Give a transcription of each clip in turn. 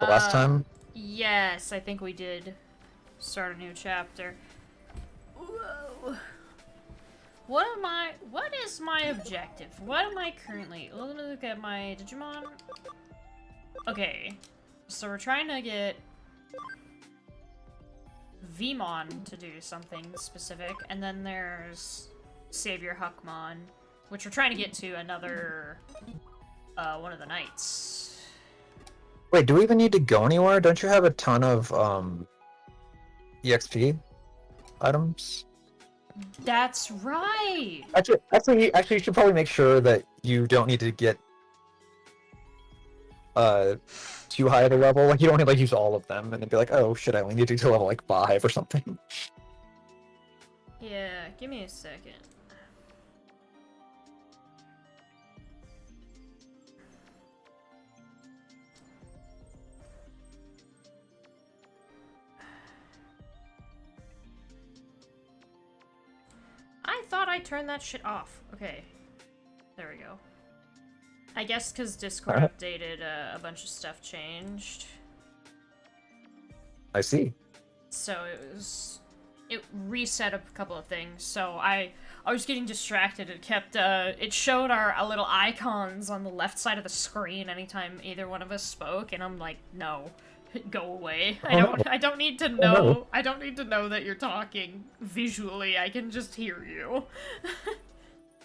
the last time? Yes, I think we did start a new chapter. Whoa. What is my objective? What am I currently, let me look at my Digimon. Okay, so we're trying to get Vmon to do something specific, and then there's Savior Huckmon, which we're trying to get to another, one of the knights. Wait, do we even need to go anywhere? Don't you have a ton of EXP items? That's right! Actually, you should probably make sure that you don't need to get uh too high at a level. Like you don't need to like use all of them and then be like, oh shit, I only need to get to level like 5 or something. Yeah, give me a second. I thought I turned that shit off. Okay. There we go. I guess because Discord Alright, updated, a bunch of stuff changed. I see. So it reset a couple of things. So I was getting distracted. It kept, it showed our little icons on the left side of the screen anytime either one of us spoke, and I'm like, no. Go away. Oh no. I don't need to Oh no. know. I don't need to know that you're talking visually. I can just hear you.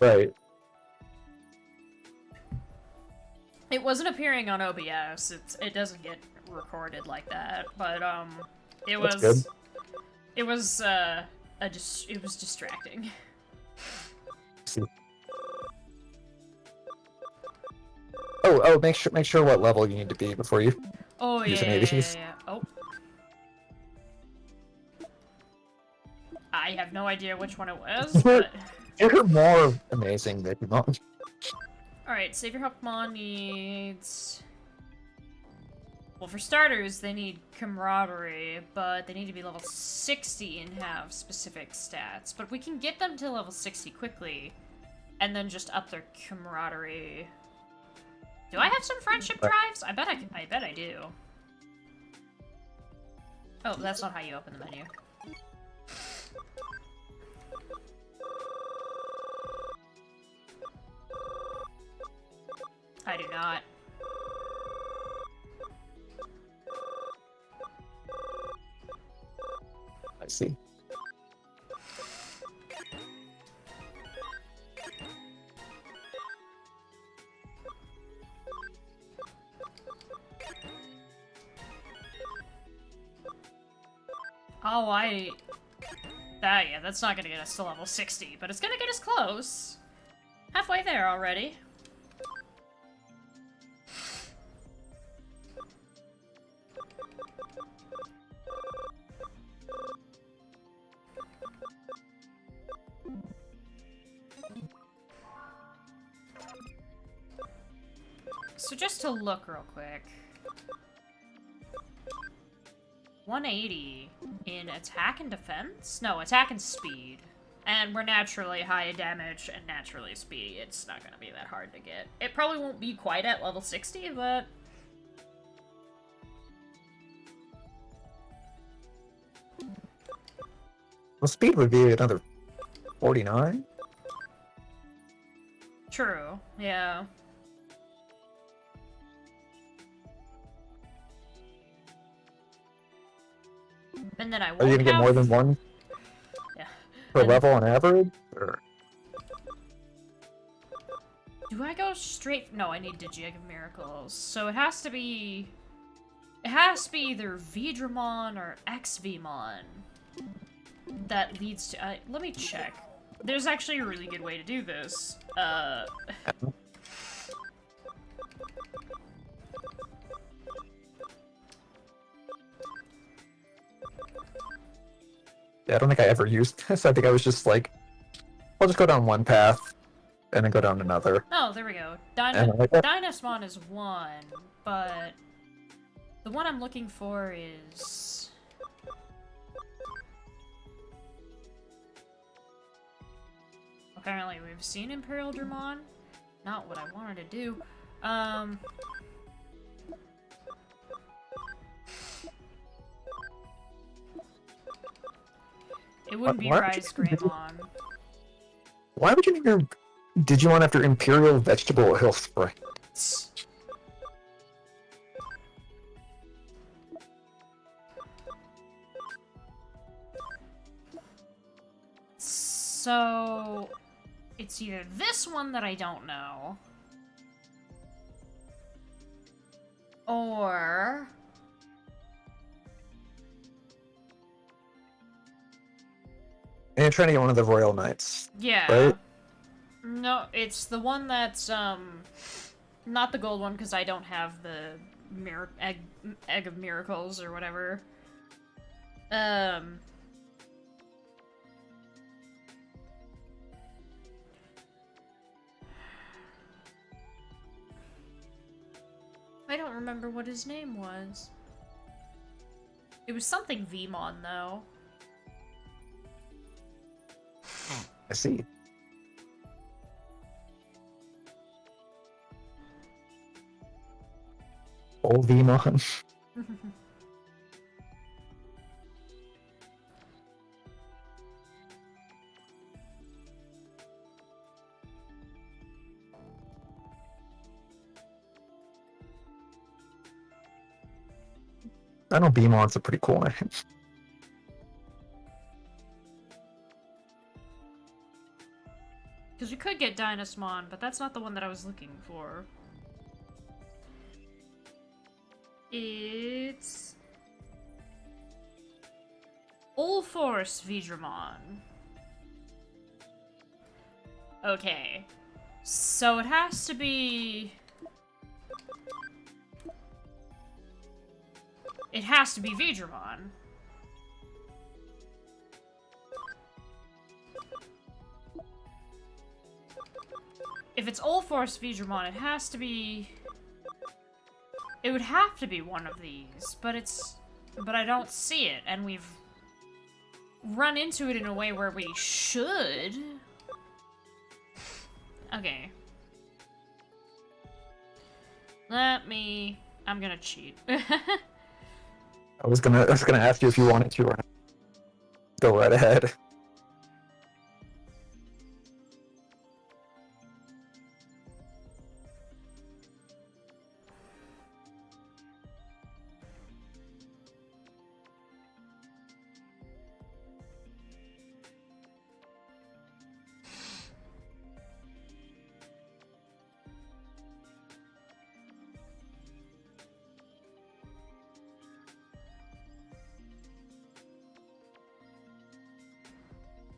Right. It wasn't appearing on OBS. It doesn't get recorded like that. But it That's good. was it was it was distracting. See. Oh, make sure what level you need to be before you Oh use yeah, any yeah, of yeah, these. yeah. Oh. I have no idea which one it was, but You're more amazing than you want. alright, Savior Huckmon needs, well, for starters, they need camaraderie, but they need to be level 60 and have specific stats. But we can get them to level 60 quickly, and then just up their camaraderie. Do I have some friendship drives? I bet I do. Oh, that's not how you open the menu. I do not. I see. Oh, yeah, that's not gonna get us to level 60, but it's gonna get us close. Halfway there already. So just to look real quick. 180 in attack and defense? No, attack and speed. And we're naturally high damage and naturally speedy. It's not gonna be that hard to get. It probably won't be quite at level 60, but... Well, speed would be another 49. True, yeah. And then I won't Are you gonna get more than one Yeah. per And level on average? Or... do I go straight? No, I need Digimon Miracles. So it has to be... it has to be either Vidramon or XVmon that leads to... let me check. There's actually a really good way to do this. Yeah, I don't think I ever used this. I think I was just like, I'll just go down one path and then go down another. Oh, there we go. And I'm like, oh, Dynasmon is one, but the one I'm looking for is... apparently we've seen Imperial Dramon. Not what I wanted to do. It wouldn't be Why would Rise you name Greymon. Why would you name your Digimon after Imperial Vegetable Oil Spray? So... It's either this one that I don't know, or... And you're trying to get one of the Royal Knights, Yeah. right? No, it's the one that's, not the gold one, because I don't have the egg of miracles, or whatever. I don't remember what his name was. It was something Vmon, though. I see. Old Vmon. I know Beamon's a pretty cool name. Because we could get Dynasmon, but that's not the one that I was looking for. It's... Ulforce Vidramon. Okay. So it has to be... It has to be Vidramon. If it's Ulforce Vidramon, it has to be... It would have to be one of these, but it's... But I don't see it, and we've run into it in a way where we should. Okay. I'm gonna cheat. I was gonna ask you if you wanted to or not. Go right ahead.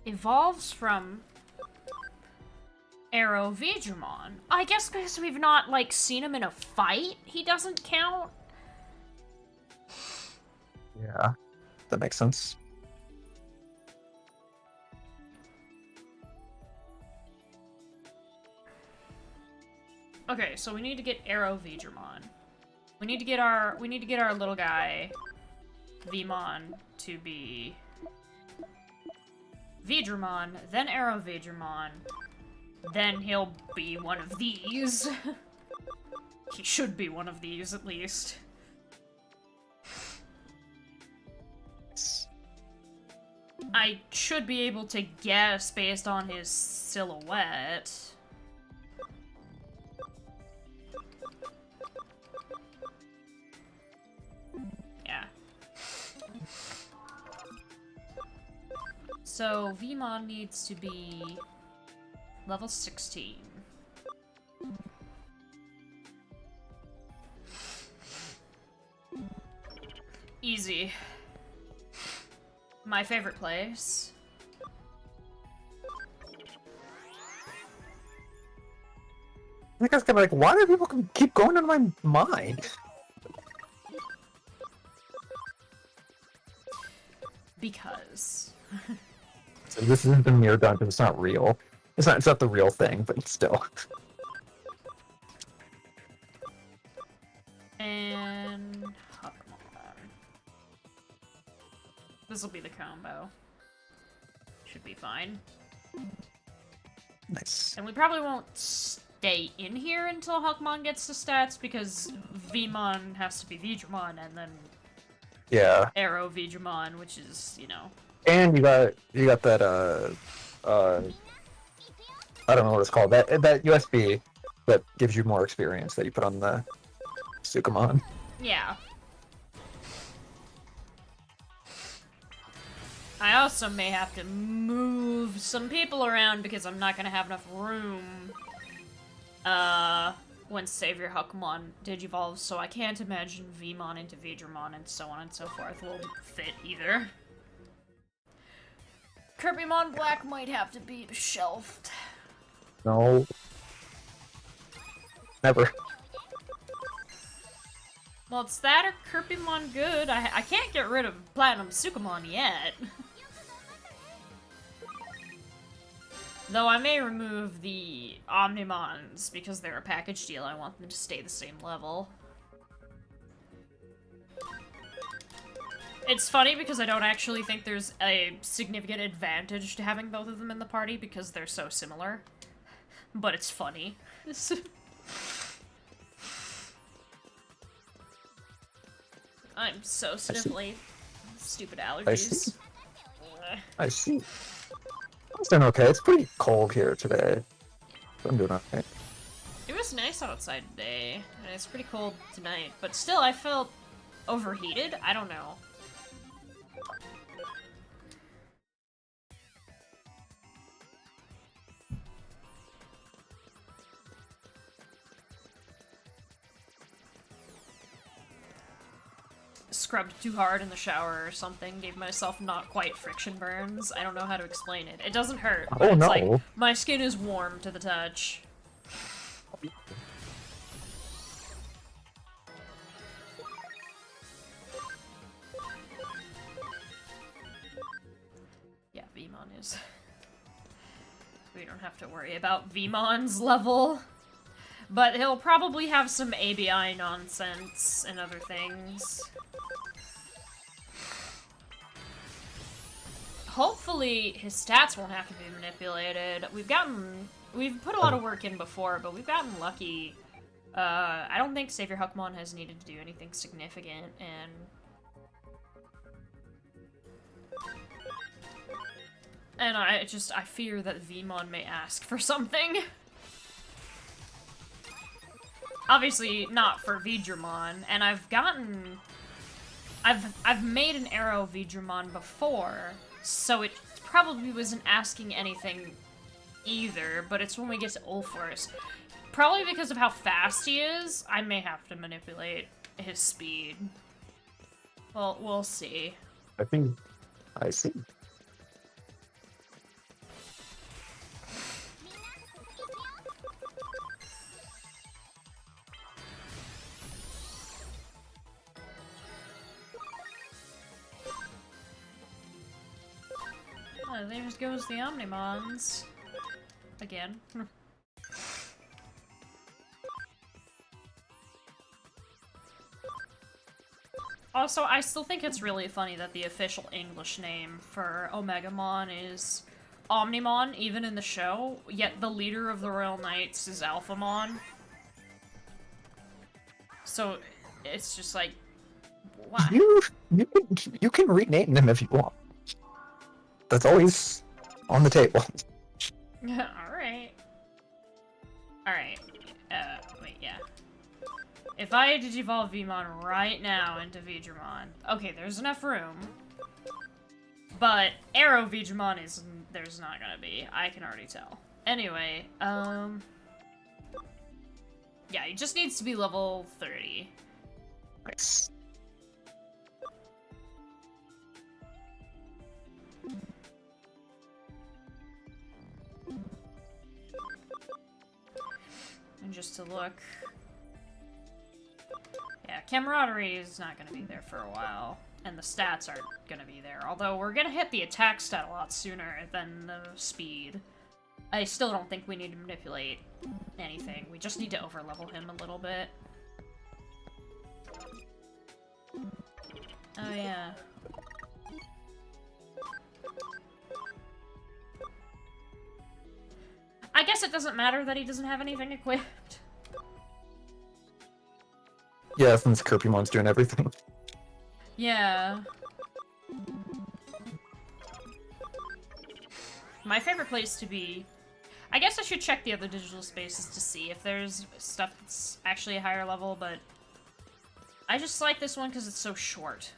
Evolves from Arrow Vidramon. I guess because we've not, like, seen him in a fight, he doesn't count? Yeah, that makes sense. Okay, so we need to get Arrow Vidramon. We need to get our little guy, Vmon, to be Vidramon, then Arrow Vidramon, then he'll be one of these. He should be one of these, at least. I should be able to guess based on his silhouette. Yeah. So, Vmon needs to be level 16. Easy. My favorite place. I think I was gonna be like, why do people keep going in my mind? Because. So this isn't the mirror dungeon, it's not real. It's not the real thing, but still. And Hoppermon. This will be the combo. Should be fine. Nice. And we probably won't stay in here until Huckmon gets to stats, because Vmon has to be Vidramon, and then Yeah. Arrow Vidramon, which is, you know, And you got that uh I don't know what it's called, that USB that gives you more experience that you put on the Sukamon. Yeah. I also may have to move some people around because I'm not gonna have enough room when Savior Huckmon digivolves, so I can't imagine Vmon into Vidramon and so on and so forth will fit either. Kirbymon Black might have to be shelved. No. Never. Well, it's that or Kirbymon good. I can't get rid of Platinum Sukamon yet. Though I may remove the Omnimons because they're a package deal. I want them to stay the same level. It's funny because I don't actually think there's a significant advantage to having both of them in the party because they're so similar. But it's funny. I'm so sniffly. Stupid allergies. I see. I'm doing okay. It's pretty cold here today. I'm doing okay. It was nice outside today, and it's pretty cold tonight, but still I felt overheated? I don't know. Scrubbed too hard in the shower or something, gave myself not quite friction burns. I don't know how to explain it. It doesn't hurt, but Oh, it's no. like, my skin is warm to the touch. Yeah, Vmon is... We don't have to worry about Vmon's level. But he'll probably have some ABI nonsense and other things. Hopefully his stats won't have to be manipulated. We've put a lot of work in before, but we've gotten lucky. I don't think Savior Huckmon has needed to do anything significant, and I fear that Vmon may ask for something. Obviously not for Vidramon, and I've made an Arrow Vidramon before, so it probably wasn't asking anything either, but it's when we get to Ulforce. Probably because of how fast he is, I may have to manipulate his speed. Well, we'll see. I see. Oh, there just goes the Omnimons. Again. Also, I still think it's really funny that the official English name for Omegamon is Omnimon, even in the show, yet the leader of the Royal Knights is Alphamon. So, it's just like, why? You can rename them if you want. That's always on the table. Alright. Alright. Wait, yeah. If I digivolve Vmon right now into Vidramon, okay, there's enough room. But Arrow Vidramon there's not gonna be. I can already tell. Anyway, yeah, he just needs to be level 30. Nice. And just to look... Yeah, Camaraderie is not gonna be there for a while. And the stats aren't gonna be there. Although we're gonna hit the attack stat a lot sooner than the speed. I still don't think we need to manipulate anything. We just need to overlevel him a little bit. Oh yeah. I guess it doesn't matter that he doesn't have anything equipped. Yeah, since Kirbymon's doing everything. Yeah. My favorite place to be... I guess I should check the other digital spaces to see if there's stuff that's actually a higher level, but... I just like this one because it's so short.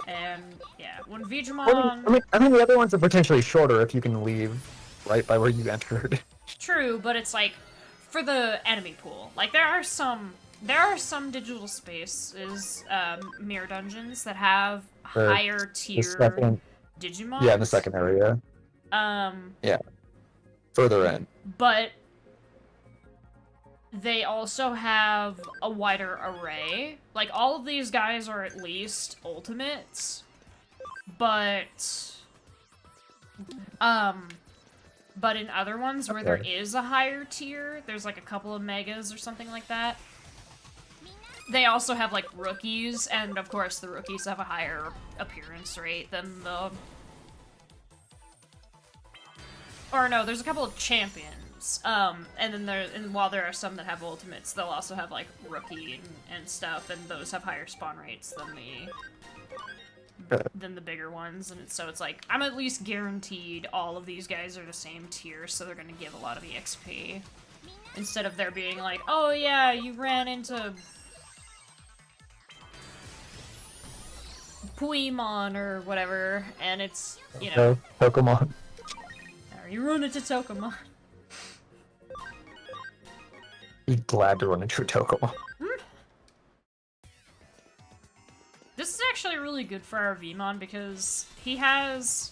And, yeah, when Digimon... I mean, the other ones are potentially shorter if you can leave right by where you entered. True, but it's like, for the enemy pool. Like, there are some digital spaces, mirror dungeons that have higher tier Digimon. Yeah, in the second area. Yeah. Further in. But they also have a wider array. Like, all of these guys are at least ultimates, but in other ones where there is a higher tier, there's like a couple of megas or something like that, they also have like rookies, and of course the rookies have a higher appearance rate than the... Or no, there's a couple of champions. And then while there are some that have ultimates, they'll also have like rookie and stuff, and those have higher spawn rates than the bigger ones. And so it's like, I'm at least guaranteed all of these guys are the same tier, so they're gonna give a lot of the XP. Instead of there being like, oh yeah, you ran into Puimon or whatever, and it's, you know... Pokemon. Or you run into Tokamon. Be glad to run into a Tokamon. This is actually really good for our Vmon because he has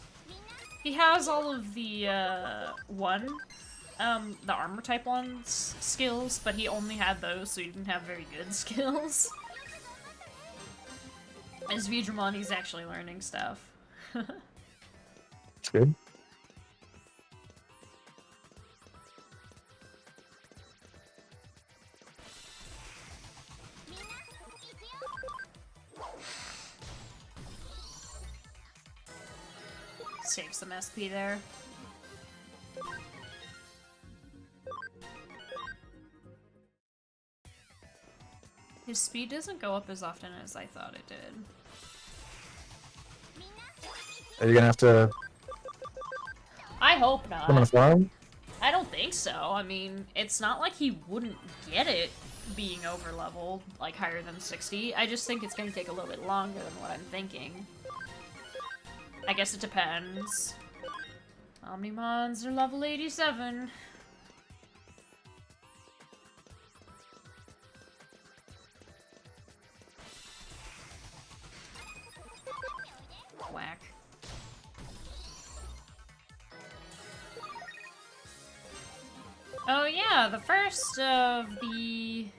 all of the the armor type one's skills, but he only had those, so he didn't have very good skills. As Digimon, he's actually learning stuff. It's good. Save some SP there. His speed doesn't go up as often as I thought it did. Are you gonna have to... I hope not. Come on a farm? I don't think so. I mean, it's not like he wouldn't get it being over leveled, like higher than 60. I just think it's gonna take a little bit longer than what I'm thinking. I guess it depends. Omnimons are level 87. Whack. Oh yeah, the first of the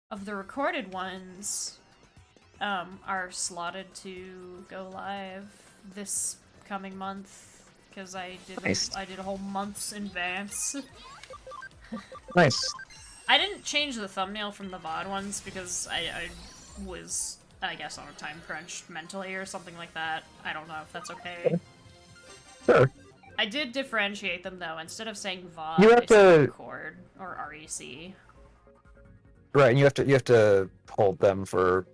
recorded ones are slotted to go live this coming month because I did a whole month's in advance. Nice. I didn't change the thumbnail from the VOD ones because I was, I guess, on a time crunch mentally or something like that. I don't know if that's okay. Sure. I did differentiate them though. Instead of saying VOD, You have I said to record or REC. Right, and you have to hold them for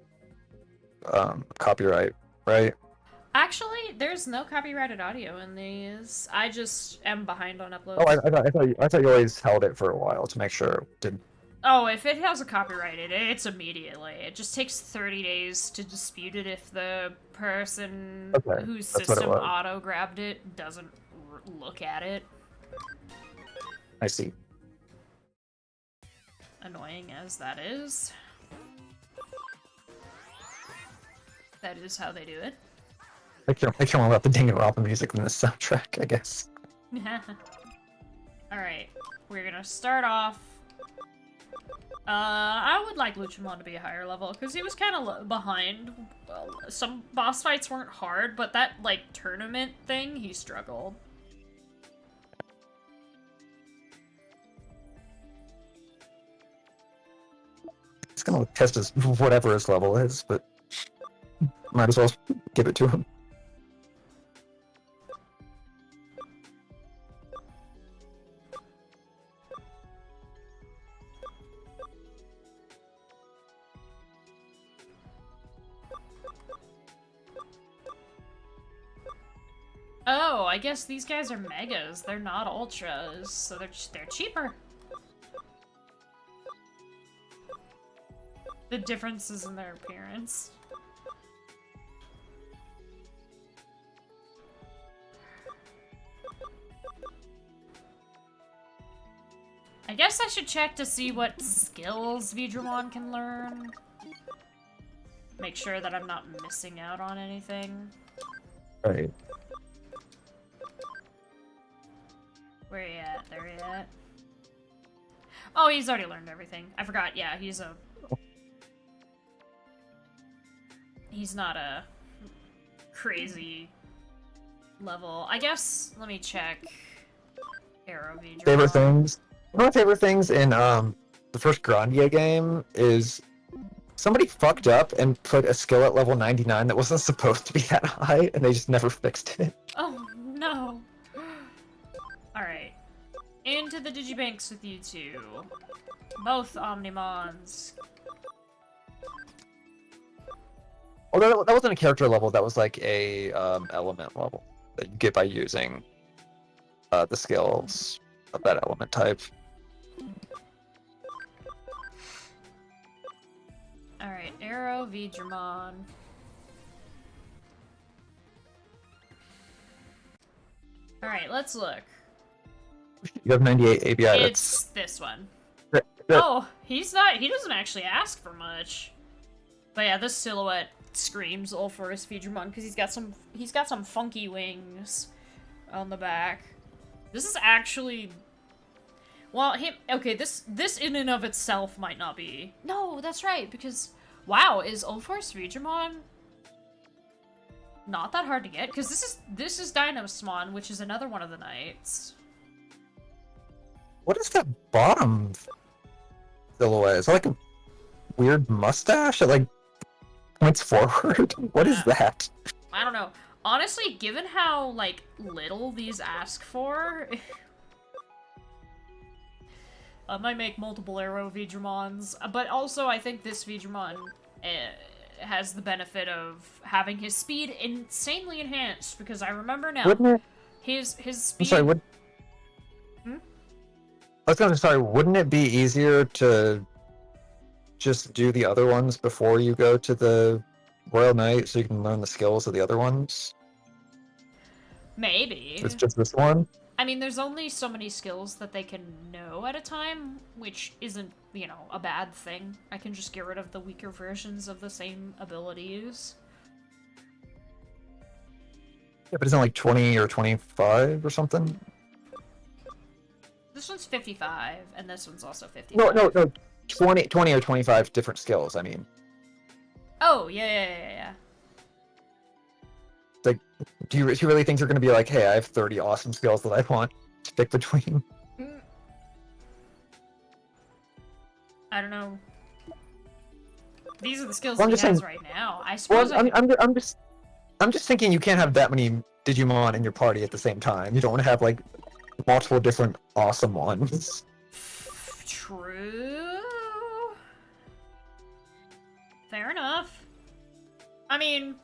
copyright, right? Actually, there's no copyrighted audio in these. I just am behind on uploads. Oh, I thought you always held it for a while to make sure it didn't. Oh, if it has a copyrighted, it's immediately. It just takes 30 days to dispute it if the person whose system auto-grabbed it doesn't look at it. I see. Annoying as that is. That is how they do it. I care more about the Dingo album music than the soundtrack, I guess. Alright, we're gonna start off. I would like Luchamon to be a higher level, because he was kind of behind. Well, some boss fights weren't hard, but that, like, tournament thing, he struggled. It's gonna test his whatever his level is, but might as well give it to him. I guess these guys are megas. They're not ultras, so they're cheaper. The difference is in their appearance. I guess I should check to see what skills Digimon can learn. Make sure that I'm not missing out on anything. Right. Where he at? There he at. Oh, he's already learned everything. I forgot. Yeah, he's not a crazy level. I guess, let me check. Arrow Digimon. Favorite things? One of my favorite things in the first Grandia game is somebody fucked up and put a skill at level 99 that wasn't supposed to be that high, and they just never fixed it. Oh, no. Alright. Into the Digibanks with you two. Both Omnimons. Although that wasn't a character level, that was like a element level that you get by using the skills of that element type. Alright, Arrow Digimon. Alright, let's look. You have 98 ABI. It's this one. Oh, he doesn't actually ask for much. But yeah, this silhouette screams Ulforce Digimon because he's got some funky wings on the back. This is actually, well, okay, this in and of itself might not be. No, that's right, because wow, is Ulforce Digimon not that hard to get? Because this is Dynamon, which is another one of the knights. What is that bottom silhouette? Is that like a weird mustache that like points forward? What is that? I don't know. Honestly, given how, like, little these ask for, I might make multiple Arrow Digimons, but also I think this Digimon has the benefit of having his speed insanely enhanced, because I remember now, his speed... I'm sorry, I was gonna say, wouldn't it be easier to just do the other ones before you go to the Royal Knight so you can learn the skills of the other ones? Maybe. It's just this one? I mean, there's only so many skills that they can know at a time, which isn't, you know, a bad thing. I can just get rid of the weaker versions of the same abilities. Yeah, but isn't it like 20 or 25 or something? This one's 55, and this one's also 55. No. 20 or 25 different skills, I mean. Oh, yeah. Like, do you really think you're going to be like, hey, I have 30 awesome skills that I want to pick between? I don't know. These are the skills Well, he just has saying, right now. I suppose I'm just thinking you can't have that many Digimon in your party at the same time. You don't want to have, like, multiple different awesome ones. True. Fair enough. I mean,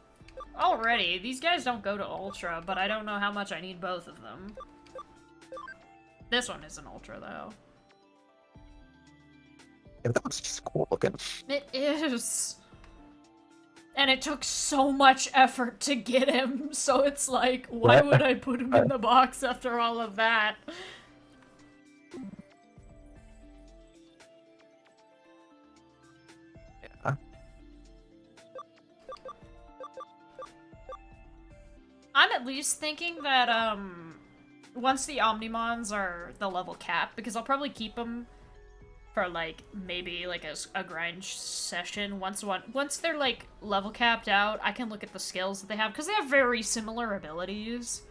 already, these guys don't go to Ultra, but I don't know how much I need both of them. This one is an Ultra, though. Yeah, that one's just cool looking. It is. And it took so much effort to get him, so it's like, why would I put him in the box after all of that? Yeah. I'm at least thinking that, once the Omnimons are the level cap, because I'll probably keep them for, like, maybe, like, a grind session. Once they're, like, level capped out, I can look at the skills that they have, because they have very similar abilities.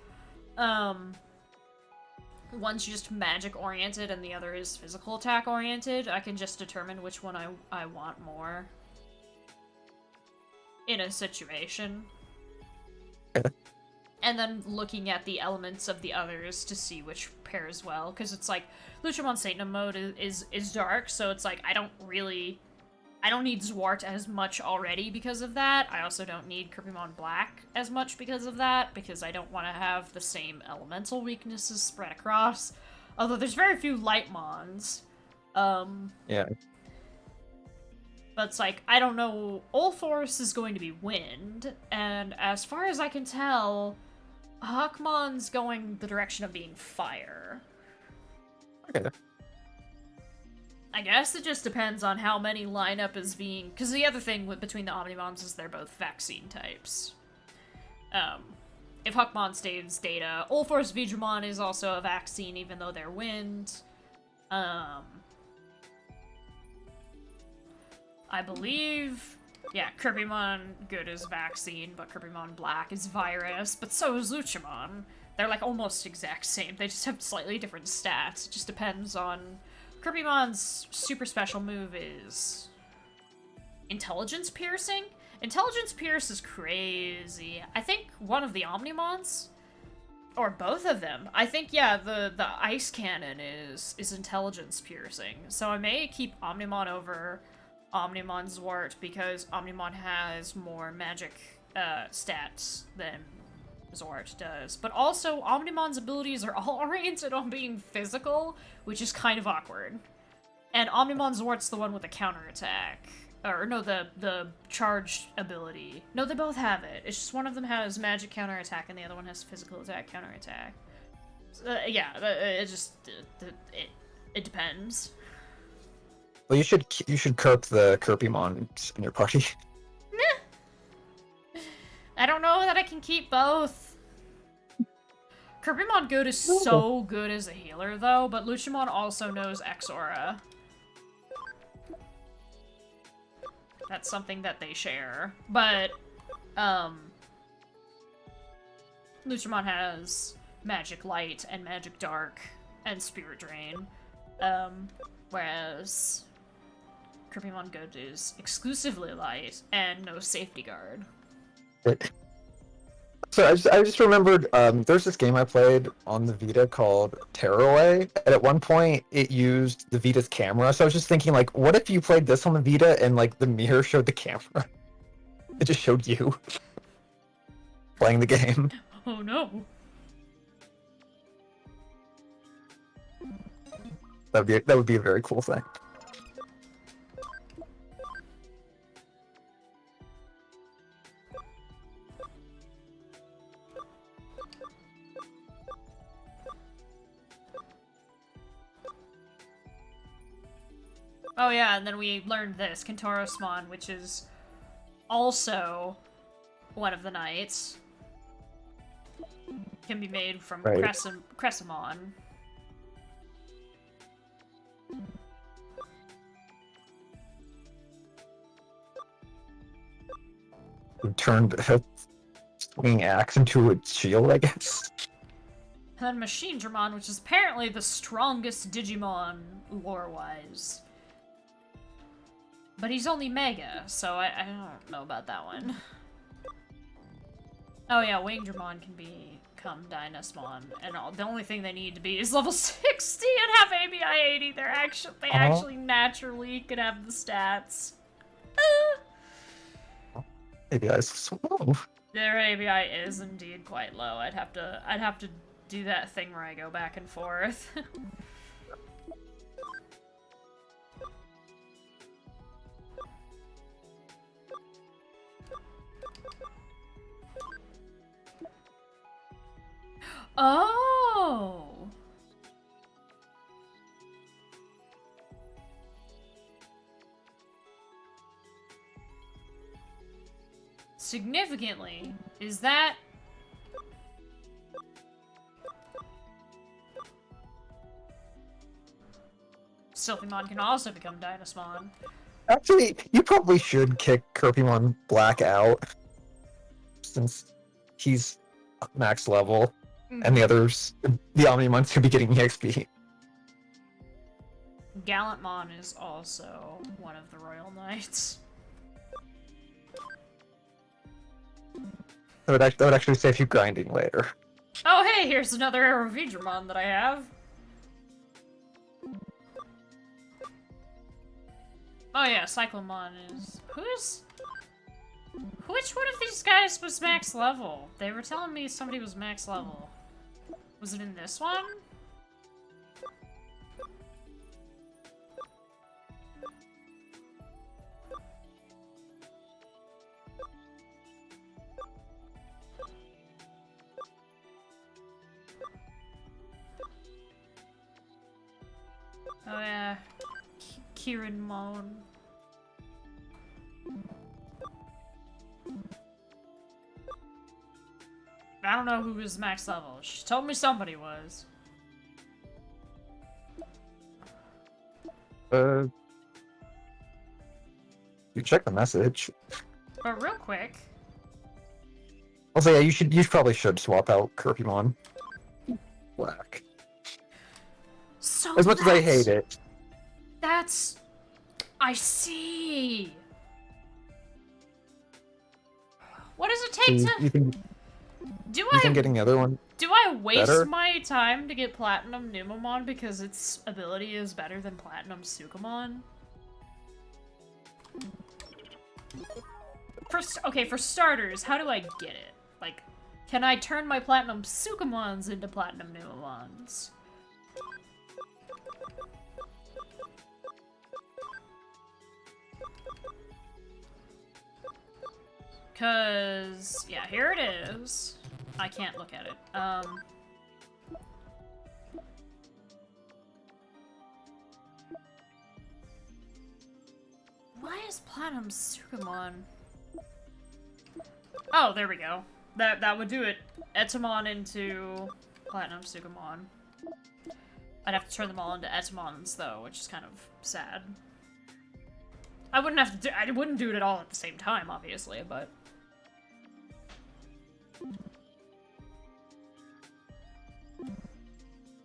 One's just magic-oriented, and the other is physical attack-oriented. I can just determine which one I want more in a situation. And then looking at the elements of the others to see which pairs well, because it's like, Luchamon Satan mode is dark, so it's like, I don't really I don't need Zwart as much already because of that. I also don't need Kirpymon Black as much because of that, because I don't want to have the same elemental weaknesses spread across. Although there's very few Lightmons. Yeah. But it's like, I don't know, Ulforce is going to be Wind, and as far as I can tell, Hawkmon's going the direction of being Fire. Okay. I guess it just depends on how many lineup is being... Because the other thing between the Omnimons is they're both vaccine types. If Hawkmon stays Data, Ulforce Vidramon is also a vaccine even though they're Wind. I believe... Yeah, Kirpymon Good is vaccine, but Kirpymon Black is virus, but so is Luchamon. They're like almost exact same, they just have slightly different stats. It just depends on... Kirpymon's super special move is... Intelligence Piercing? Intelligence Pierce is crazy. I think one of the Omnimons, or both of them, I think, yeah, the Ice Cannon is Intelligence Piercing. So I may keep Omnimon over Omnimon Zwart because Omnimon has more magic stats than Zwart does. But also, Omnimon's abilities are all oriented on being physical, which is kind of awkward. And Omnimon Zwart's the one with the counterattack. Or, no, the charged ability. No, they both have it. It's just one of them has magic counterattack and the other one has physical attack counterattack. Yeah, it just... It depends. Well, you should Kirp the Kirpymon in your party. I don't know that I can keep both. Kirpymon Good is so good as a healer, though, but Luchamon also knows X-Aura. That's something that they share. But, Luchamon has Magic Light and Magic Dark and Spirit Drain. Whereas Kirpymon Good is exclusively Light and no Safety Guard. So I just remembered there's this game I played on the Vita called Tearaway, and at one point it used the Vita's camera. So I was just thinking, like, what if you played this on the Vita and like the mirror showed the camera? It just showed you playing the game. Oh no. That would be a very cool thing. Oh yeah, and then we learned this, Kentorosmon, which is also one of the knights. Can be made from Right. Cressamon. Who turned a swinging axe into a shield, I guess. And then Machine Dramon, which is apparently the strongest Digimon lore-wise. But he's only Mega, so I don't know about that one. Oh yeah, Wingdramon can become Dynasmon, and the only thing they need to be is level 60 and have ABI 80. They actually naturally can have the stats. Maybe I was slow. Their ABI is indeed quite low. I'd have to do that thing where I go back and forth. Oh! Significantly, is that... Stealthymon can also become Dynasmon. Actually, you probably should kick Kirpymon Black out, since he's max level, and the others, the Omnimons, could be getting EXP. Gallantmon is also one of the Royal Knights. That would actually save you grinding later. Oh hey, here's another Aerovidramon that I have. Oh yeah, Cyclomon is... Which one of these guys was max level? They were telling me somebody was max level. Was it in this one? Oh yeah, Kieran Mon. I don't know who was max level. She told me somebody was. You check the message. But real quick. Also, yeah, you probably should swap out Kirpymon. Black. So As much as I hate it. That's... I see! What does it take to... You think getting the other one Do I waste better? my time to get Platinum Numemon because its ability is better than Platinum Sukamon? Okay, for starters, how do I get it? Like, can I turn my Platinum Sukamons into Platinum Numemons? Cause, yeah, here it is. I can't look at it. Why is Platinum Sukamon? Oh, there we go. That would do it. Etamon into Platinum Sukamon. I'd have to turn them all into Etamons though, which is kind of sad. I wouldn't do it all at the same time, obviously, but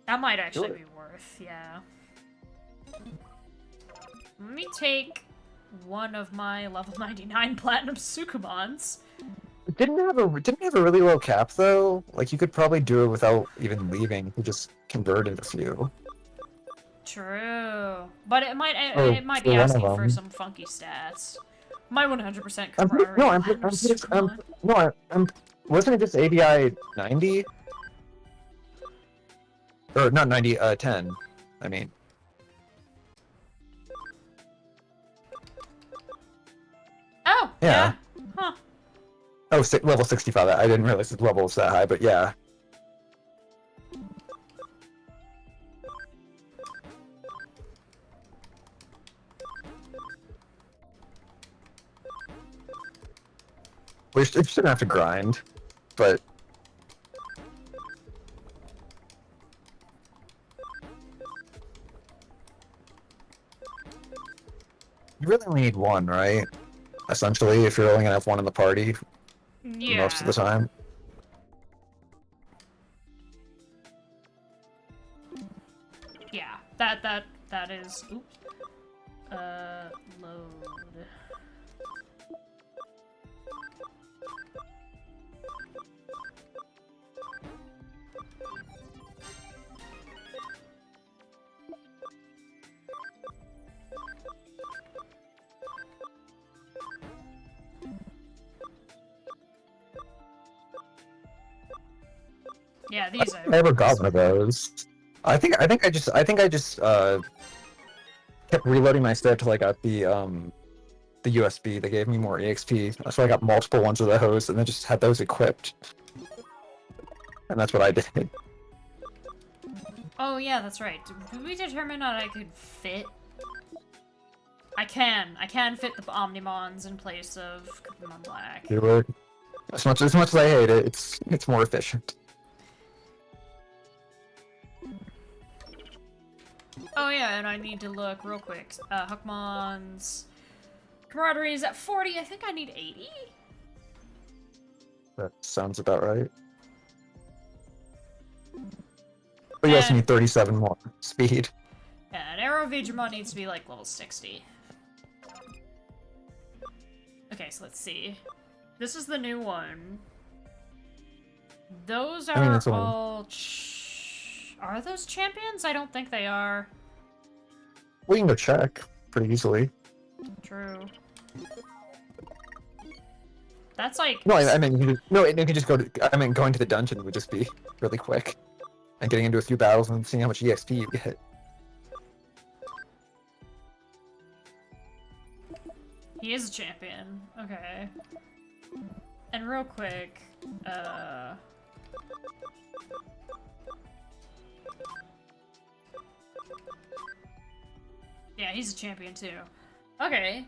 that might actually be worth, yeah. Let me take one of my level 99 Platinum Sukamons. It didn't have a really low cap though. Like you could probably do it without even leaving. You just converted a few. True, but it might be one of asking for them. some funky stats. My 100% I'm wasn't it just ABI 90? Or not 90, 10. I mean. Oh, Yeah. Huh. Oh, level 65. I didn't realize the level was that high, but yeah. We shouldn't have to grind, but... You really only need one, right? Essentially, if you're only gonna have one in the party most of the time. Yeah, that is. Oops. Load. Yeah, these are. I never got one of those. I think I just kept reloading my stuff till I got the USB. They gave me more EXP, so I got multiple ones of those, and then just had those equipped. And that's what I did. Oh yeah, that's right. Did we determine that I could fit? I can fit the Omnimons in place of Pokemon Black. You would. As much as I hate it, it's more efficient. Oh yeah, and I need to look real quick. Huckmon's camaraderie is at 40. I think I need 80. That sounds about right. But you also need 37 more speed. Yeah, and Arrow Vegemon needs to be like level 60. Okay, so let's see. This is the new one. Those are all... Are those champions? I don't think they are. We can go check pretty easily. True. That's like... No, I mean, you can just go to. I mean, going to the dungeon would just be really quick, and getting into a few battles and seeing how much EXP you get. He is a champion. Okay. And real quick, yeah, he's a champion too. Okay.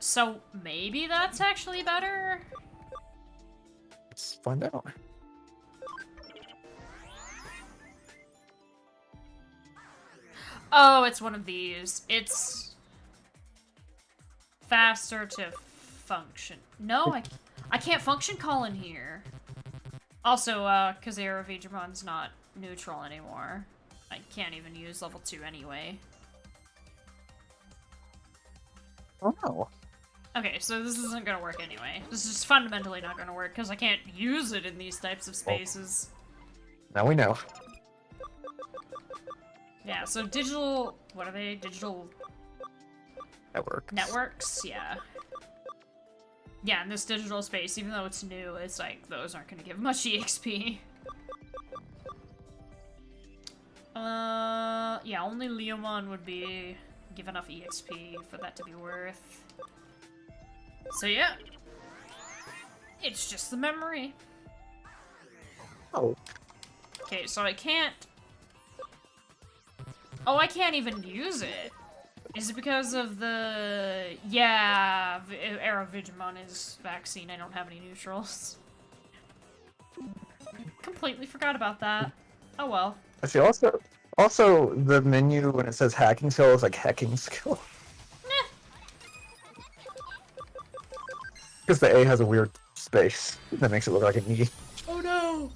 So maybe that's actually better? Let's find out. Oh, it's one of these. It's faster to function. No, I can't function call in here. Also, because Arrow Digimon's not neutral anymore. I can't even use level 2 anyway. Oh no. Okay, so this isn't gonna work anyway. This is fundamentally not gonna work because I can't use it in these types of spaces. Now we know. Yeah, so digital... What are they? Digital... Networks? Yeah. Yeah, in this digital space, even though it's new, it's like, those aren't gonna give much EXP. Yeah, only Leomon would give enough EXP for that to be worth. So yeah. It's just the memory. Oh. Okay, so I can't... Oh, I can't even use it. Is it because of the... Yeah, Arrow Digimon is vaccine. I don't have any neutrals. Completely forgot about that. Oh well. I see. Also, the menu when it says hacking skill is like hacking skill. Because the A has a weird space that makes it look like an E. Oh no!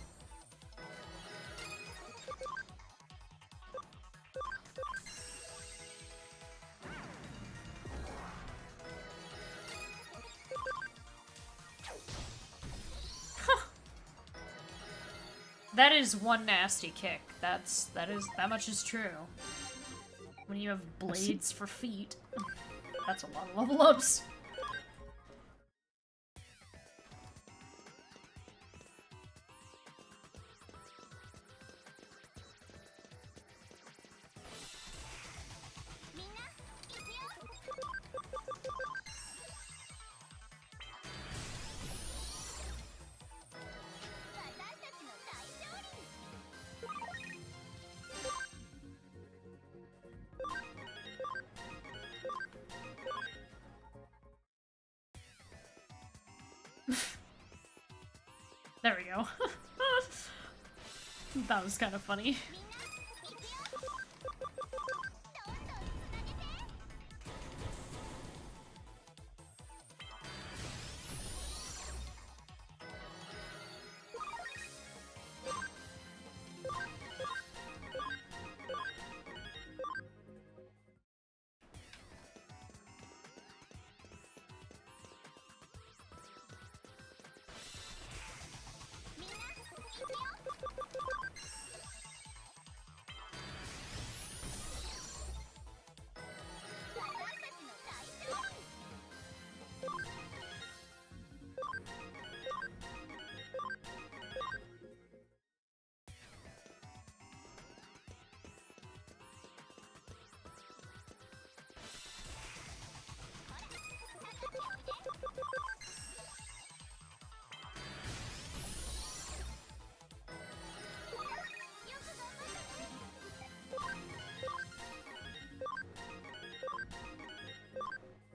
That is one nasty kick. That much is true. When you have blades for feet, that's a lot of level ups. There we go. That was kind of funny.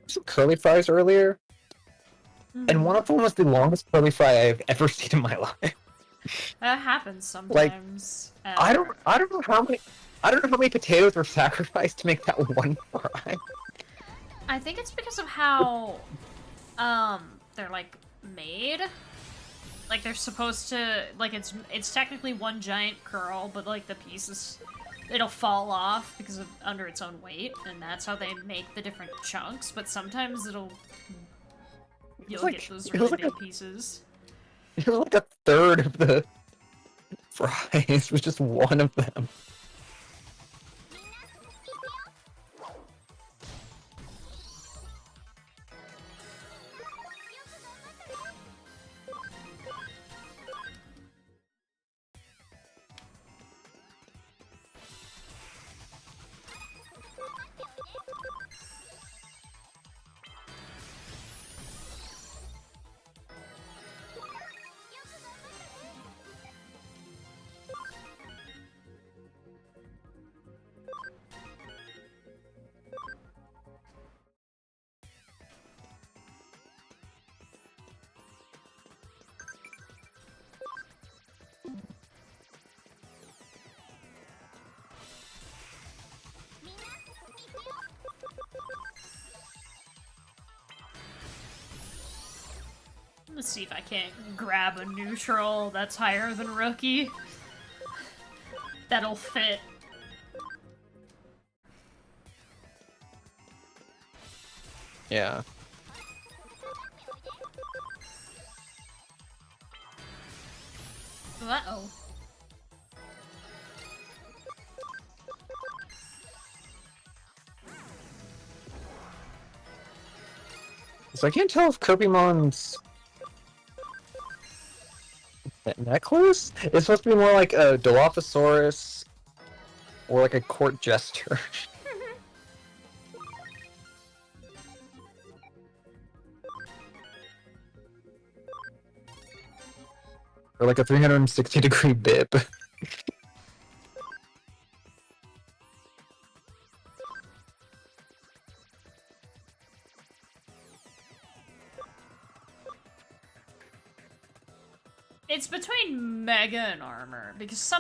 Some curly fries earlier, and one of them was the longest curly fry I've ever seen in my life. That happens sometimes. I don't know how many potatoes were sacrificed to make that one fry. I think it's because of how they're like made. Like they're supposed to, like it's technically one giant curl, but like the pieces, it'll fall off because of under its own weight, and that's how they make the different chunks. But sometimes you'll get those really big pieces. It was like a third of the fries was just one of them. Let's see if I can't grab a neutral that's higher than rookie. That'll fit. Yeah. Uh-oh. So I can't tell if Kirbymon's that necklace is supposed to be more like a Dilophosaurus or like a court jester. Or like a 360-degree bib. It's between Mega and Armor, because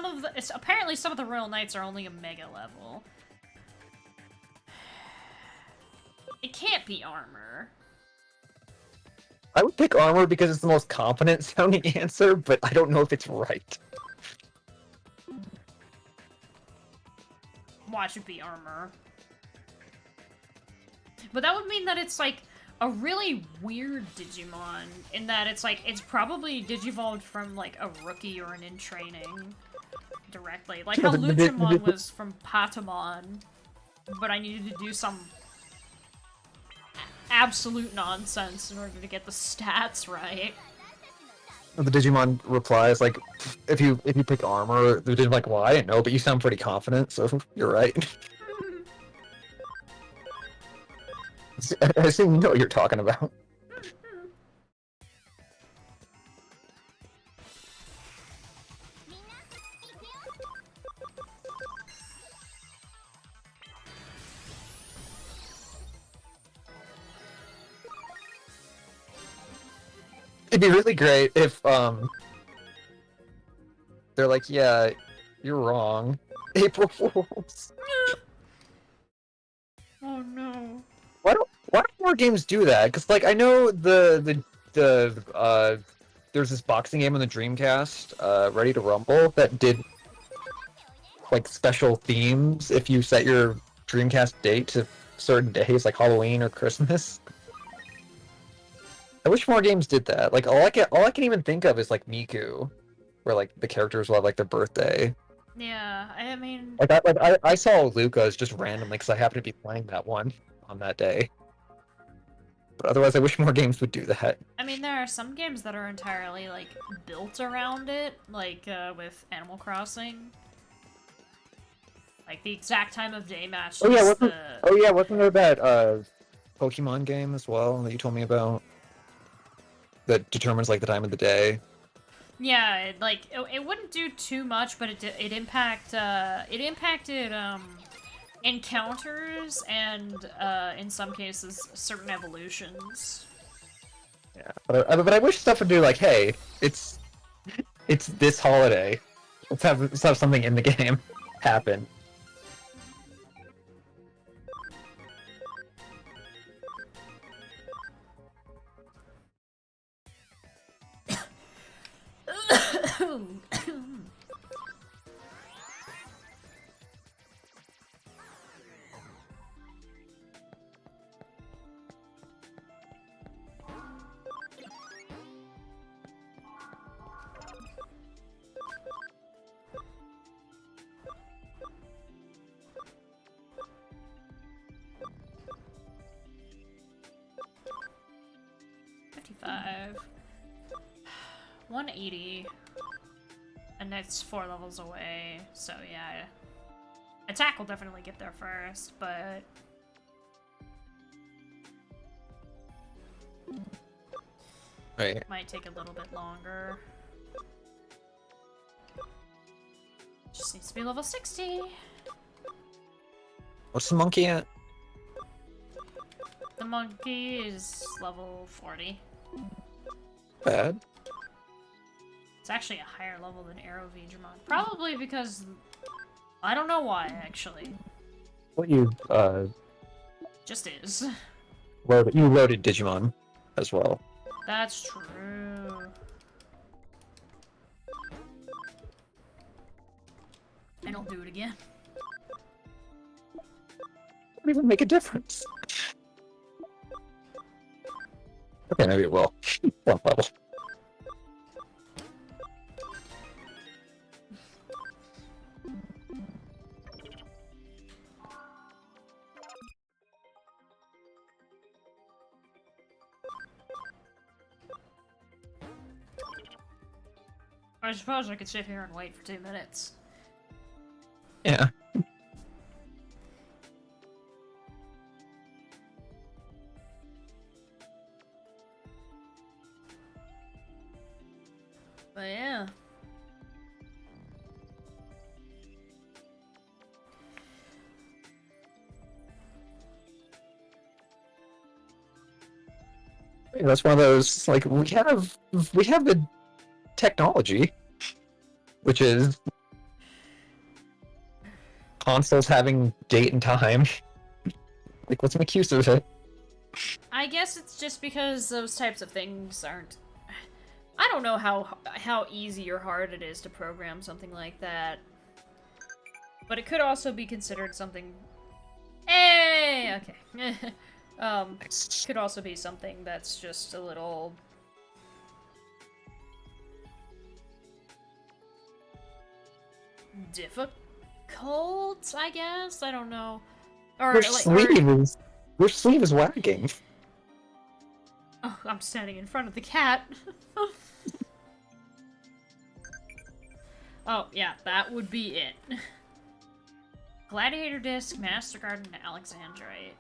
apparently some of the Royal Knights are only a Mega level. It can't be Armor. I would pick armor because it's the most confident sounding answer, but I don't know if it's right. Watch it be Armor. But that would mean that it's like a really weird Digimon, in that it's like, it's probably digivolved from like a rookie or an in training directly. Like how Luchamon was from Patamon, but I needed to do some absolute nonsense in order to get the stats right. The Digimon replies like, if you pick armor, the Digimon's like, well, I didn't know, but you sound pretty confident, so you're right. I assume you know what you're talking about. It'd be really great if, they're like, yeah, you're wrong. April Fools. Oh no. Why don't more games do that? Because, like, I know there's this boxing game on the Dreamcast, Ready to Rumble, that did, like, special themes if you set your Dreamcast date to certain days, like Halloween or Christmas. I wish more games did that. Like, all I can even think of is, like, Miku, where, like, the characters will have, like, their birthday. Yeah, I mean... I saw Luca's just randomly because I happened to be playing that one on that day. But otherwise, I wish more games would do that. I mean, there are some games that are entirely, like, built around it, like, with Animal Crossing. Like, the exact time of day matches Wasn't there that, Pokemon game as well that you told me about? That determines, like, the time of the day? Yeah, it wouldn't do too much, but it impacted, encounters and, in some cases, certain evolutions. Yeah, but I wish stuff would do, like, hey, it's this holiday. Let's have something in the game happen. $55. 180. And that's 4 levels away, so yeah. Attack will definitely get there first, but... Right. Might take a little bit longer. Just needs to be level 60. What's the monkey at? The monkey is level 40. Bad. It's actually a higher level than Arrow Digimon. Probably because... I don't know why, actually. Well, you, Just is. you loaded Digimon as well. That's true. I don't do it again. Won't even make a difference. Okay, maybe it will. One level. I suppose I could sit here and wait for 2 minutes. Yeah. But yeah. That's one of those, like, we have the technology, which is consoles having date and time. Like, let's make use of it. I guess it's just because those types of things aren't... I don't know how easy or hard it is to program something like that. But it could also be considered something... Hey! Okay. Nice. Could also be something that's just a little... difficult, I guess? I don't know. Or, Your like, sleeve is wagging. Oh, I'm standing in front of the cat. Oh, yeah, that would be it. Gladiator Disc, Master Garden, Alexandrite.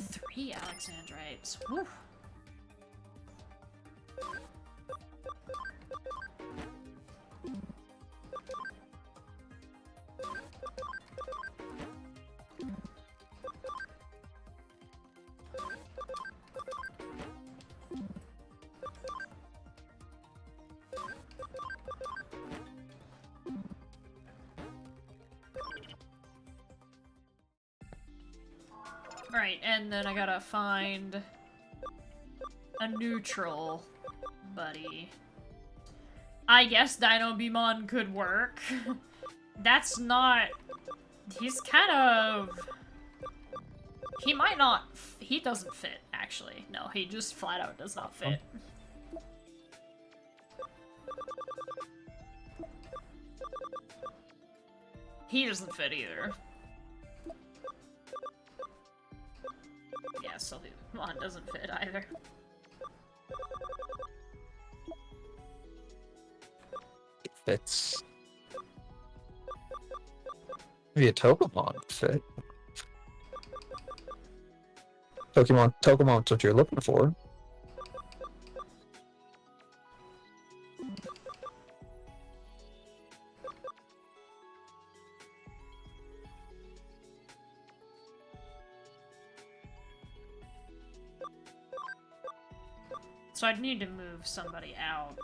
Three Alexandrites. Woo. Alright, and then I gotta find a neutral buddy. I guess Digimon could work. That's not... He's kind of... He might not... He doesn't fit, actually. No, he just flat out does not fit. He doesn't fit either. Yeah, Sleuth doesn't fit either. It fits. Maybe a Togemon fit. Togemon's what you're looking for. So I'd need to move somebody out.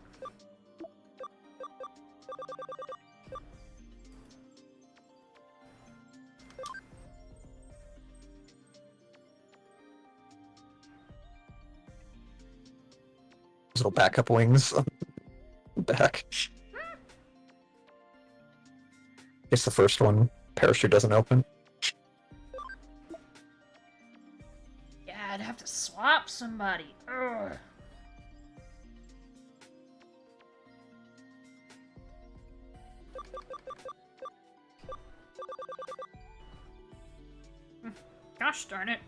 Little backup wings. Back. It's the first one. Parachute doesn't open. Yeah, I'd have to swap somebody. Ugh. Gosh darn it.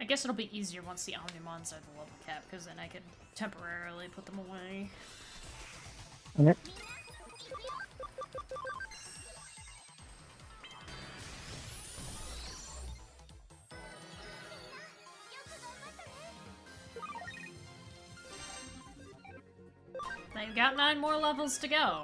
guess it'll be easier once the Omnimons are the level cap, because then I can temporarily put them away. Yep. They've got 9 more levels to go.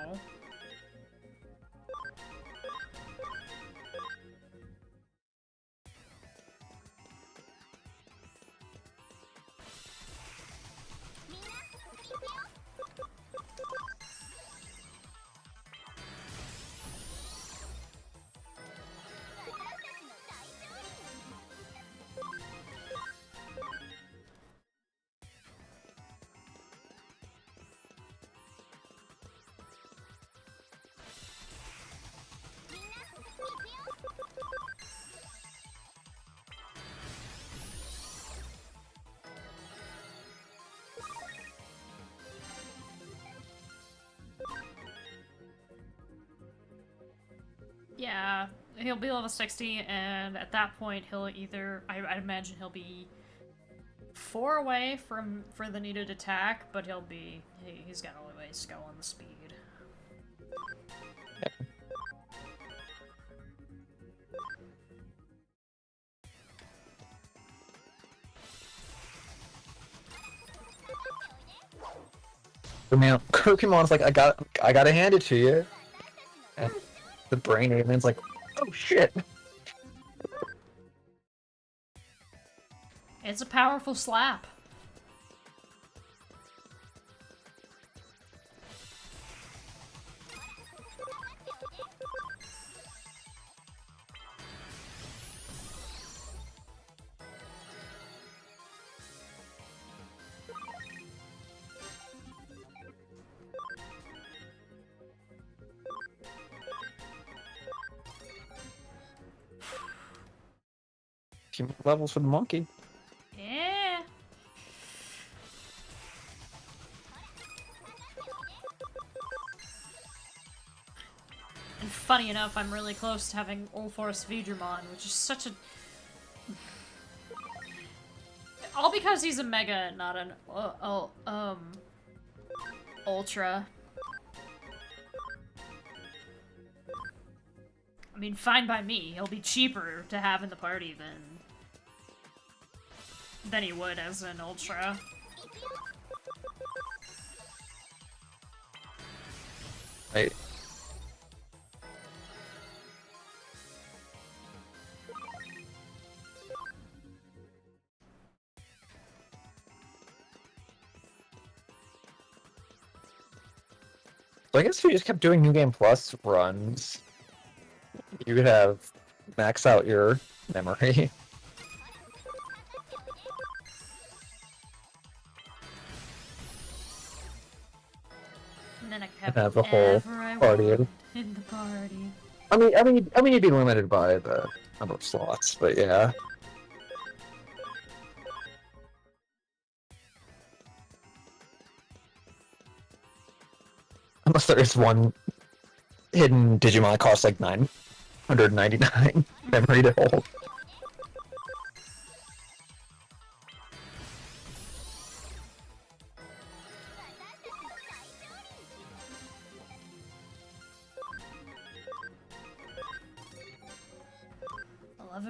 Yeah, he'll be level 60, and at that point he'll either... I'd imagine he'll be 4 away for the needed attack, but he's got a ways to go on the speed. Man, Pokemon's like, I gotta hand it to you. And the brain alien's like, oh shit. It's a powerful slap. Few more levels for the monkey. Yeah. And funny enough, I'm really close to having Ulforce Digimon, which is such a... All because he's a Mega, not an, Ultra. I mean, fine by me. He'll be cheaper to have in the party than he would as an Ultra. Right. So I guess if you just kept doing New Game Plus runs, you could have max out your memory. And then I could And have have a whole whatever I party. want in the party. I mean, you'd be limited by the number of slots, but yeah. Unless there is one hidden Digimon that costs like 999 memory to hold.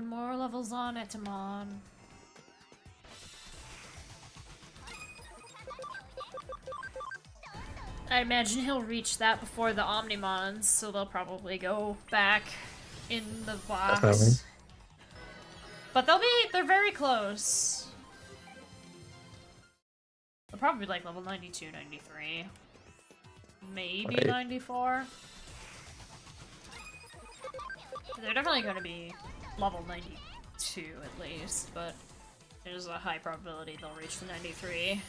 More levels on Etamon. I imagine he'll reach that before the Omnimons, so they'll probably go back in the box. Definitely. But they're very close. They'll probably be like level 92, 93. Maybe Right. 94. They're definitely going to be level 92 at least, but there's a high probability they'll reach the 93.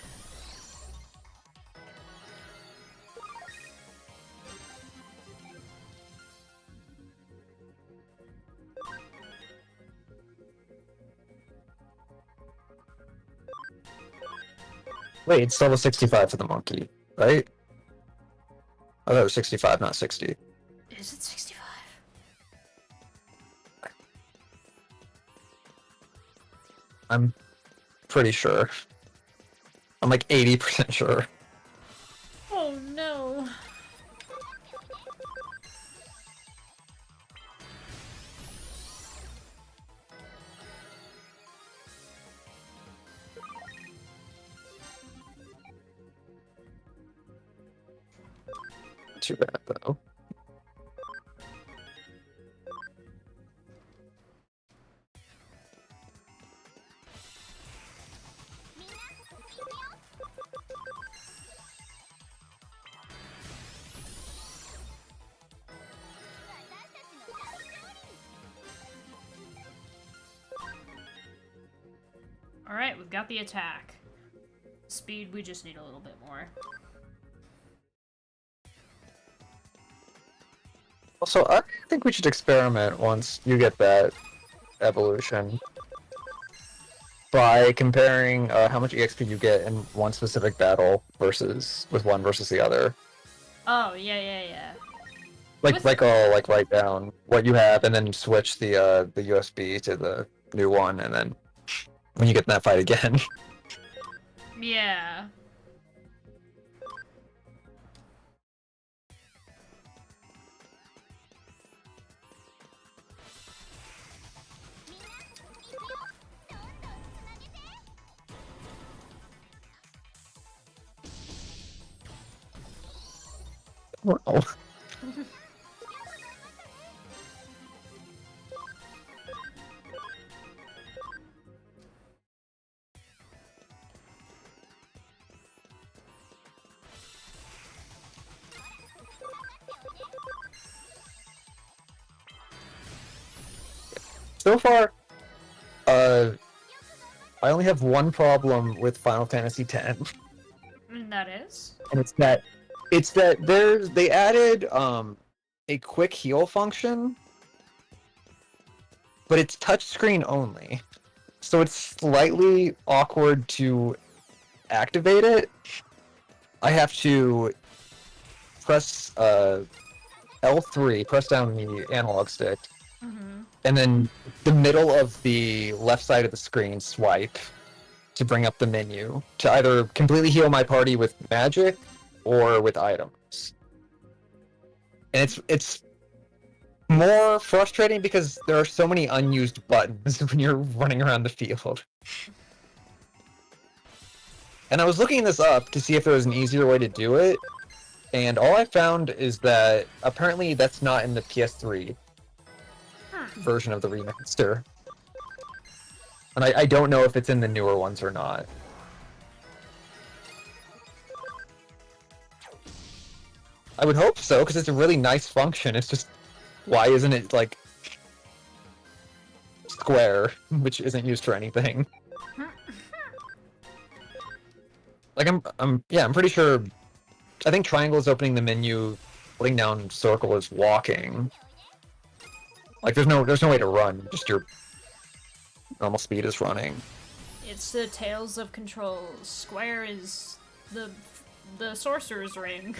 Wait, it's level 65 for the monkey, right? I thought it was 65, not 60. Is it 65? I'm pretty sure. I'm like 80% sure. Oh no. Too bad though. Alright, we've got the attack. Speed, we just need a little bit more. Also, I think we should experiment once you get that evolution by comparing how much EXP you get in one specific battle versus with one versus the other. Oh, yeah. Like write down what you have and then switch the USB to the new one, and then when you get in that fight again. Yeah. Wow. So far, I only have one problem with Final Fantasy X, And that is? and it's that they added a quick heal function, but it's touchscreen only, so it's slightly awkward to activate it. I have to press L3, press down the analog stick, and then the middle of the left side of the screen swipe to bring up the menu to either completely heal my party with magic or with items. And it's more frustrating because there are so many unused buttons when you're running around the field. And I was looking this up to see if there was an easier way to do it, and all I found is that apparently that's not in the PS3 version of the remaster. And I don't know if it's in the newer ones or not. I would hope so, because it's a really nice function. It's just, why isn't it, like, square, which isn't used for anything? Like, I'm pretty sure, I think triangle is opening the menu, holding down circle is walking. Like, there's no way to run, just your normal speed is running. It's the Tales of Control. Square is the Sorcerer's Ring.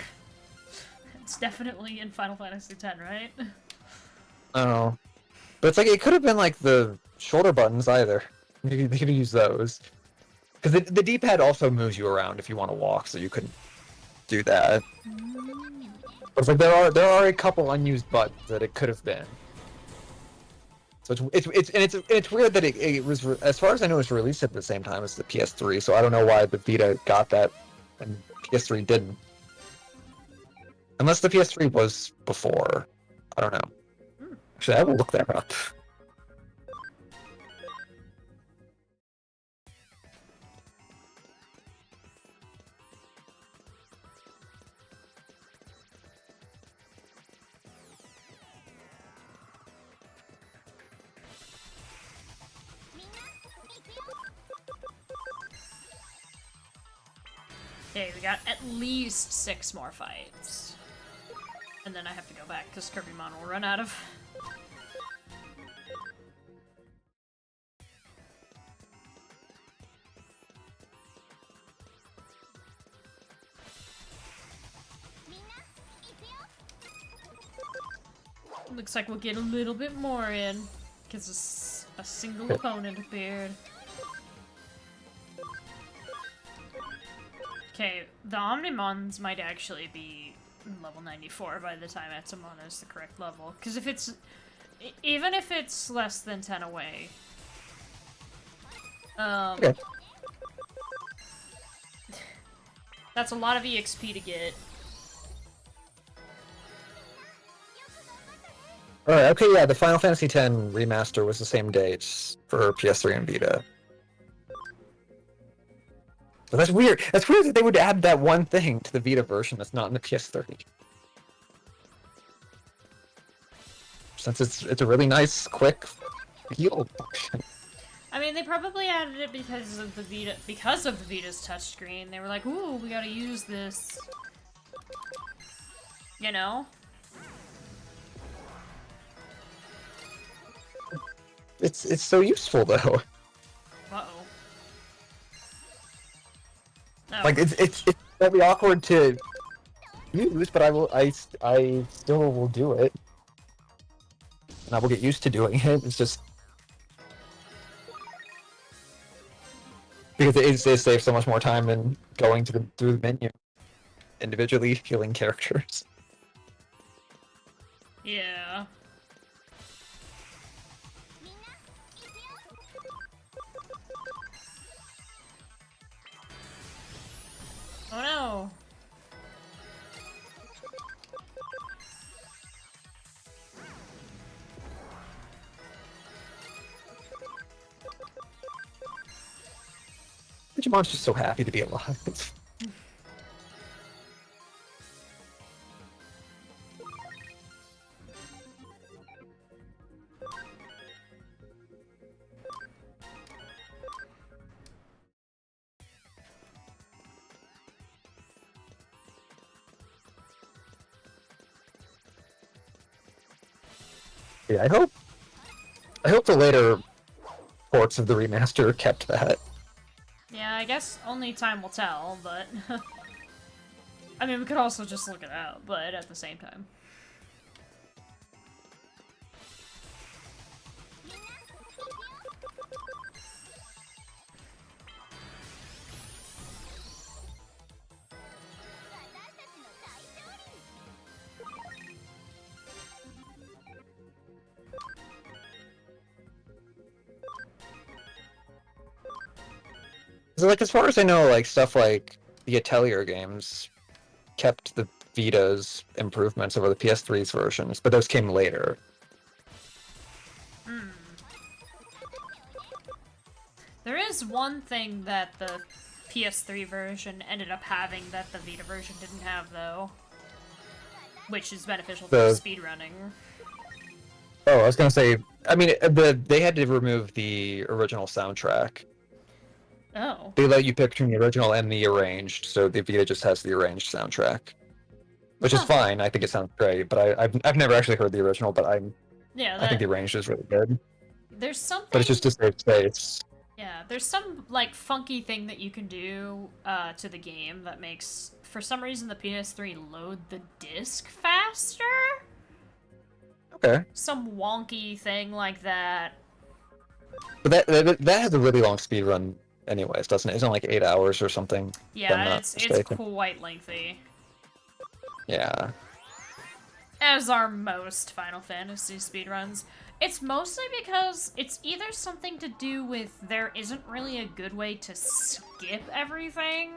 It's definitely in Final Fantasy X, right? Oh. But it's like, it could have been like the shoulder buttons either. They could have used those. Because the D-pad also moves you around if you want to walk, so you couldn't do that. But it's like, there are a couple unused buttons that it could have been. So it's weird that it was, as far as I know, it was released at the same time as the PS3, so I don't know why the Vita got that and PS3 didn't. Unless the PS3 was before. I don't know. Actually, I will look that up. Okay, we got at least 6 more fights. And then I have to go back, because Kirby-mon will run out of... Looks like we'll get a little bit more in, because a single opponent appeared. Okay, the Omnimons might actually be level 94 by the time Etamon is the correct level. Because if it's... even if it's less than 10 away... Okay. That's a lot of EXP to get. Alright, okay, yeah, the Final Fantasy X remaster was the same dates for PS3 and Vita. But that's weird. That's weird that they would add that one thing to the Vita version that's not in the PS3. Since it's a really nice, quick heal function. I mean, they probably added it because of the Vita's touchscreen. They were like, "Ooh, we gotta use this." You know? It's so useful though. Uh-oh. Oh. Like it's very awkward to use, but I still will do it. And I will get used to doing it. It's just because it saves so much more time than going through the menu individually healing characters. Yeah. Oh no. Digimon's just so happy to be alive. Yeah, I hope the later ports of the remaster kept that. Yeah, I guess only time will tell, but... I mean, we could also just look it up, but at the same time. So, like, as far as I know, like, stuff like the Atelier games kept the Vita's improvements over the PS3's versions, but those came later. Hmm. There is one thing that the PS3 version ended up having that the Vita version didn't have, though. Which is beneficial for speedrunning. Oh, I was gonna say, I mean, they had to remove the original soundtrack. Oh. They let you pick between the original and the arranged, so the Vita just has the arranged soundtrack. Which is fine, I think it sounds great, but I've never actually heard the original, but I think the arranged is really good. There's something... But it's just to save space. Yeah, there's some, like, funky thing that you can do to the game that makes, for some reason, the PS3 load the disc faster? Okay. Some wonky thing like that. But that has a really long speed run anyways, doesn't it? Isn't it like 8 hours or something? Yeah, it's quite lengthy. Yeah. As are most Final Fantasy speedruns. It's mostly because it's either something to do with there isn't really a good way to skip everything.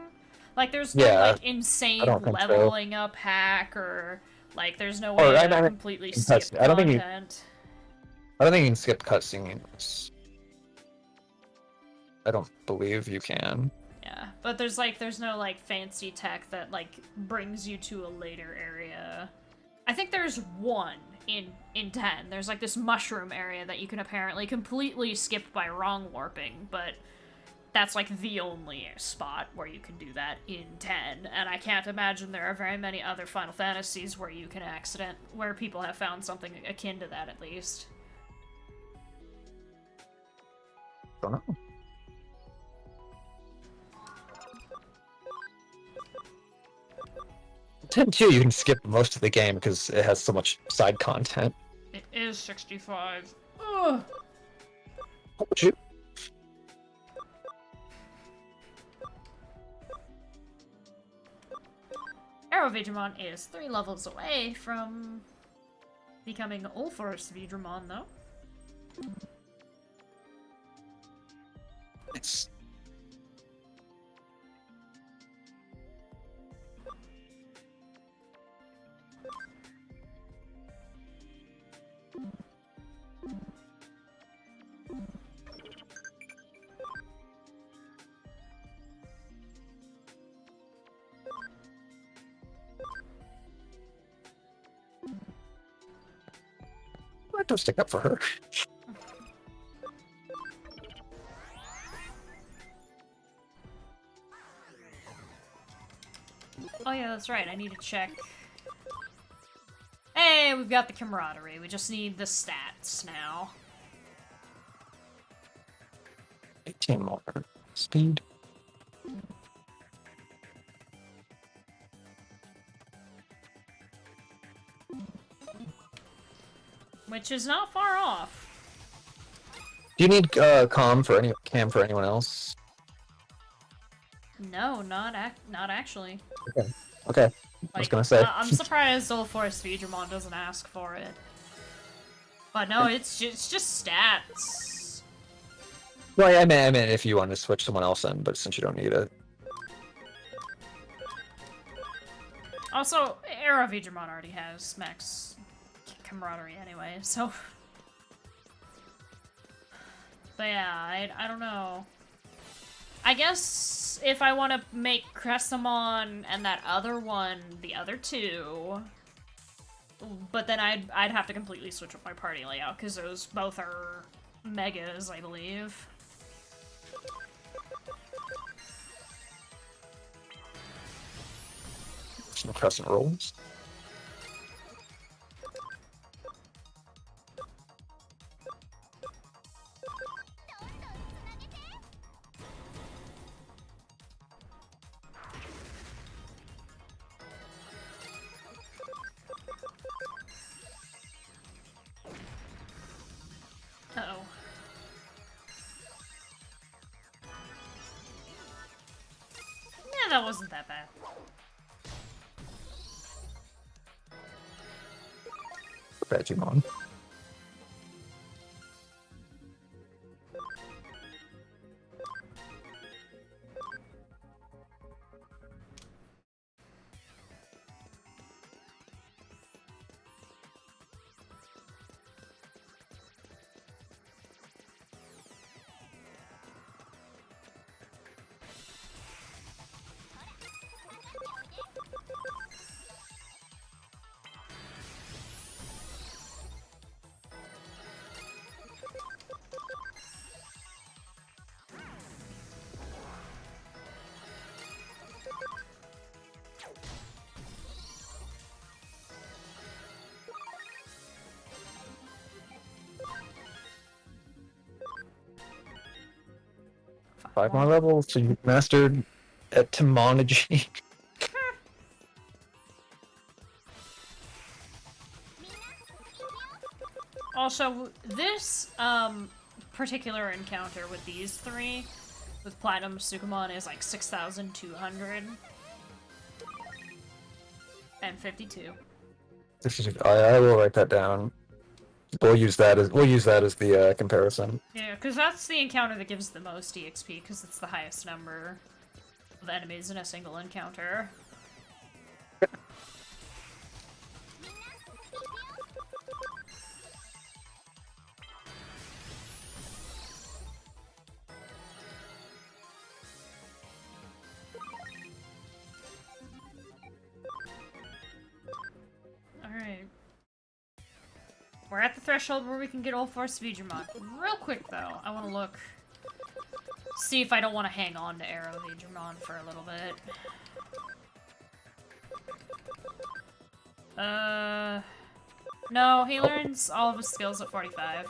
Like, there's no, like, insane leveling up hack, or, like, there's no way to completely skip content. I don't think you can skip cutscenes. I don't believe you can. Yeah, but there's no, like, fancy tech that, like, brings you to a later area. I think there's one in 10. There's, like, this mushroom area that you can apparently completely skip by wrong warping, but that's, like, the only spot where you can do that in 10, and I can't imagine there are very many other Final Fantasies where you can where people have found something akin to that, at least. Don't know. 10 too, you can skip most of the game because it has so much side content. It is 65. Ugh. What would you? Arrow Digimon is 3 levels away from becoming All Forest Digimon, though. Nice. Don't stick up for her. Oh yeah, that's right, I need to check. Hey, we've got the camaraderie. We just need the stats now. 18 more. Speed. Which is not far off. Do you need cam for anyone else? No, not actually. Okay. Okay. I was Like, gonna say. I'm surprised All Forest Digimon doesn't ask for it. But no, it's just stats. Well, I meant if you want to switch someone else in, but since you don't need it. Also, Arrow Digimon already has max camaraderie anyway, so. But yeah, I don't know. I guess if I want to make Cressamon and that other one the other two, but then I'd have to completely switch up my party layout because those both are megas, I believe. Some crescent rolls. Uh-oh. Yeah, that wasn't that bad. Digimon. Five more levels, so you mastered etymology. Also, this particular encounter with these three, with Platinum Sukumon, is like 6,252. I will write that down. We'll use that as the comparison. Yeah, because that's the encounter that gives the most EXP, because it's the highest number of enemies in a single encounter. Alright. We're at the threshold where we can get All Force Digimon. Real quick, though, I want to look. See if I don't want to hang on to Arrow Digimon for a little bit. No, he learns all of his skills at 45.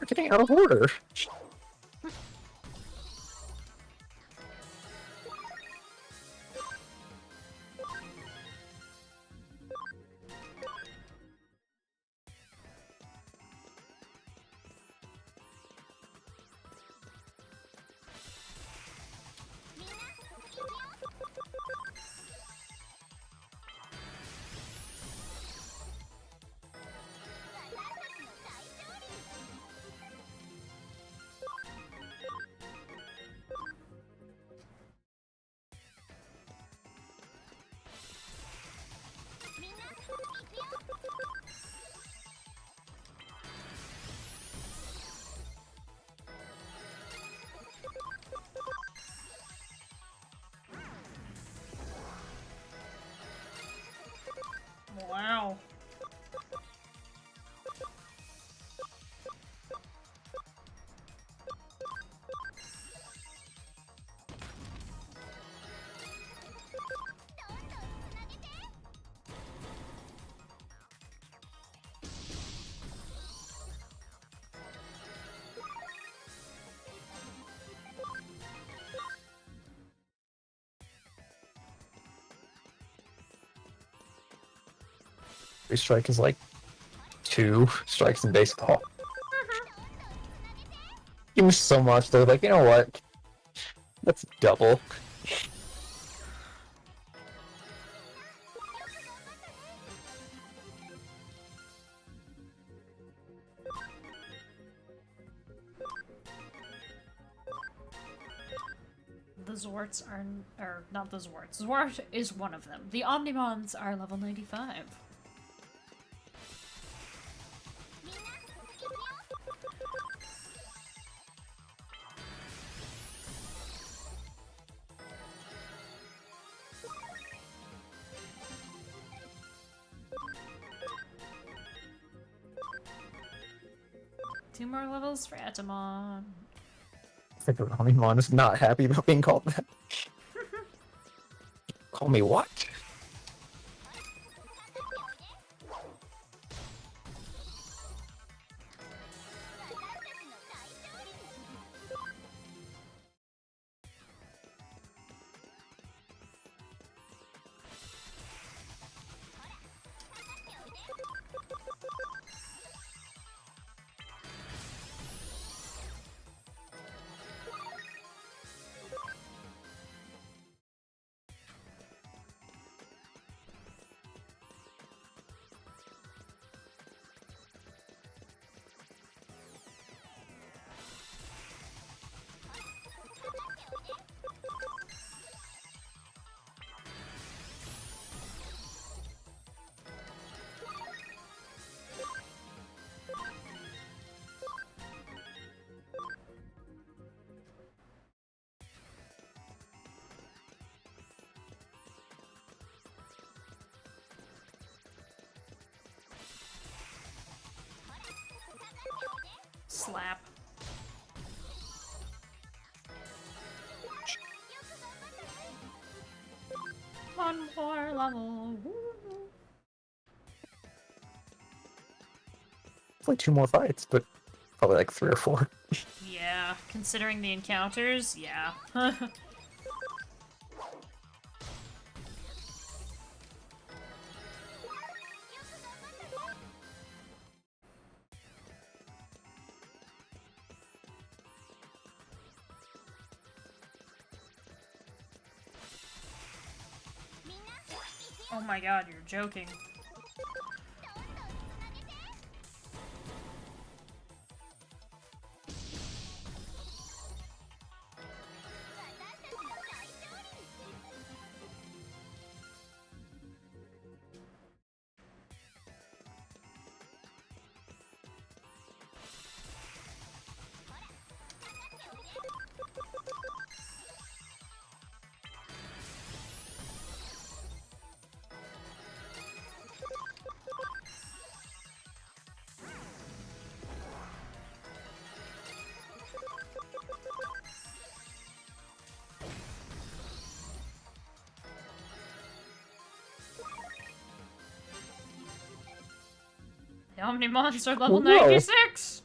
We're getting out of order. Every strike is like 2 strikes in baseball. Give me so much, they're like, you know what? That's double. The Zorts are, or not the Zorts. Zwart is one of them. The Omnimons are level 95. Two more levels for Atamon. I think Ramimon is not happy about being called that. Call me what? Slap. One more level. Woo. It's like 2 more fights, but probably like 3 or 4. Yeah, considering the encounters, yeah. Oh my god, you're joking. The Omnimons are level Whoa. 96!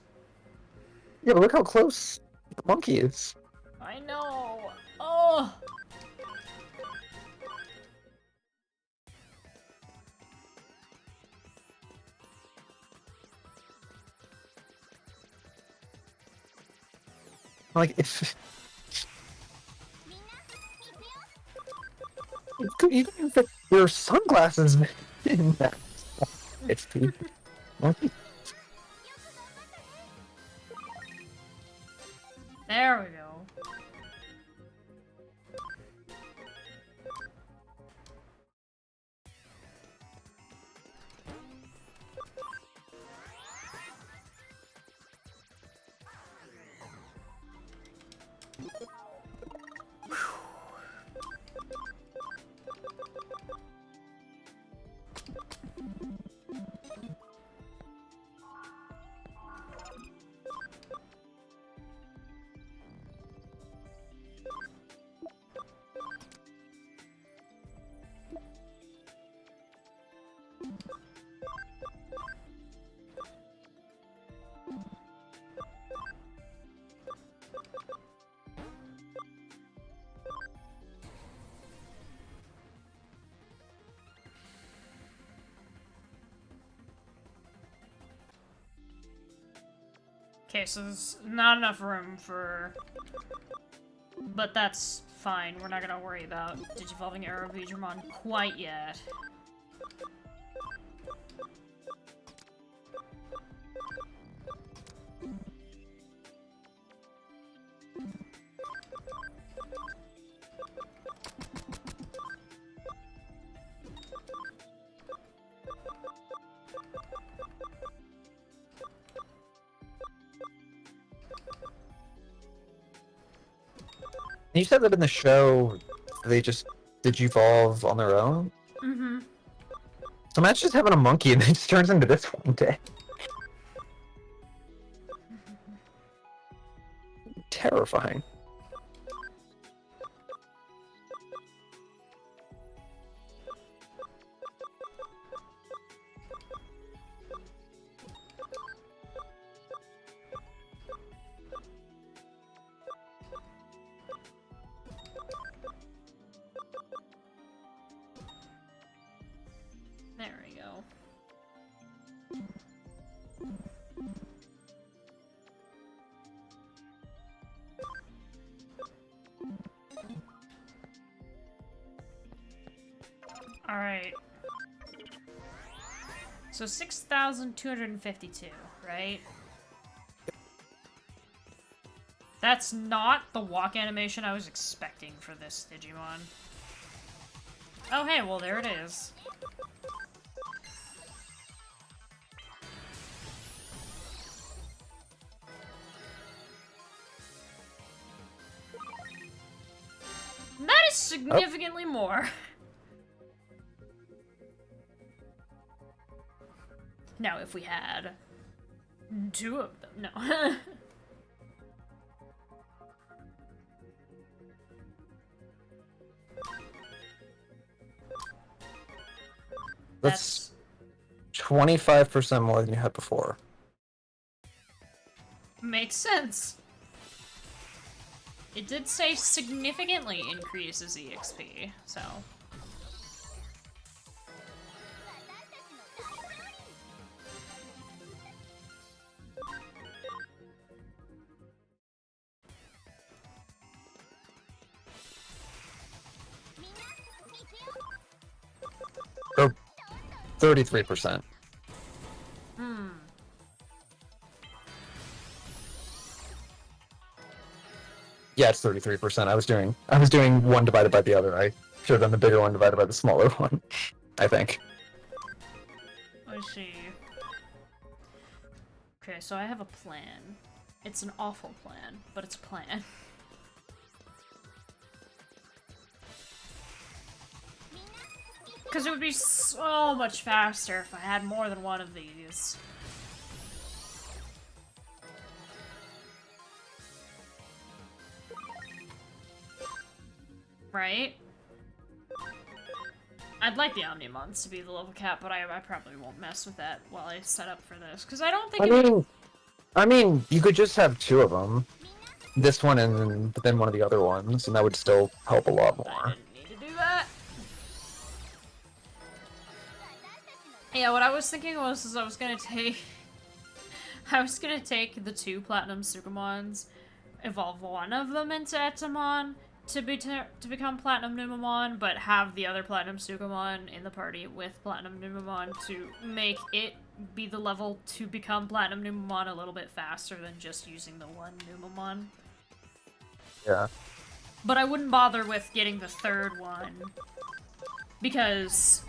Yeah, but look how close the monkey is. I know. Oh! Like, if... You can fit your sunglasses in that HP. Monkey. There we go. Okay, so there's not enough room for... But that's fine. We're not gonna worry about Digivolving Arrow Digimon quite yet. You said that in the show, they just digivolve on their own? Mm-hmm. So Matt's just having a monkey and then just turns into this one day. Terrifying. There we go. Alright. So 6,252, right? That's not the walk animation I was expecting for this Digimon. Oh hey, well there it is. That is significantly more. Now, if we had two of them, no. That's 25% more than you had before. Makes sense. It did say significantly increases EXP, so. Or 33%. Hmm. Yeah, it's 33%. I was doing one divided by the other. I should have done the bigger one divided by the smaller one, I think. I see. Okay, so I have a plan. It's an awful plan, but it's a plan. Because it would be so much faster if I had more than one of these. Right? I'd like the Omnimons to be the level cap, but I probably won't mess with that while I set up for this. Because I don't think I mean, you could just have two of them. This one and then one of the other ones, and that would still help a lot I more. didn't need to do that. Yeah, what I was thinking was I was gonna take the two Platinum Sugamons, evolve one of them into Etamon to become Platinum Numamon, but have the other Platinum Sugamon in the party with Platinum Numamon to make it be the level to become Platinum Numamon a little bit faster than just using the one Numamon. Yeah. But I wouldn't bother with getting the third one because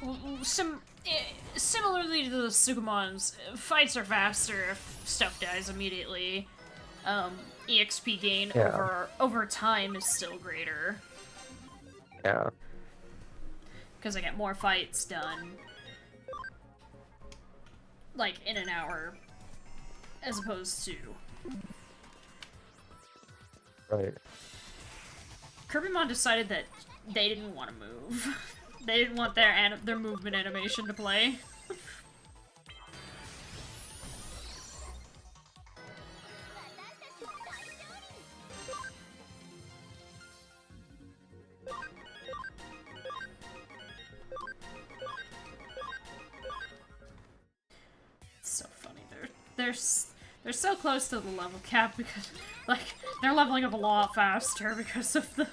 similarly to the Sugamons, fights are faster if stuff dies immediately. EXP gain over time is still greater. Yeah. Because I get more fights done, like, in an hour, as opposed to... Right. Kirbymon decided that they didn't want to move. They didn't want their movement animation to play. It's so funny. They're so close to the level cap because, like, they're leveling up a lot faster because of the...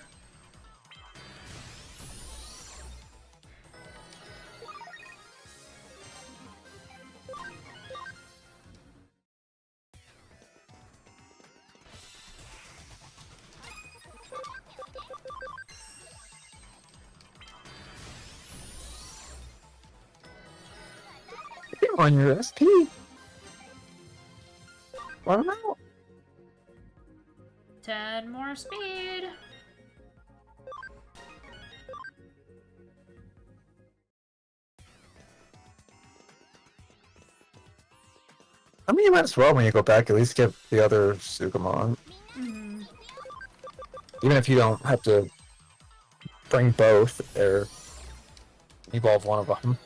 You're on your SP. Let him out. 10 more speed. I mean, you might as well when you go back at least get the other Sugamon. Mm-hmm. Even if you don't have to bring both or evolve one of them.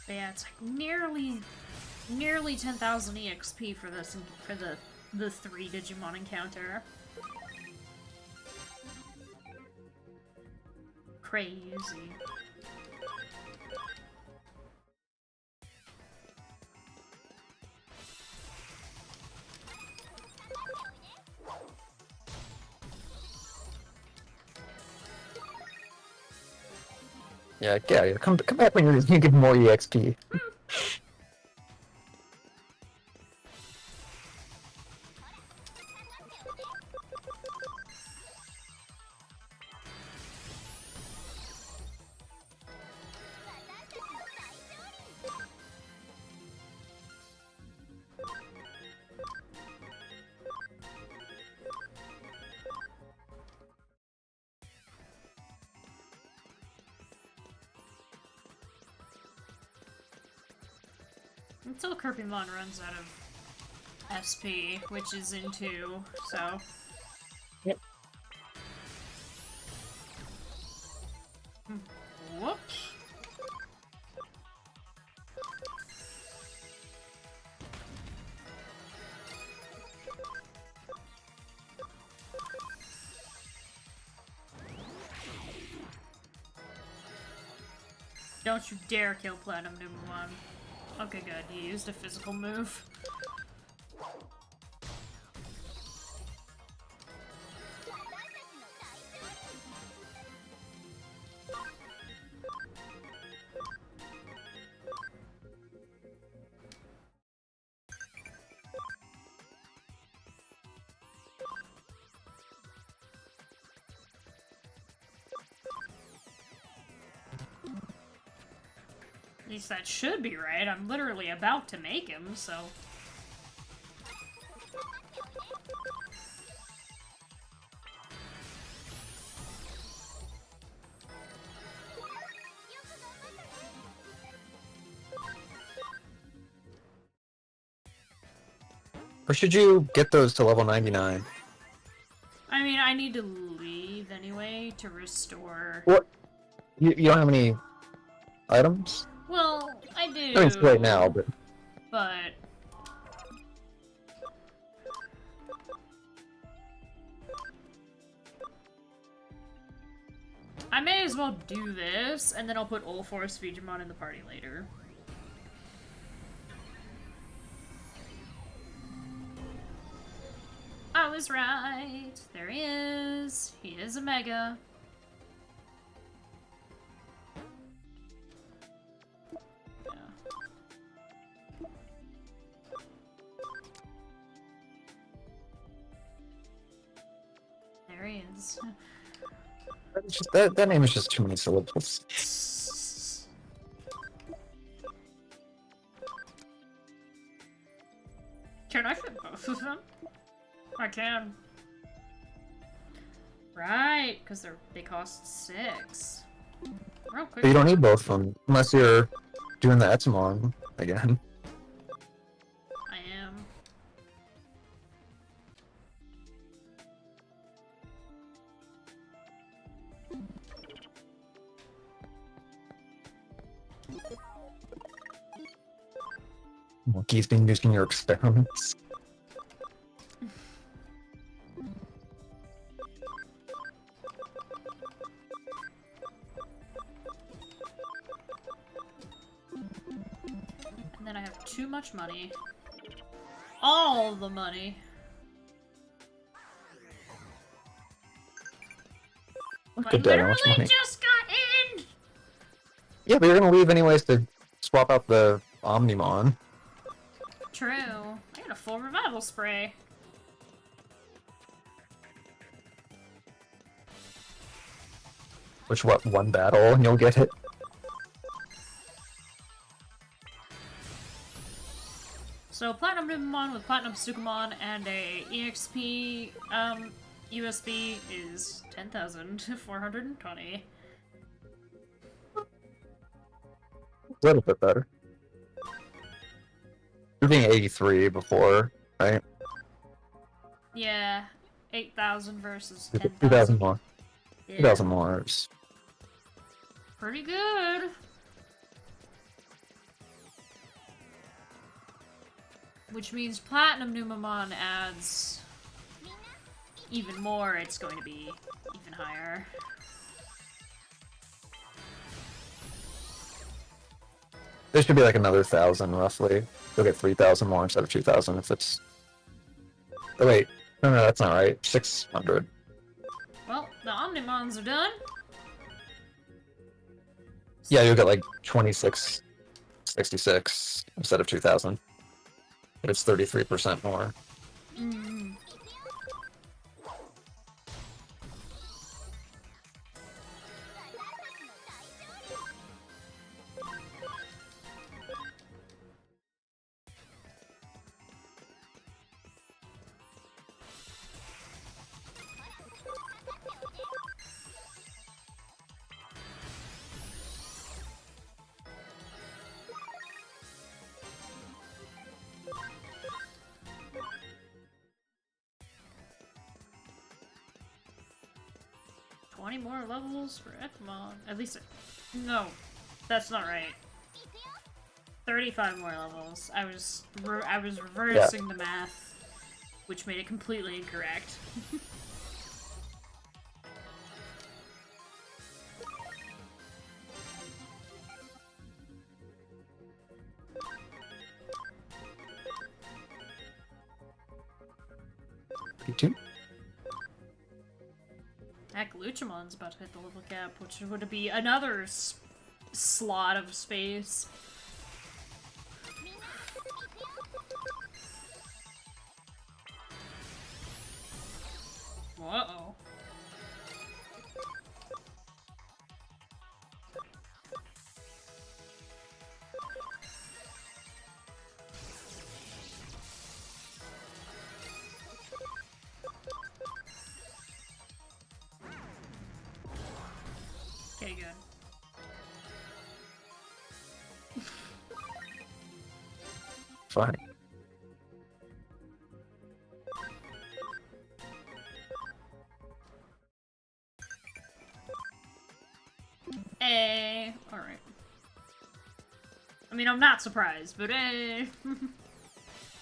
But yeah, it's like nearly 10,000 EXP for this, for the 3 Digimon encounter. Crazy. Yeah, get out of here. Come back when you get more EXP. Until Kirpymon runs out of SP, which is in 2, so... Yep. Whoops. Don't you dare kill Platinum Numemon. Okay, good. You used a physical move. At least that should be right. I'm literally about to make him, so... Or should you get those to level 99? I mean, I need to leave anyway to restore... What? You don't have any items? Well, I do. I mean, it's right now, but... But... I may as well do this, and then I'll put all 4 Digimon in the party later. I was right. There he is. He is a Mega. Yeah. There he is. That name is just too many syllables. Can I fit both of them? I can. Right, because they cost 6. Real quick. But you don't need both of them, unless you're doing the Etamon again. I am. Monkeys being used in your experiments. And then I have too much money. All the money. Look I at that, how much literally money. just got in! Yeah, but you're gonna leave anyways to swap out the Omnimon. True. I got a full revival spray. Which, what, one battle and you'll get it? So Platinum Digimon with Platinum Sukamon and a EXP USB is 10,420. A little bit better. You're being 83 before, right? Yeah, 8,000 versus 2,000 10,000. more. Yeah, 2,000 more is... pretty good. Which means Platinum Numamon adds even more, it's going to be even higher. There should be like another 1,000 roughly. You'll get 3,000 more instead of 2,000 if it's... Oh wait, no, that's not right. 600. Well, the Omnimons are done. Yeah, you'll get like 2666 instead of 2,000. But it's 33% more. Mm. More levels for Etemon. At least, no, that's not right. 35 more levels. I was reversing the math, which made it completely incorrect. P2? Heck, Luchamon's about to hit the level cap, which would be another slot of space. Uh-oh. Okay, good. Fine. Alright. I mean, I'm not surprised, but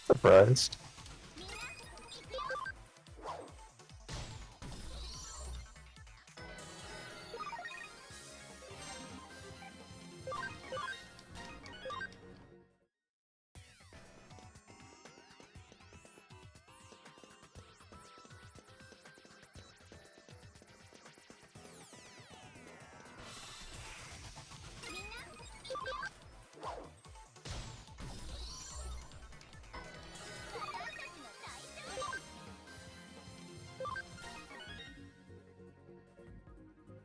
Surprised.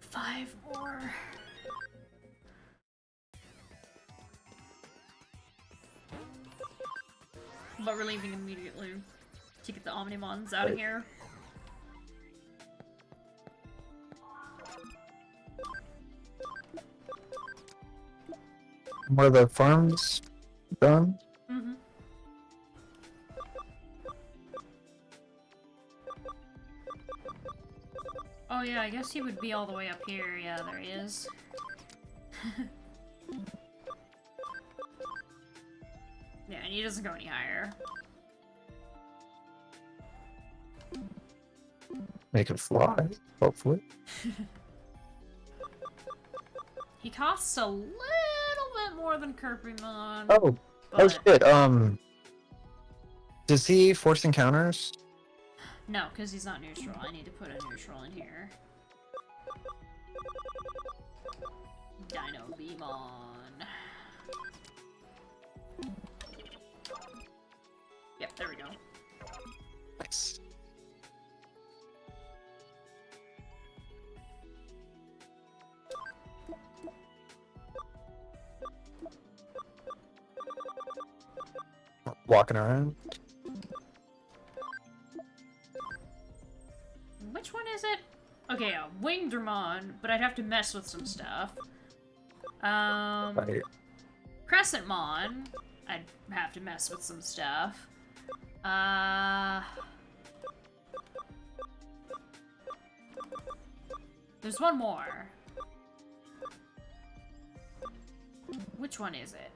Five more. But we're leaving immediately to get the Omnimons out of here. What are the farms done? Mm-hmm. Oh yeah, I guess he would be all the way up here. Yeah, there he is. Yeah, and he doesn't go any higher. Make it fly, hopefully. He costs a little bit more than Kirpymon. Oh, oh shit. Does he force encounters? No, because he's not neutral. I need to put a neutral in here. Digimon. Yep, there we go. Nice. Walking around. Which one is it? Okay, yeah, Wingdramon, but I'd have to mess with some stuff. Right. Crescentmon, I'd have to mess with some stuff. There's one more. Which one is it?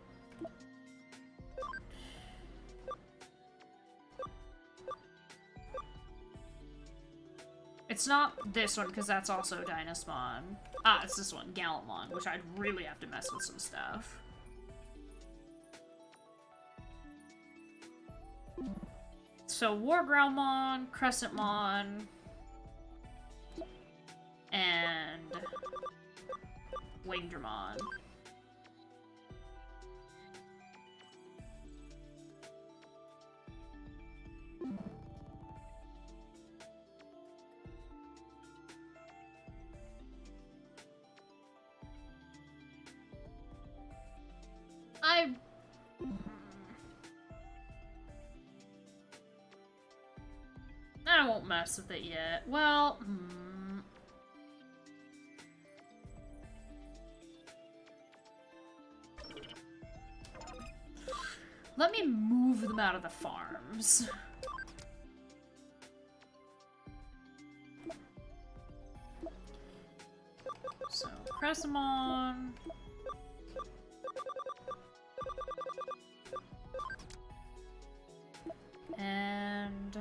It's not this one, because that's also Dynasmon. Ah, it's this one, Gallantmon, which I'd really have to mess with some stuff. So, Wargrowlmon, Crescentmon, and Wingdramon. I won't mess with it yet. Well, let me move them out of the farms. So, Crescentmon. And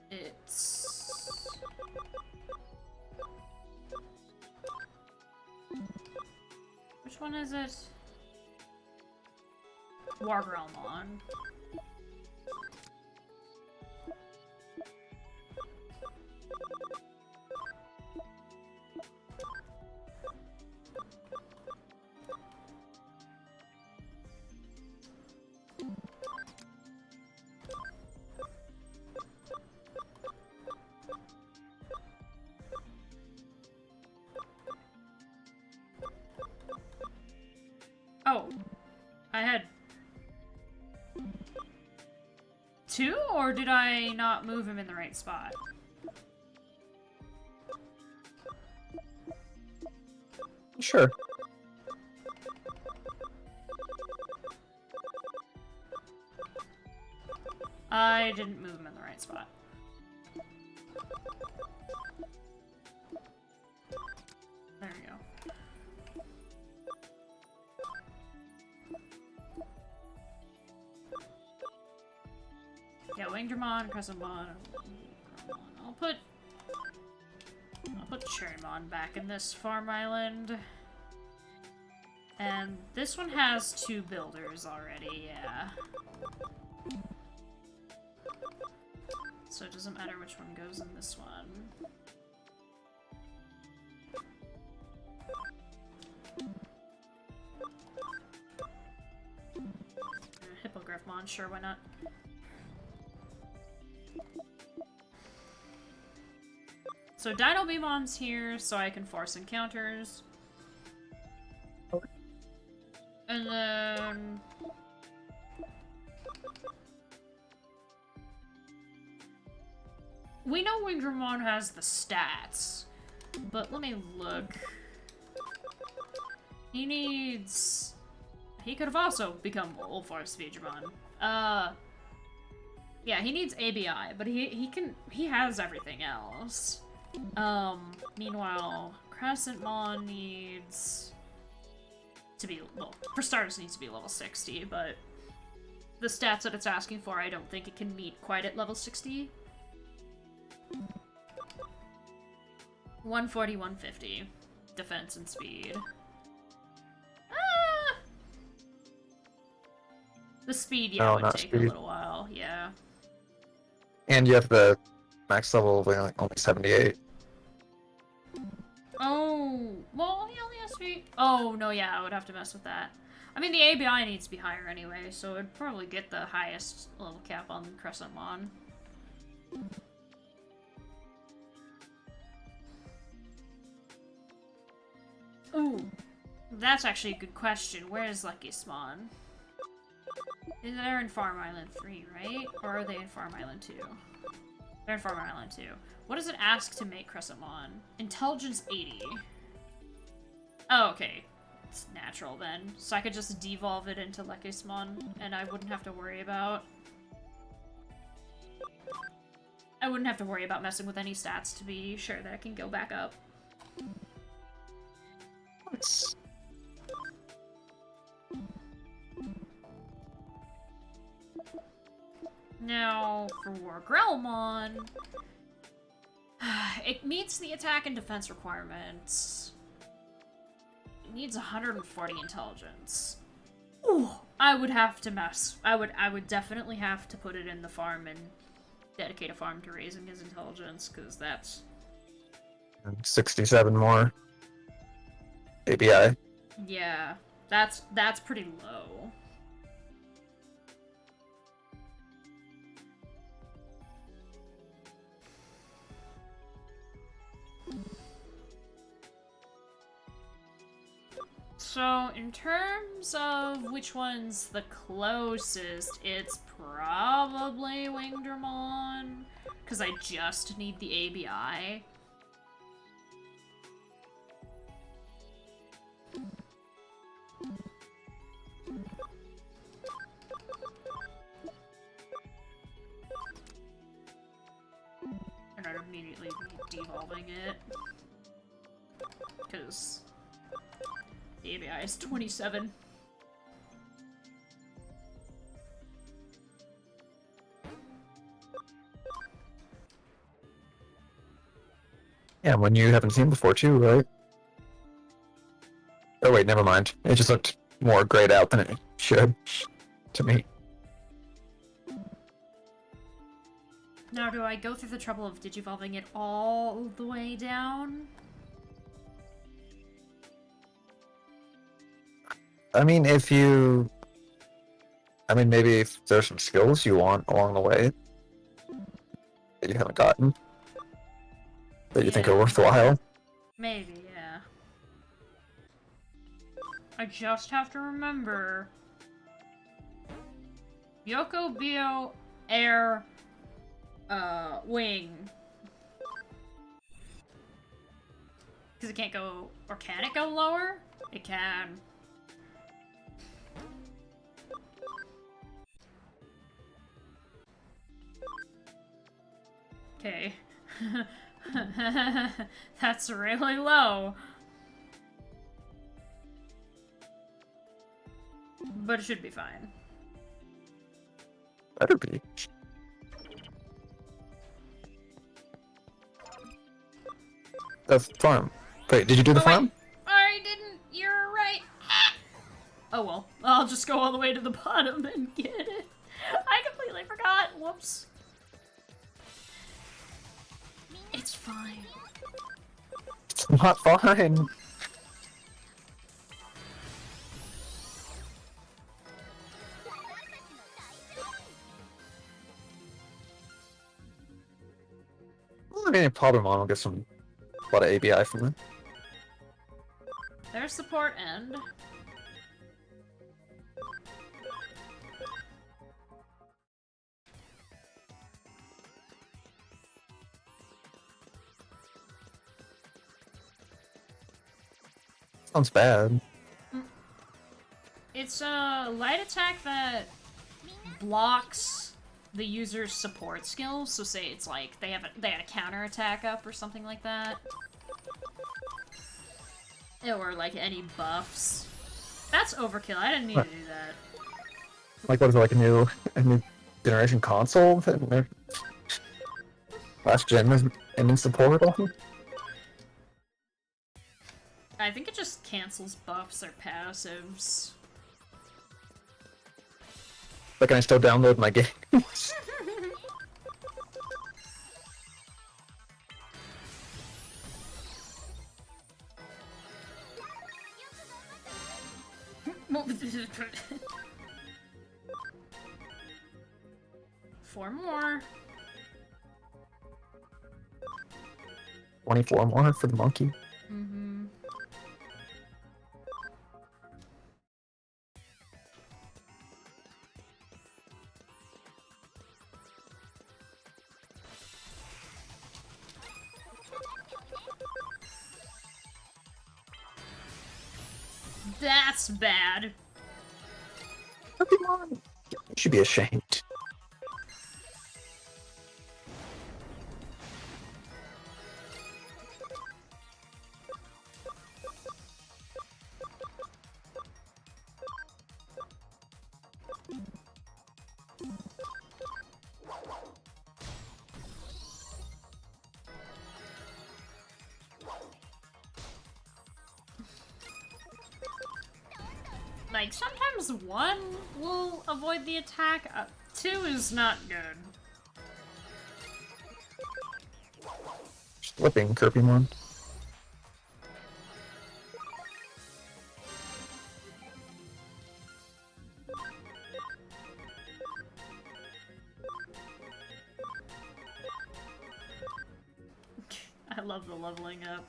it's which one is it? Wargrowlmon. Oh, I had two, or did I not move him in the right spot? Sure. I didn't move him in the right spot. There we go. Yeah, Wingdramon, Crescentmon, I'll put Cherrymon back in this farm island. And this one has two builders already, yeah. So it doesn't matter which one goes in this one. Hippogriffmon, sure, why not? So Dino Beamon's here, so I can force encounters. Okay. And then we know Wingdramon has the stats, but let me look. He needs... He could have also become Full Force Veedramon. Yeah, he needs ABI, but he has everything else. Meanwhile, Crescentmon needs to be, well, for starters, it needs to be level 60, but the stats that it's asking for, I don't think it can meet quite at level 60. 140, 150. Defense and speed. Ah! The speed, yeah, No, would not take speed. a little while, yeah. And you have the max level of like only 78. Oh, well, he only has to be... Oh, no, yeah, I would have to mess with that. I mean, the ABI needs to be higher anyway, so it'd probably get the highest level cap on Crescentmon. Ooh, that's actually a good question. Where is Luckiest-mon? They're in Farm Island 3, right? Or are they in Farm Island 2? They're in Farm Island 2. What does it ask to make Crescentmon? Intelligence 80. Oh, okay. It's natural then. So I could just devolve it into Luckiest-mon, and I wouldn't have to worry about... I wouldn't have to worry about messing with any stats to be sure that it can go back up. Nice. Now, for Grellmon, it meets the attack and defense requirements. It needs 140 intelligence. Ooh, I would have to mess. I would definitely have to put it in the farm and dedicate a farm to raising his intelligence, because that's... And 67 more. ABI. Yeah, that's pretty low. So, in terms of which one's the closest, it's probably Wingdramon, because I just need the ABI. And I'd immediately be devolving it, because the ABI is 27. Yeah, one you haven't seen before too, right? Oh wait, never mind. It just looked more grayed out than it should to me. Now, do I go through the trouble of digivolving it all the way down? I mean, maybe if there's some skills you want along the way that you haven't gotten, that you think are Yeah. worthwhile. Maybe, yeah. I just have to remember... Yoko Bio Air... Wing. Because it can't go... Or can it go lower? It can. Okay. That's really low. But it should be fine. Better be. The farm. Wait, did you do the farm? Wait. I didn't. You're right. Oh well. I'll just go all the way to the bottom and get it. I completely forgot. Whoops. It's fine. It's not fine. Well, I mean, Palmermon will get a lot of ABI from it. There's support end. Sounds bad. It's a light attack that blocks the user's support skills. So say it's like they had a counter attack up or something like that. Or like any buffs. That's overkill. I didn't need to do that. Like, what is it, like a new generation console? And their last gen is insupportable? I think it just cancels buffs or passives. But can I still download my game? Four more. 24 more for the monkey. Mm-hmm. That's bad. Pokemon! You should be ashamed. Like, sometimes one will avoid the attack, two is not good. Flipping Kirpymon. I love the leveling up.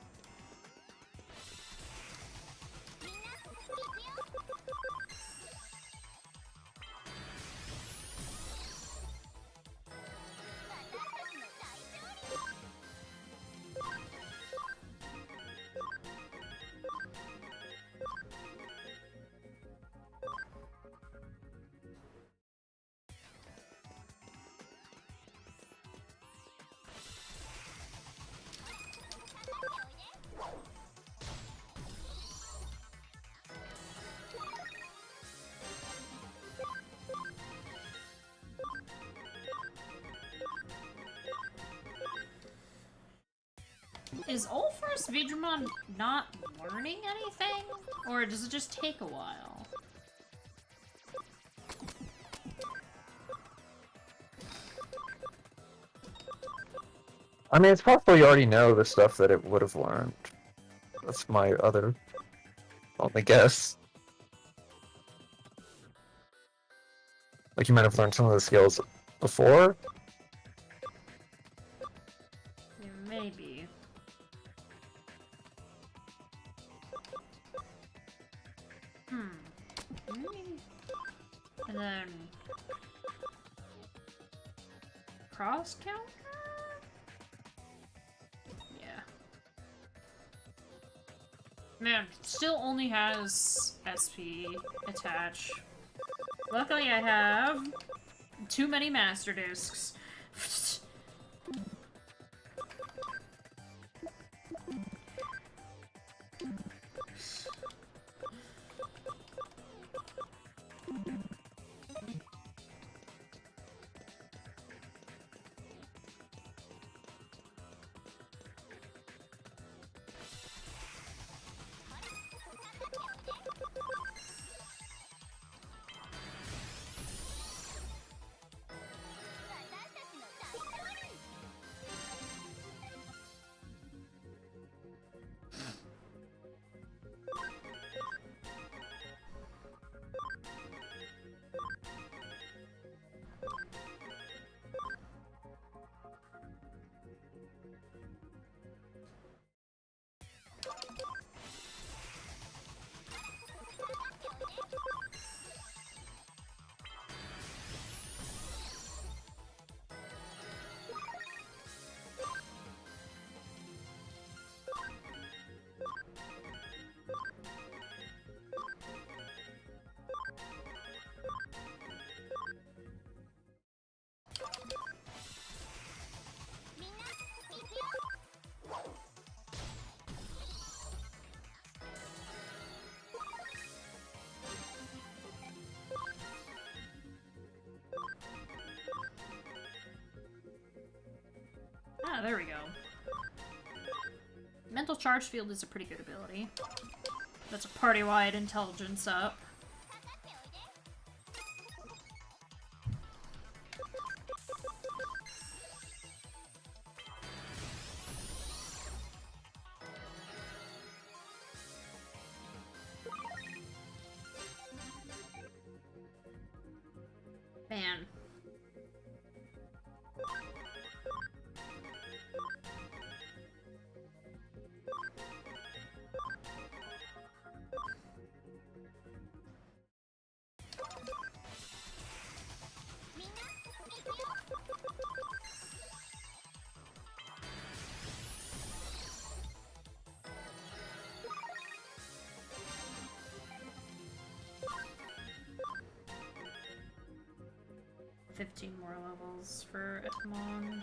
Is Ulfir's Digimon not learning anything? Or does it just take a while? I mean, it's possible you already know the stuff that it would have learned. That's my only guess. Like, you might have learned some of the skills before. Yeah, maybe. Maybe. And then... cross counter? Yeah. Man, still only has SP attach. Luckily I have too many master discs. there we go. Mental Charge Field is a pretty good ability. That's a party-wide intelligence up. Man. $15 more levels for Digimon.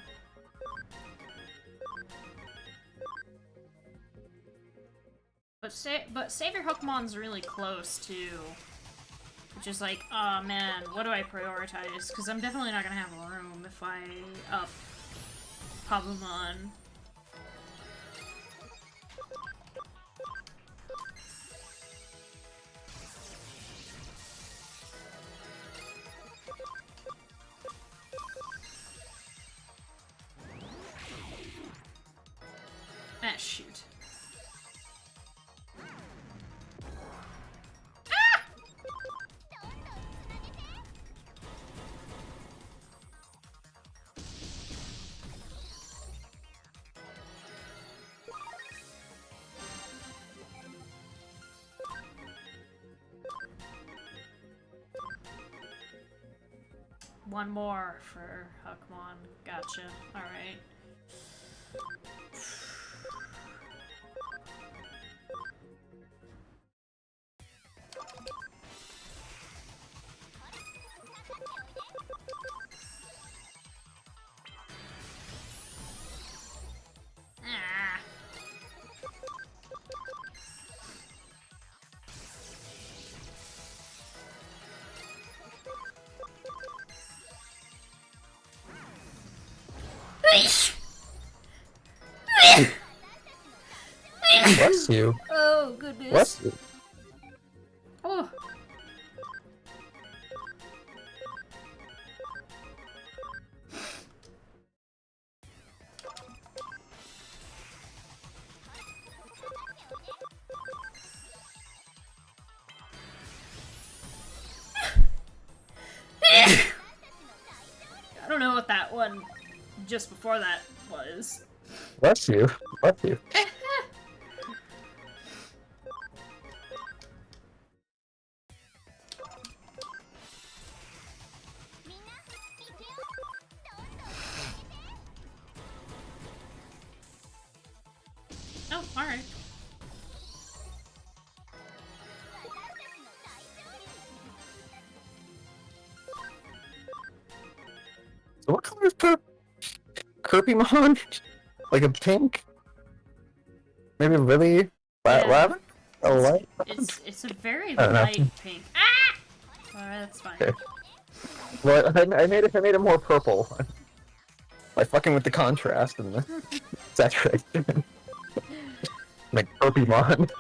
But Savior Hookmon's really close too. Which is like, oh man, what do I prioritize? Because I'm definitely not gonna have room if I up Pabumon. Ah, shoot. Ah! One more for Huckmon. Gotcha. Alright. Ah. Bless you. Oh, goodness. Bless you. Oh. I don't know what that one just before that was. Bless you. Bless you. Oh, alright. So what color is Kirpymon? Like a pink? Maybe really Yeah. lavender? A light? It's a very I don't know. light pink. Ah! Alright, that's fine. Okay. Well, I made it more purple by fucking with the contrast and the saturation. Like Kirpymon.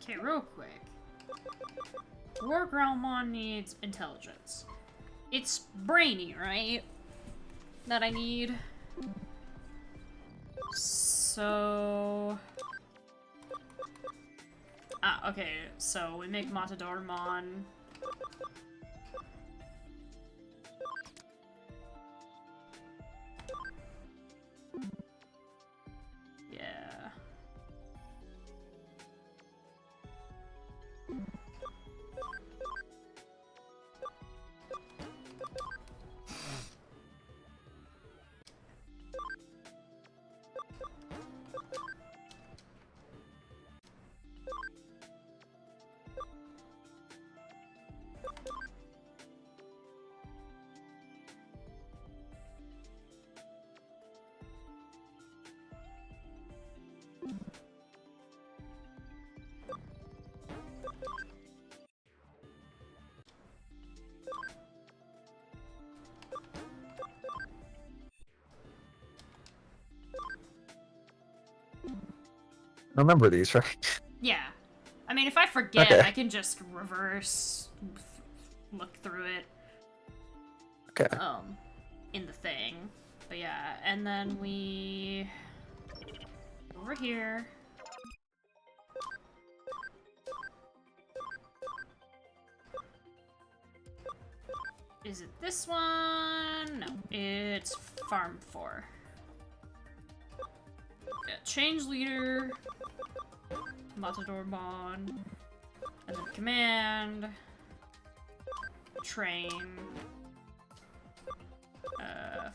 Okay, real quick. Wargrowlmon needs intelligence. It's brainy, right? That I need. So... Ah, okay, so we make Matadormon. Yeah. remember these, right? Yeah. I mean, if I forget, Okay. I can just reverse look through it Okay. in the thing. But yeah, and then we over here. Is it this one? No, it's Farm 4. Yeah, change leader, Matador Bond, and then command, train,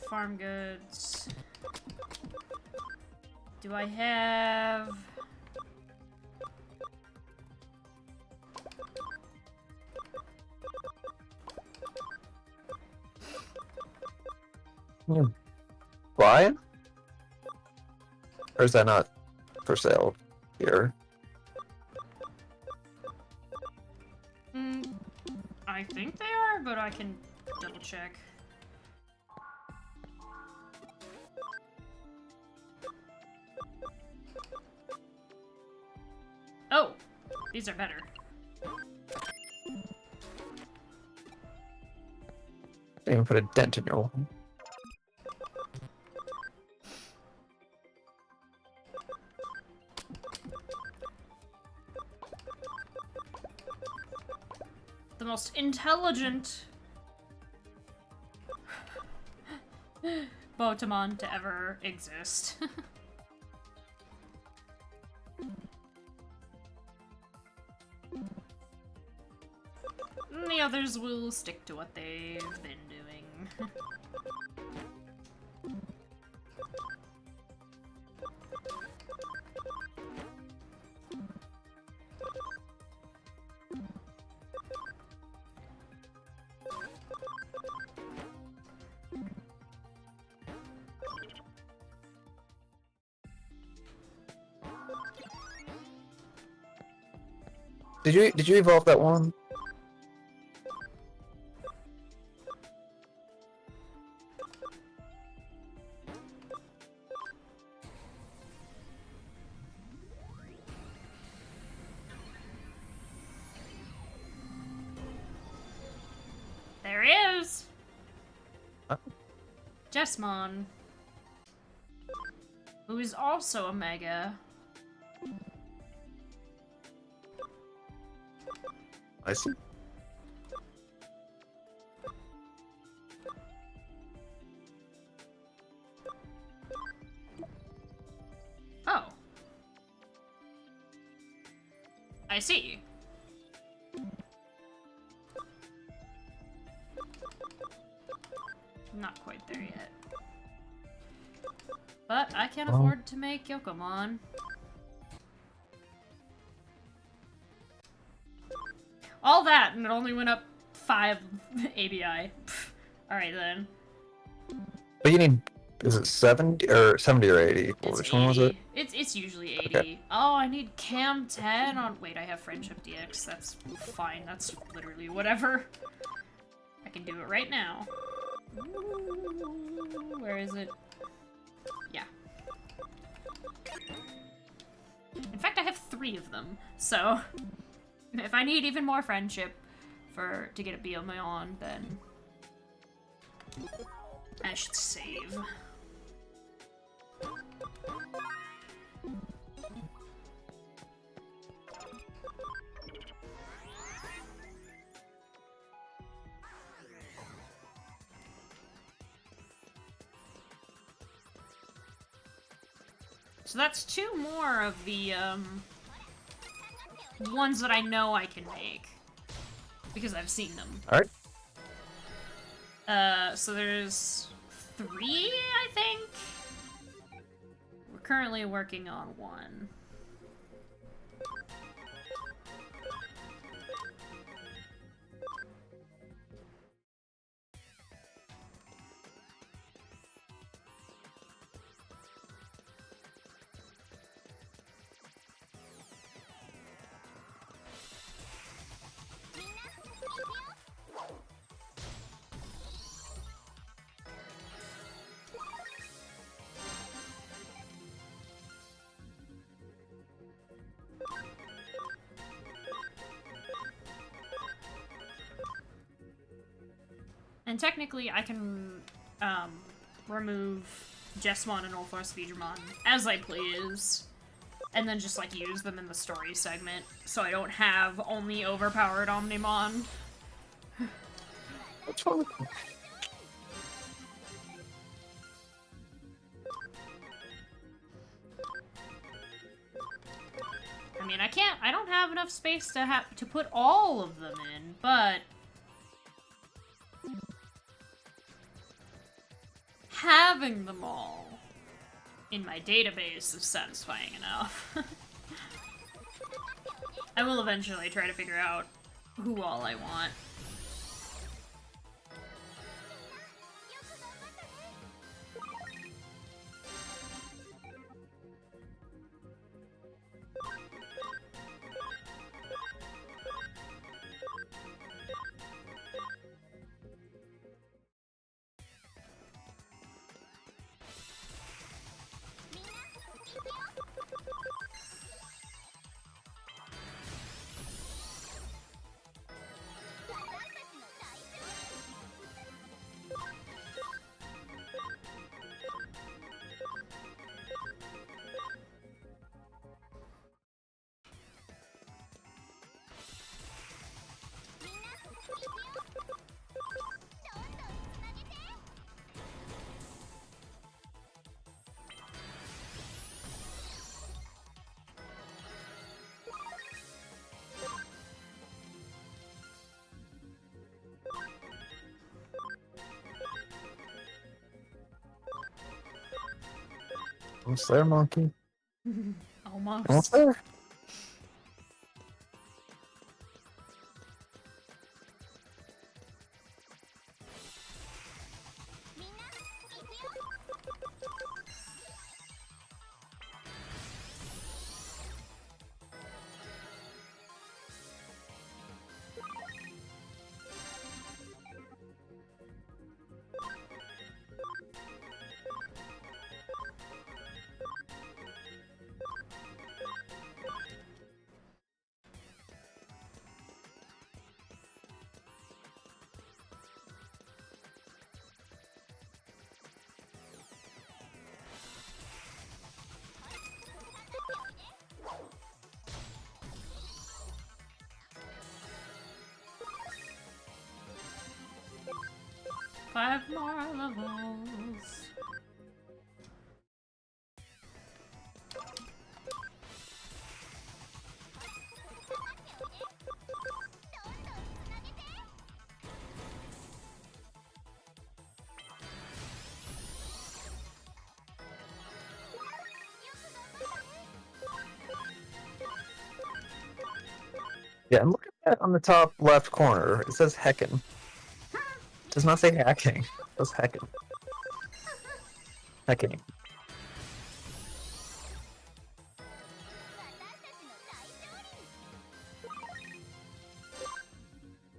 farm goods. Do I have... Can you buy it? Or is that not for sale here? I think they are, but I can double check. Oh! These are better. Didn't even put a dent in your wall. The most intelligent Botamon to ever exist. And the others will stick to what they've been doing. Did you evolve that one? There he is! Jessmon. Who is also a Mega. I see. Oh. I see. Not quite there yet. But I can't afford to make Yokomon. All that, and it only went up 5 ABI. Alright then. But you need, is it 70 or 80? It's Which 80. one was it? It's usually 80. Okay. Oh, I need Cam 10 on... Wait, I have Friendship DX. That's fine. That's literally whatever. I can do it right now. Ooh, where is it? Yeah. In fact, I have 3 of them, so... If I need even more friendship to get a Biomion, then... I should save. So that's 2 more of the, ones that I know I can make. Because I've seen them. Alright. So there's 3, I think? We're currently working on 1. And technically, I can remove Jessamon and Ulthor's Veedramon as I please, and then just like use them in the story segment, so I don't have only overpowered Omnimon. What's wrong with I mean, I don't have enough space to put all of them in, but having them all in my database is satisfying enough. I will eventually try to figure out who all I want. Almost there, monkey. Almost. Almost there. Five more levels. Yeah, and look at that on the top left corner. It says heckin'. It does not say hacking. It says heckin'. Hecking.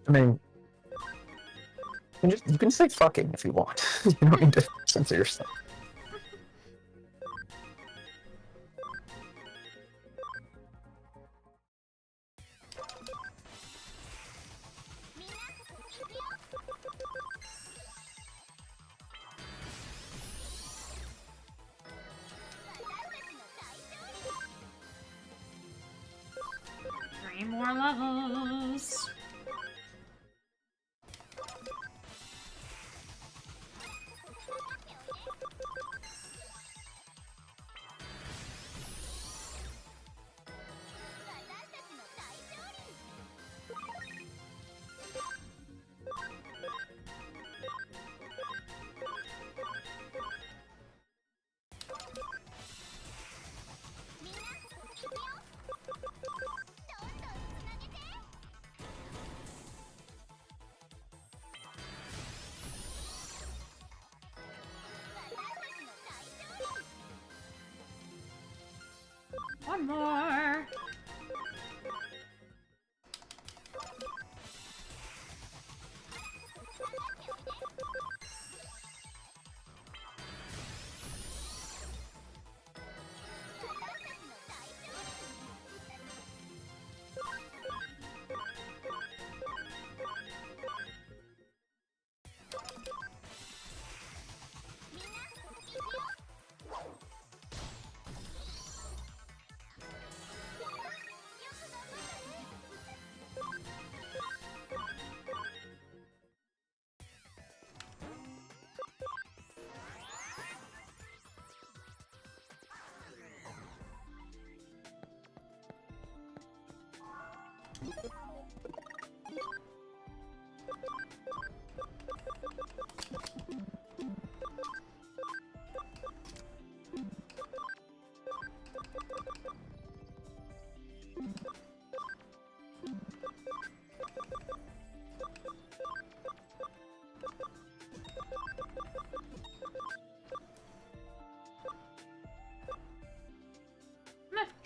I mean, you can say fucking if you want. You don't need to censor yourself. Three more levels. One more.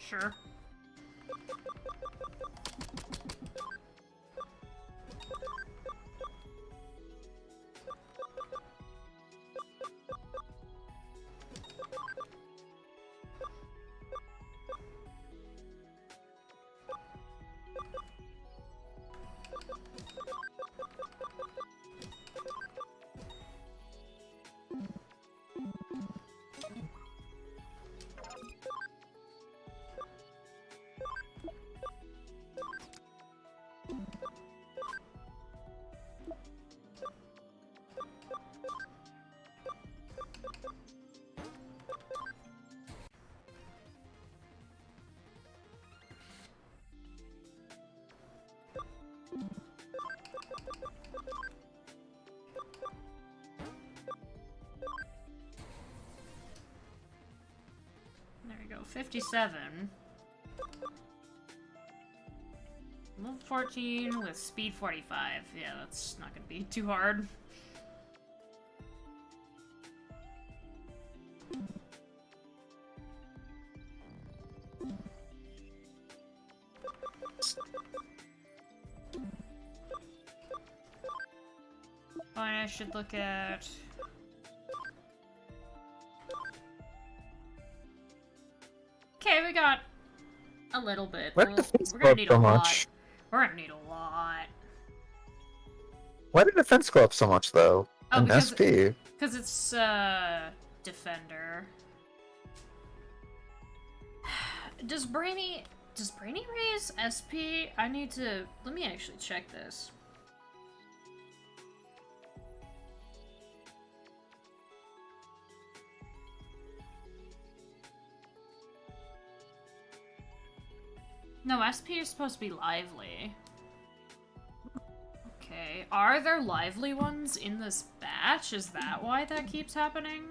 Sure. There we go, 57. Level 14 with speed 45. Yeah, that's not gonna be too hard. Fine, I should look at... Okay, we got a little bit. Why did defense We're go gonna up need so a lot. much? We're gonna need a lot. Why did defense go up so much though? Oh, And because SP. Because it's, Defender. Does Brainy raise SP? I need to... Let me actually check this. No, SP is supposed to be lively. Okay, are there lively ones in this batch? Is that why that keeps happening?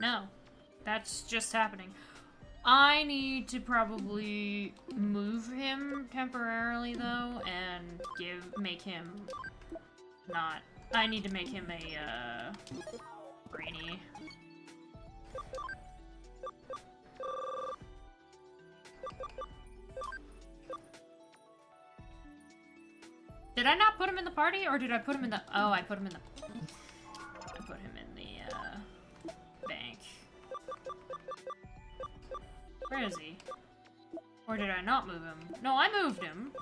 No, that's just happening. I need to probably move him temporarily though, and make him not. I need to make him a brainy. Did I not put him in the party, or did I put him in the? Oh, I put him in the. I put him in the bank. Where is he? Or did I not move him? No, I moved him.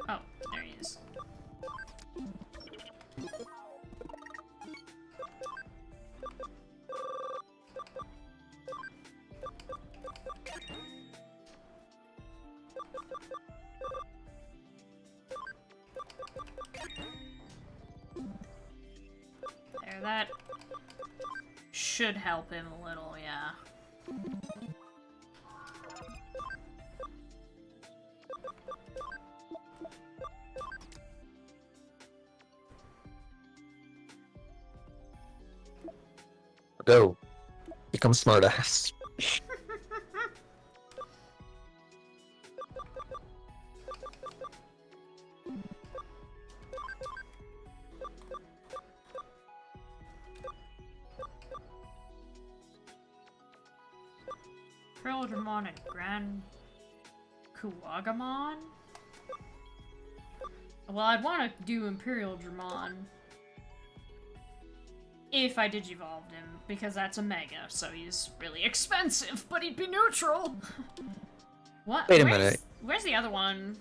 Oh, there he is. There, that should help him a little, yeah. Go. Become smartass. Imperial Dramon and Grand Kuwagamon? Well, I'd want to do Imperial Dramon if I digivolved him, because that's a mega, so he's really expensive, but he'd be neutral! What? Wait a minute. Where's the other one?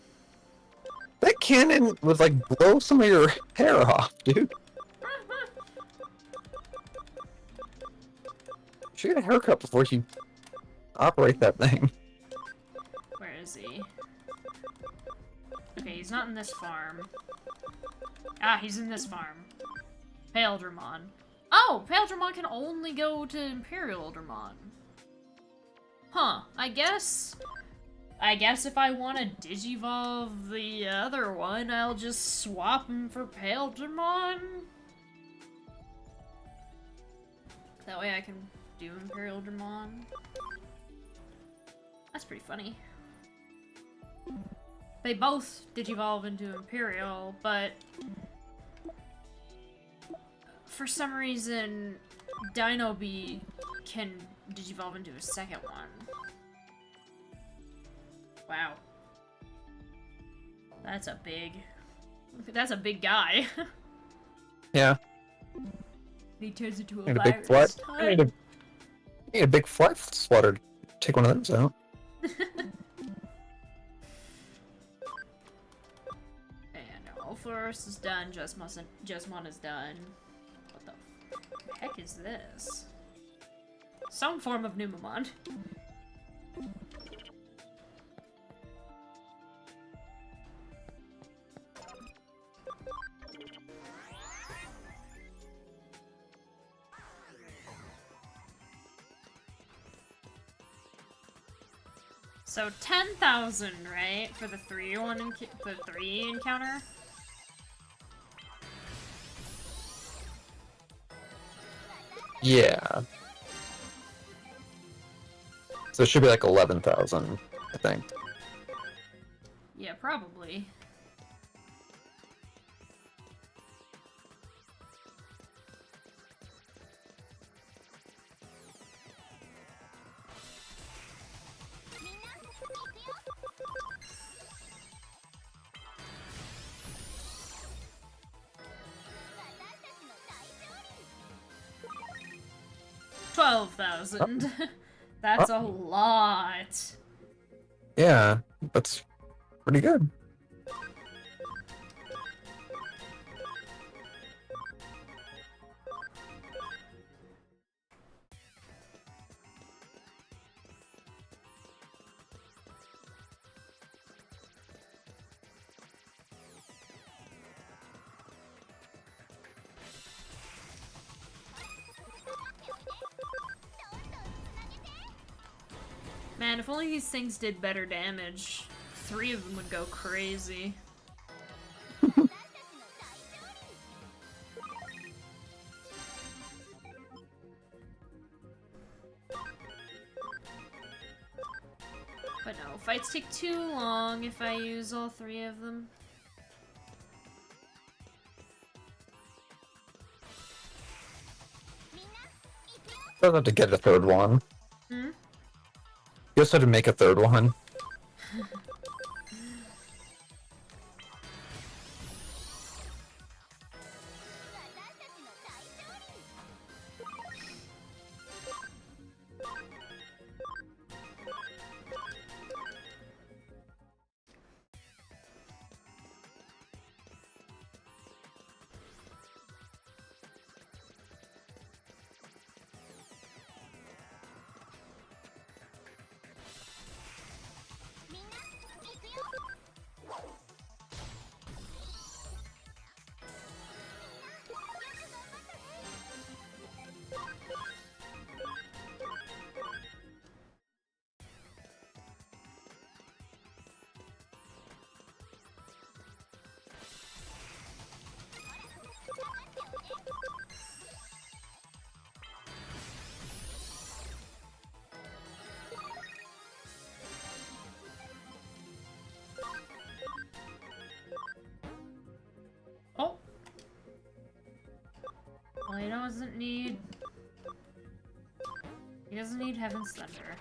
That cannon would like blow some of your hair off, dude. should get a haircut before you operate that thing. Where is he? Okay, he's not in this farm. Ah, he's in this farm. Paildramon. Oh! Paildramon can only go to Imperial Dramon. Huh. I guess if I want to Digivolve the other one, I'll just swap him for Paildramon. That way I can do Imperial Dramon. That's pretty funny. They both Digivolve into Imperial, but for some reason, Dinobi can Digivolve into a second one. Wow. That's a big guy. Yeah. He turns into a Need a virus. big flat. I need a big flat swatter to take one of those out. And Ulforce is done. Jesmon is done. What the heck is this? Some form of Numemon. So 10,000, right, for the 3 encounter. Yeah. So it should be like 11,000, I think. Yeah, probably. $12,000. That's a lot. Yeah, that's pretty good. Man, if only these things did better damage, 3 of them would go crazy. But no, fights take too long if I use all 3 of them. I'll have to get a third one. Hmm? You also have to make a third one. Oh! Well, he doesn't need... He doesn't need Heaven's Thunder.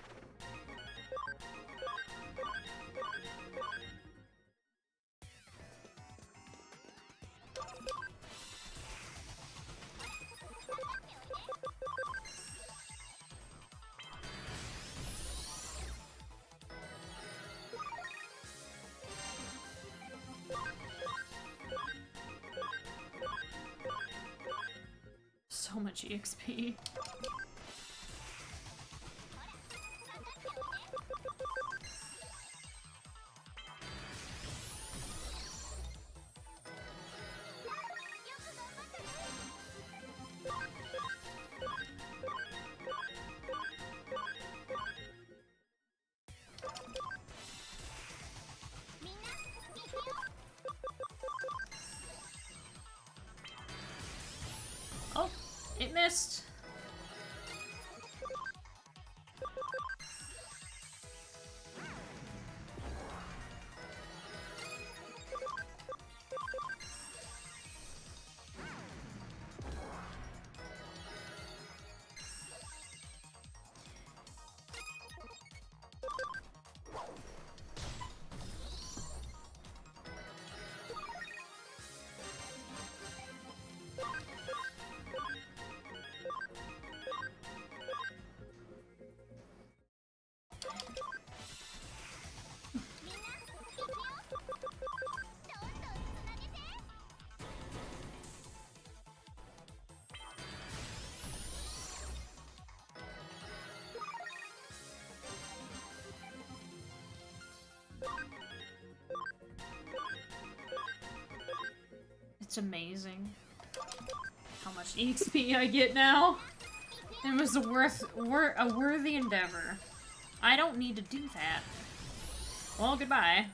So much EXP. It's amazing how much EXP I get now. It was a worthy endeavor. I don't need to do that. Well, goodbye.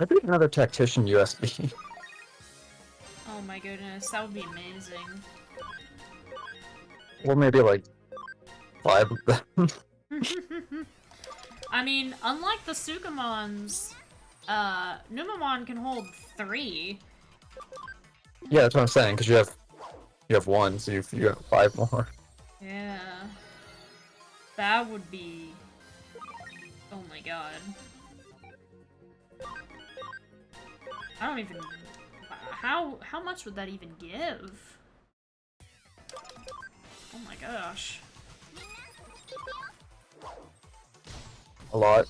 I think another tactician USB. Oh my goodness, that would be amazing. Or maybe like 5 of them. I mean, unlike the Sukamons, Numamon can hold 3. Yeah, that's what I'm saying, because you have 1, so you got 5 more. Yeah. That would be... Oh my god. I don't even... How much would that even give? Oh my gosh. A lot.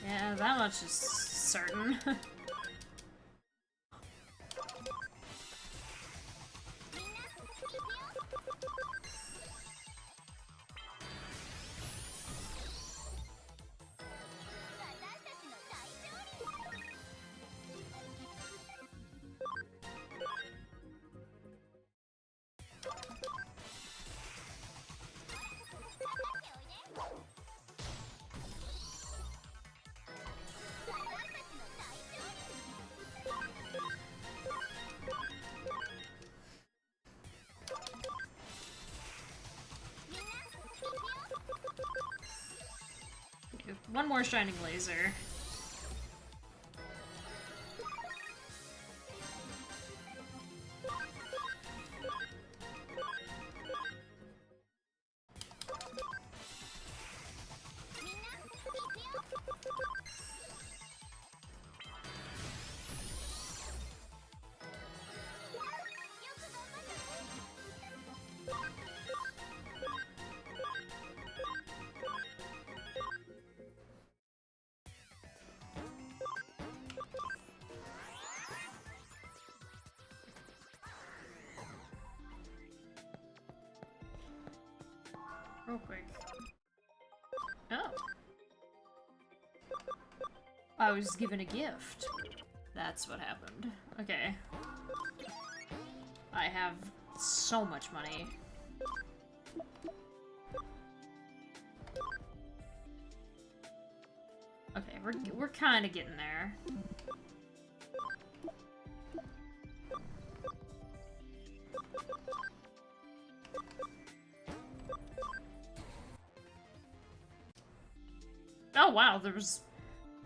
Yeah, that much is certain. One more shining laser. Real quick. Oh. I was given a gift. That's what happened. Okay. I have so much money. Okay, we're kind of getting there. Oh wow, there was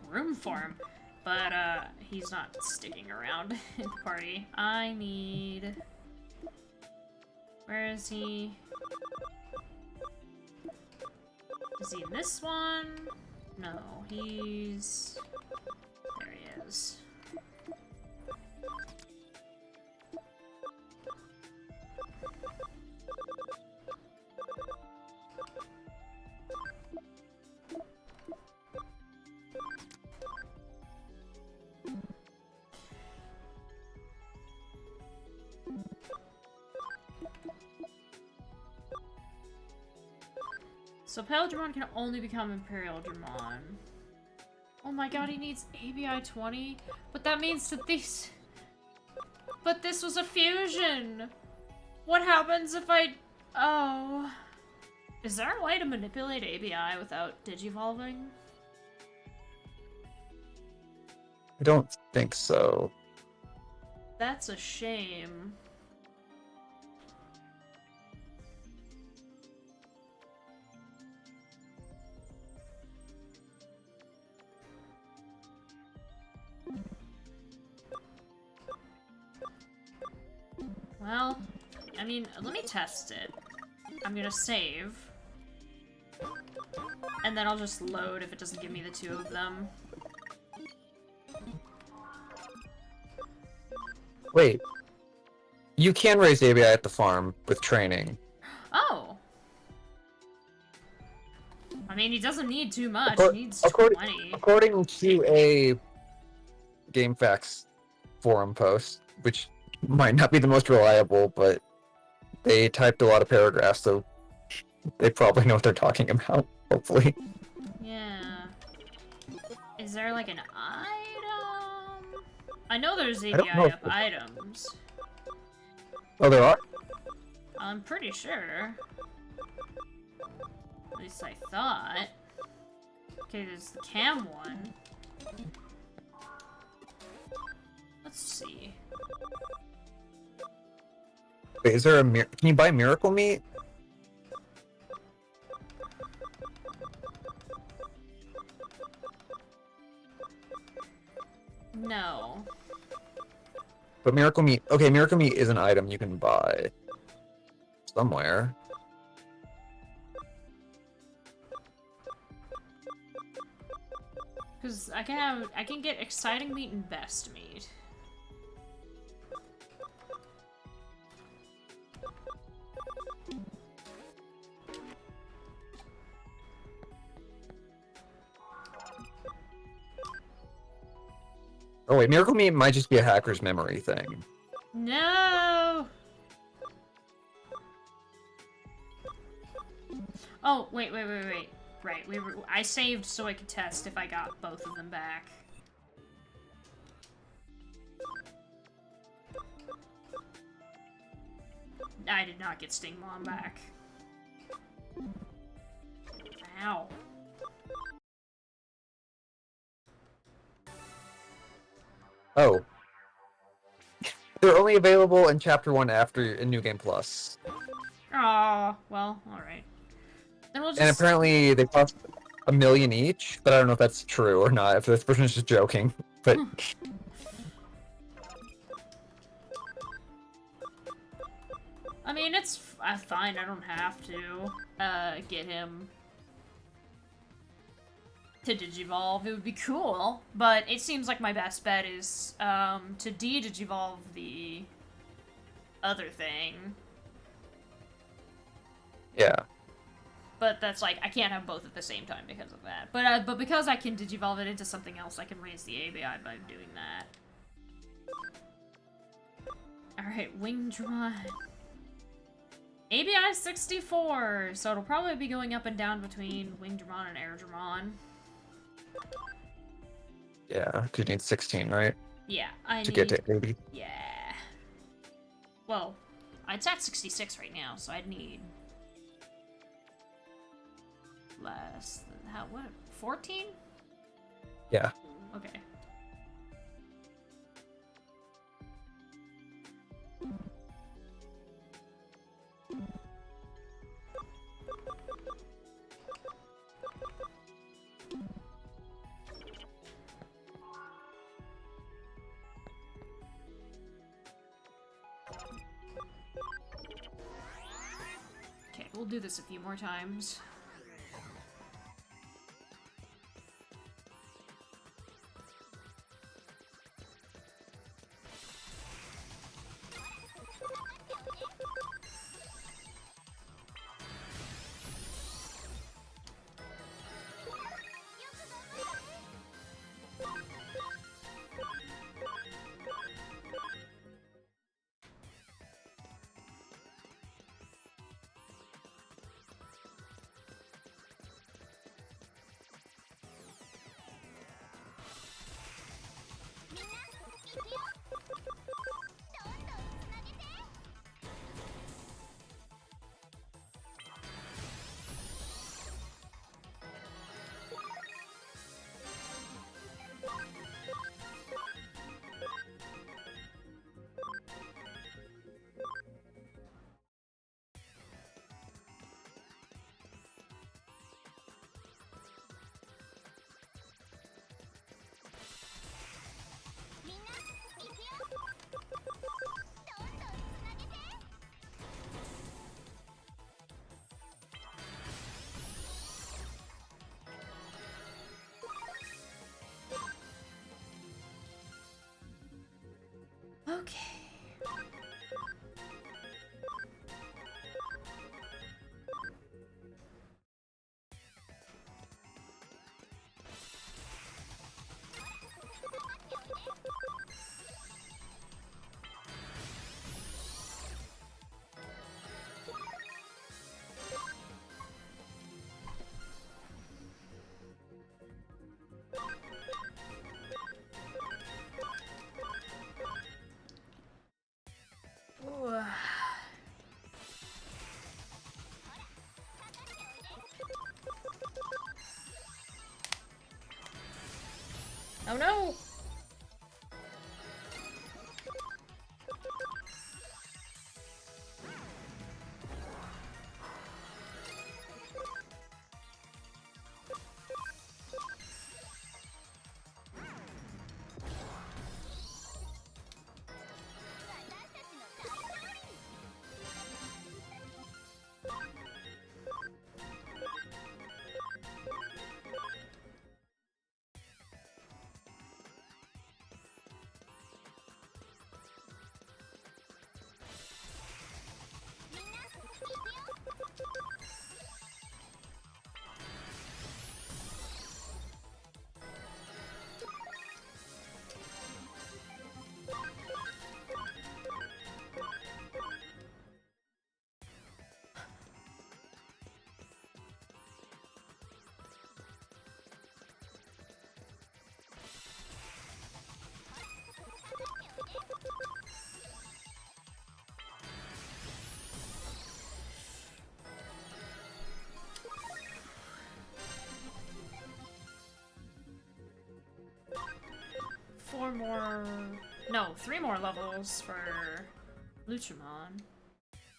room for him. But, he's not sticking around in the party. I need... Where is he? Is he in this one? No, he's... There he is. So Paladramon can only become Imperial Dramon. Oh my god, he needs ABI 20? But that means that these... But this was a fusion! What happens if I... Oh... Is there a way to manipulate ABI without digivolving? I don't think so. That's a shame. Well, I mean, let me test it. I'm gonna save. And then I'll just load if it doesn't give me the two of them. Wait. You can raise ABI at the farm with training. Oh! I mean, he doesn't need too much. He needs According, 20. according to a GameFAQs forum post, which might not be the most reliable, but they typed a lot of paragraphs, so they probably know what they're talking about, hopefully. Yeah. Is there like an item? I know there's I don't ABI know up items. Oh, there are? I'm pretty sure. At least I thought. Okay, there's the cam one. Let's see. Wait, is there a can you buy miracle meat? No. But miracle meat, okay, miracle meat is an item you can buy somewhere. Because I can get exciting meat and best meat. Oh wait, miracle meat might just be a hacker's memory thing. No! Oh, wait. Right, I saved so I could test if I got both of them back. I did not get Stingmon back. Ow. Oh. They're only available in Chapter 1 after in New Game Plus. Aw, well, alright. Then we'll just... And apparently they cost $1 million each, but I don't know if that's true or not, if this person is just joking. But I mean, it's fine, I don't have to get him to Digivolve. It would be cool, but it seems like my best bet is to de-Digivolve the other thing. yeah. But that's like, I can't have both at the same time because of that. But because I can Digivolve it into something else, I can raise the ABI by doing that. Alright, Wingdramon. ABI 64, so it'll probably be going up and down between Wingdramon and Airdramon. Yeah, because you need 16, right? Yeah, I To need... get to 80. Yeah. Well, it's at 66 right now, so I'd need... less than... how... what? 14? Yeah. Okay. Okay, we'll do this a few more times. Okay. Ooh. Oh no! Four more... No, 3 more levels for Luchamon.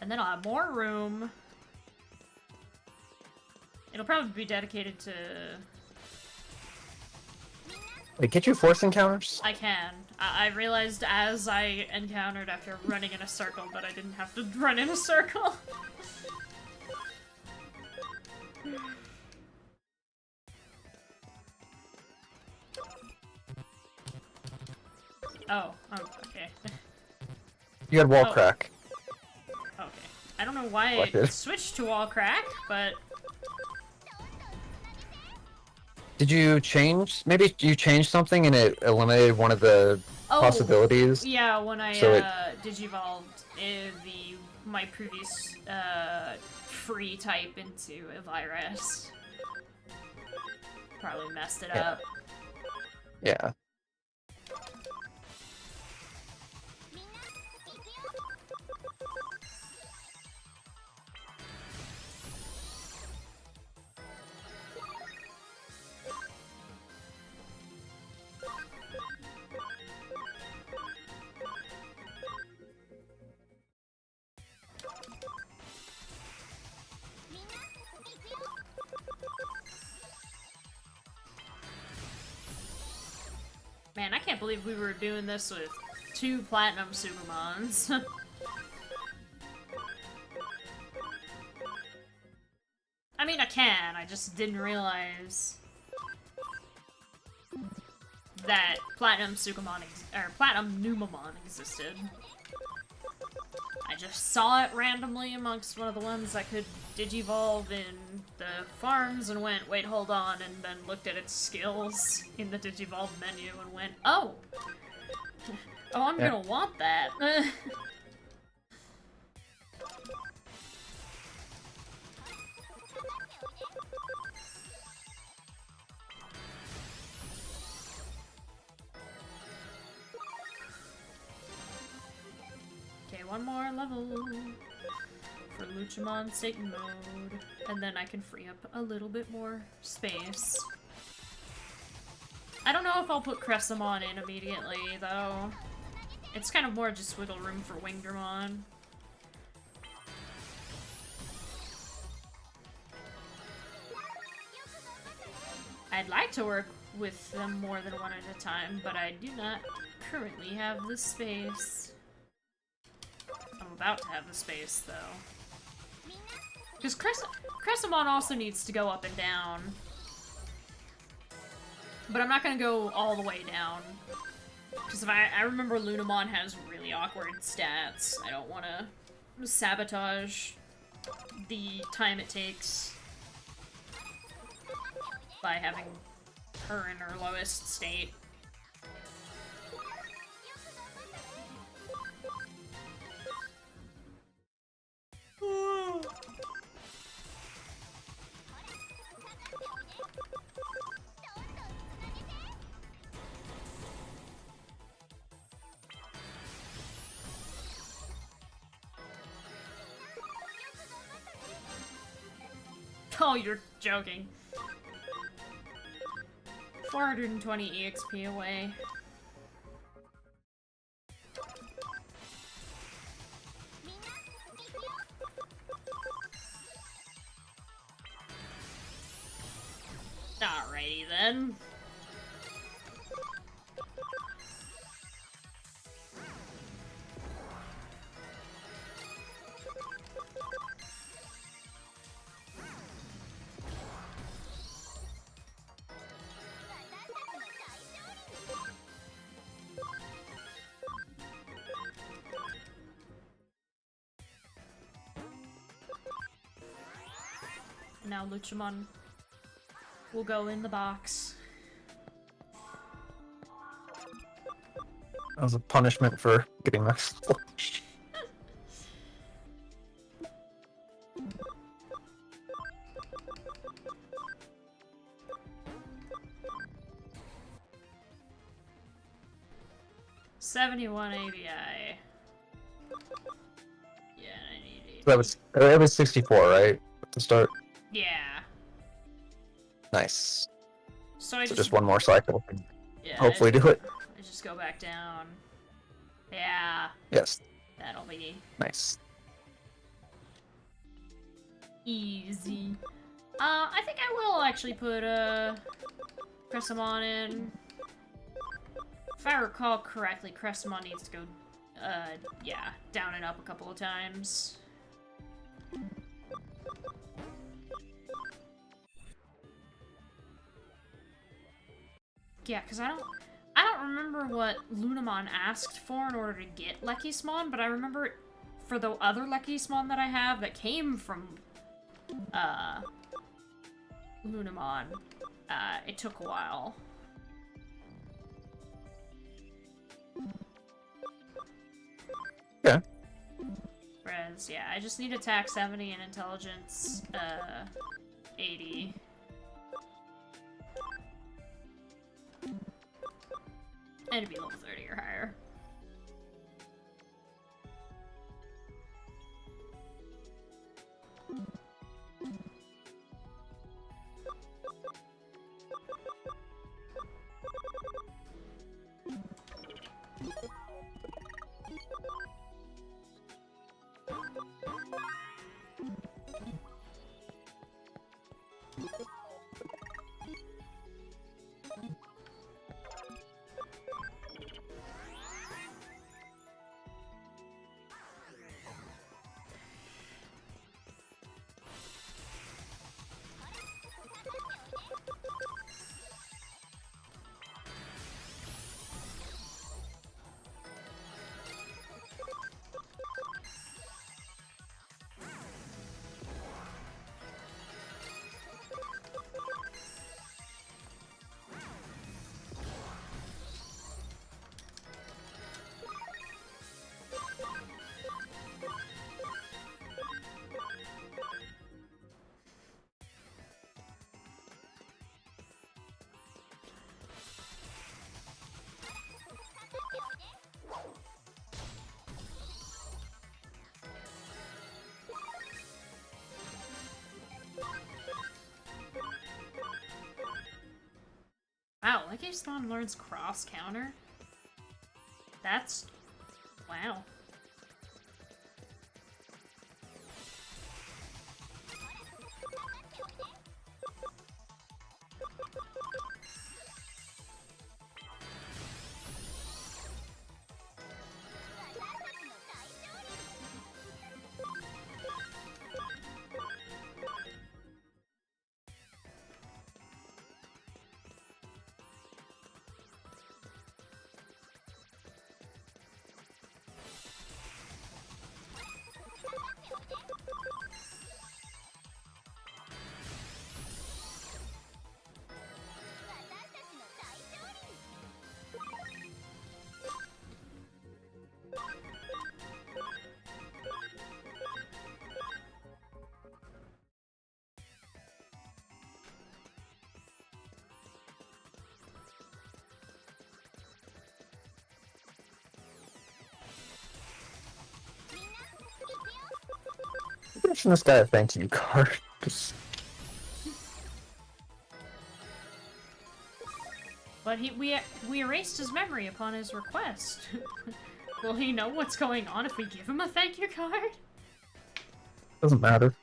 And then I'll have more room. It'll probably be dedicated to... Wait, get you force encounters? I can. I realized as I encountered after running in a circle that I didn't have to run in a circle. Oh, okay. You had wall Oh. crack. Okay. I don't know why Like it it. switched to all crack, but... Did you change? Maybe you changed something and it eliminated one of the Oh, possibilities. yeah, when I So it- digivolved my previous free type into a virus. Probably messed it Yeah. up. Yeah. Man, I can't believe we were doing this with 2 Platinum Sugimons. I mean, I can, I just didn't realize that Platinum Sugimon or Platinum Numamon existed. I just saw it randomly amongst one of the ones that could digivolve in the farms and went, wait, hold on, and then looked at its skills in the digivolve menu and went, oh! Oh, I'm Yeah. gonna want that. Okay, 1 more level for Luchamon Satan mode, and then I can free up a little bit more space. I don't know if I'll put Cressamon in immediately, though. It's kind of more just wiggle room for Wingdramon. I'd like to work with them more than one at a time, but I do not currently have the space. I'm about to have the space, though. Because Cressamon also needs to go up and down. But I'm not gonna go all the way down. Because if I remember Lunamon has really awkward stats. I don't want to sabotage the time it takes by having her in her lowest state. Oh, you're joking. 420 EXP away. Alrighty then. Now Luchamon will go in the box. That was a punishment for getting my flush. $71 ABI. Yeah, I need 80. That was 64, right? To start. Yeah. Nice. So I So just one more cycle. yeah, Hopefully do it. I just go back down. Yeah. Yes. That'll be Nice. easy. I think I will actually put Cressamon in. If I recall correctly, Cressamon needs to go yeah, down and up a couple of times. Yeah, because I don't remember what Lunamon asked for in order to get Lekismon, but I remember for the other Lekismon that I have that came from Lunamon, it took a while. Yeah. Whereas, yeah, I just need attack 70 and intelligence 80. And to be level 30 or higher. Wow, Lekismon learns cross counter? That's... wow. mention this guy a thank you card. But we erased his memory upon his request. Will he know what's going on if we give him a thank you card? Doesn't matter.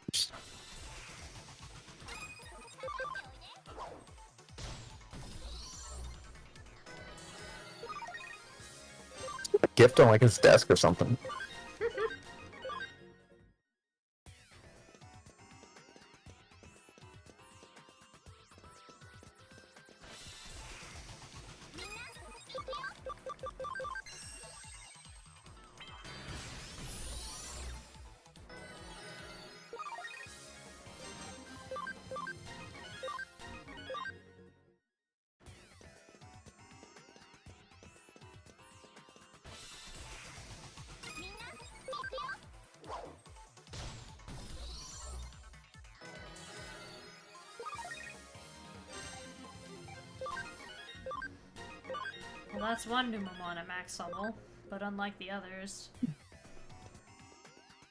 A gift on like his desk or something. Well, that's one Numamon at max level, but unlike the others,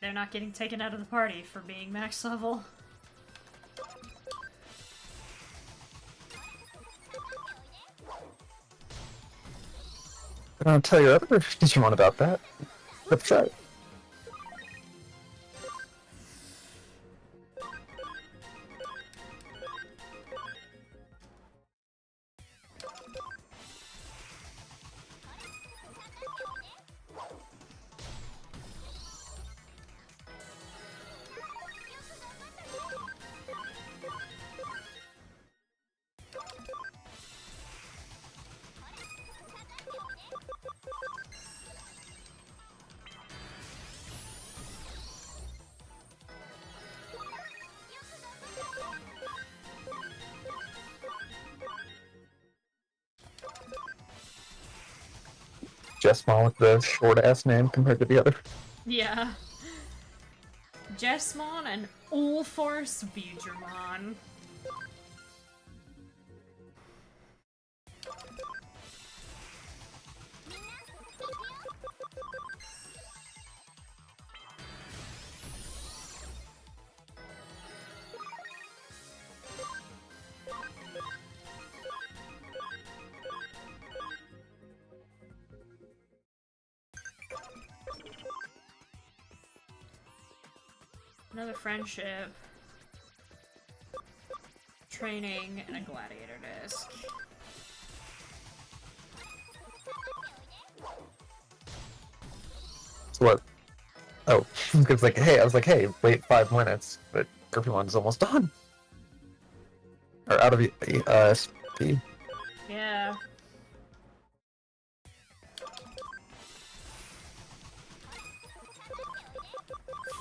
they're not getting taken out of the party for being max level. I'll tell your other Digimon about that. That's right. Jessmon with the short ass name compared to the other. Yeah. Jessmon and Ulforce Beedramon. Another friendship. Training and a gladiator disc. So what? Oh, it's like, hey, I was like, hey, wait 5 minutes, but everyone's almost done. Or out of SP. Yeah.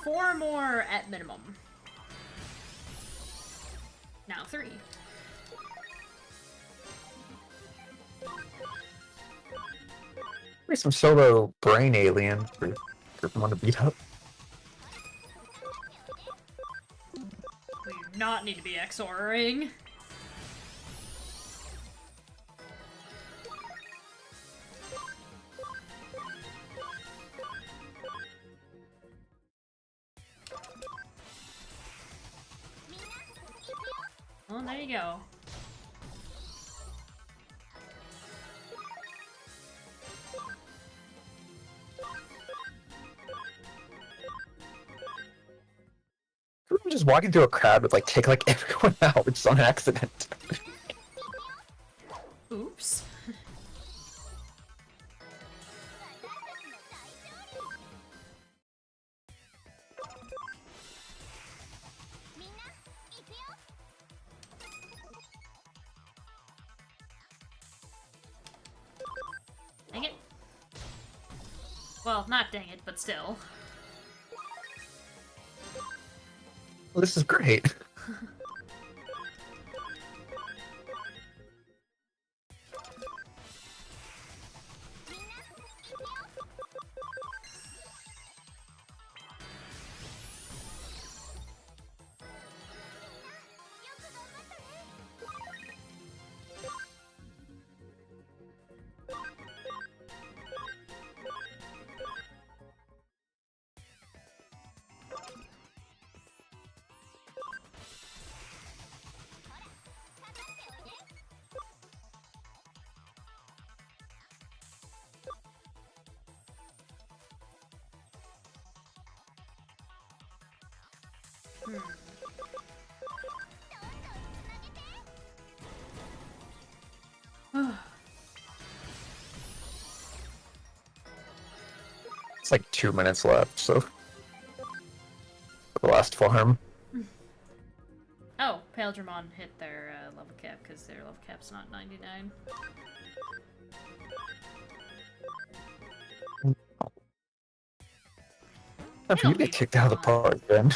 Four more at minimum. Now 3. Maybe some solo brain alien for everyone to beat up. We do not need to be XORing. Well, there you go. Everyone just walking through a crowd would like take like everyone out just on accident. Oops. Dang it. Well, not dang it, but still. Well, this is great. It's like 2 minutes left, so for the last farm. Oh, Paildramon hit their level cap because their level cap's not 99. If you It'll get be kicked out of the fine. park, then.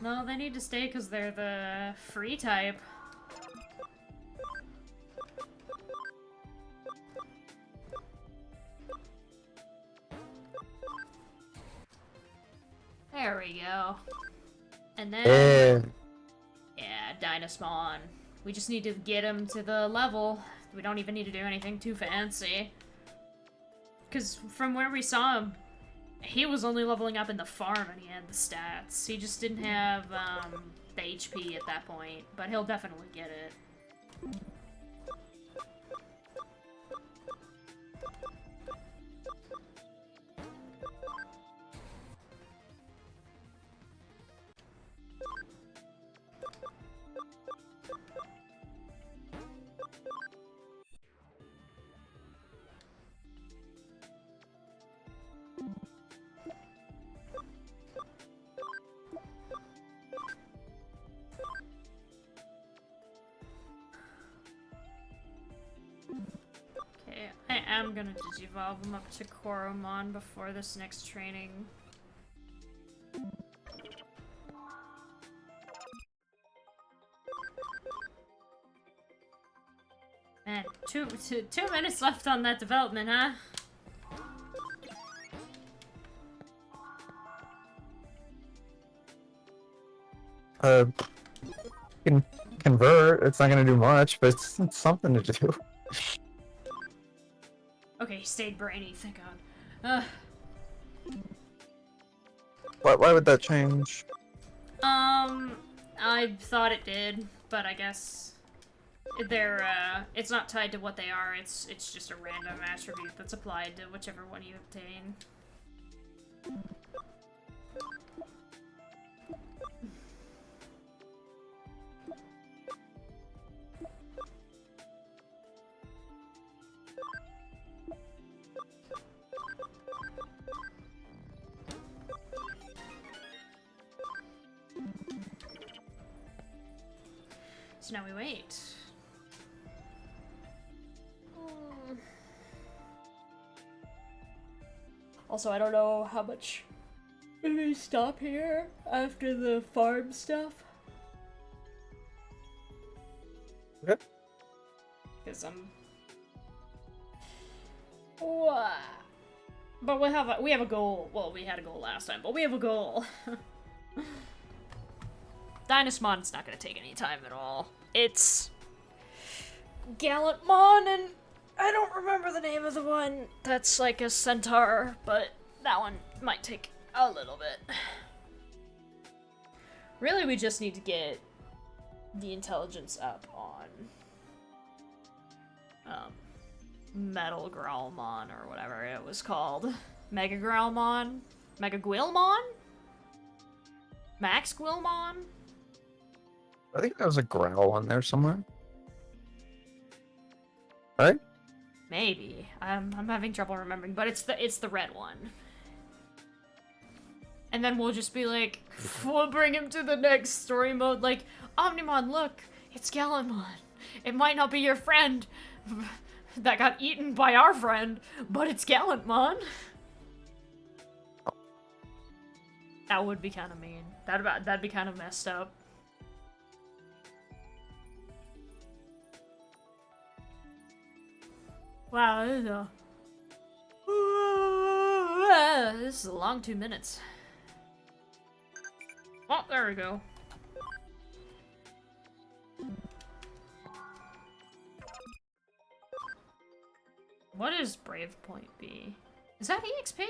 No, they need to stay because they're the free type. There we go. And then... Yeah, Dynasmon. We just need to get him to the level. We don't even need to do anything too fancy. Because from where we saw him, he was only leveling up in the farm and he had the stats. He just didn't have the HP at that point, but he'll definitely get it. Okay, I am gonna digivolve him up to Koromon before this next training. Man, two minutes left on that development, huh? You can convert. It's not gonna do much, but it's something to do. Okay, he stayed brainy, thank god. Why would that change? I thought it did, but I guess they're, it's not tied to what they are, it's just a random attribute that's applied to whichever one you obtain. So now we wait. Also, I don't know how much. Maybe stop here after the farm stuff. Okay. Because What? But we have a goal. Well, we had a goal last time, but we have a goal. Dynasmon's not gonna take any time at all. It's Gallantmon, and I don't remember the name of the one that's like a centaur, but that one might take a little bit. Really, we just need to get the intelligence up on Metal Growlmon or whatever it was called. Mega Growlmon? Mega Gwilmon? Max Gwilmon? I think there was a growl on there somewhere. Right? Maybe. I'm having trouble remembering, but it's the red one. And then we'll just be like, we'll bring him to the next story mode, like, Omnimon, look, it's Gallantmon. It might not be your friend that got eaten by our friend, but it's Gallantmon. That would be kind of mean. That'd be kind of messed up. Wow, this is a long 2 minutes. Oh, there we go. What does Brave Point be? Is that EXP?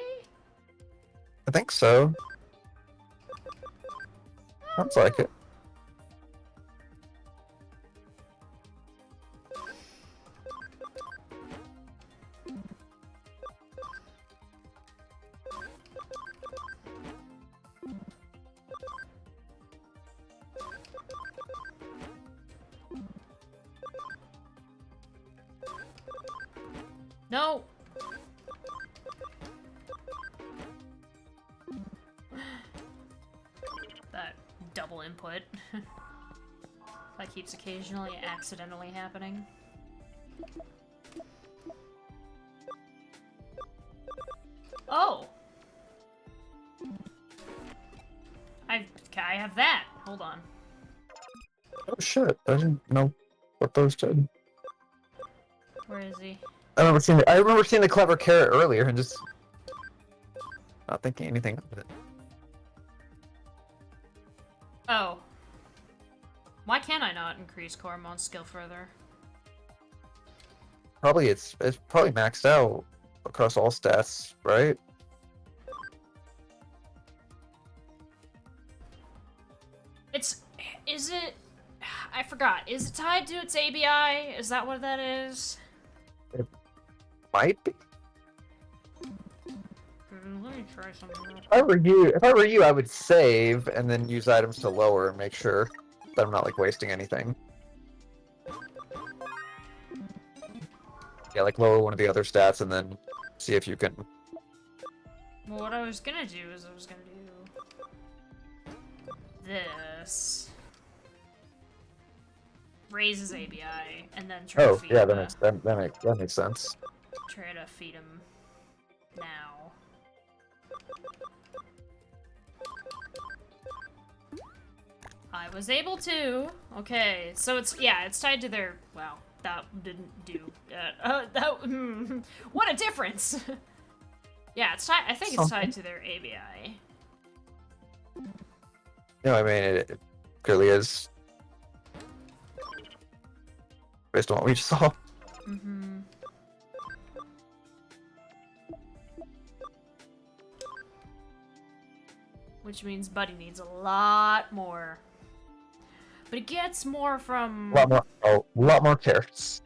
I think so. Sounds like it. No! That double input. That keeps occasionally accidentally happening. Oh! I have that! Hold on. Oh shit! I didn't know what those did. Where is he? I remember seeing the clever carrot earlier and just not thinking anything of it. Oh. Why can't I not increase Cormon's skill further? Probably it's probably maxed out across all stats, right? Is it... I forgot. Is it tied to its ABI? Is that what that is? It might be. Let me try something real quick. If I were you, I would save and then use items to lower and make sure that I'm not like wasting anything. Yeah, like lower one of the other stats and then see if you can. Well, what I was gonna do is I was gonna do this. Raises ABI, and then try to feed Yeah, him. that makes sense. Try to feed him now. I was able to. Okay, so it's tied to their. Wow, that didn't do. What a difference! Yeah, it's tied. I think it's tied to their ABI. No, I mean it clearly is based on what we just saw. Mm-hmm. Which means Buddy needs a lot more. But he gets more from... A lot more carrots.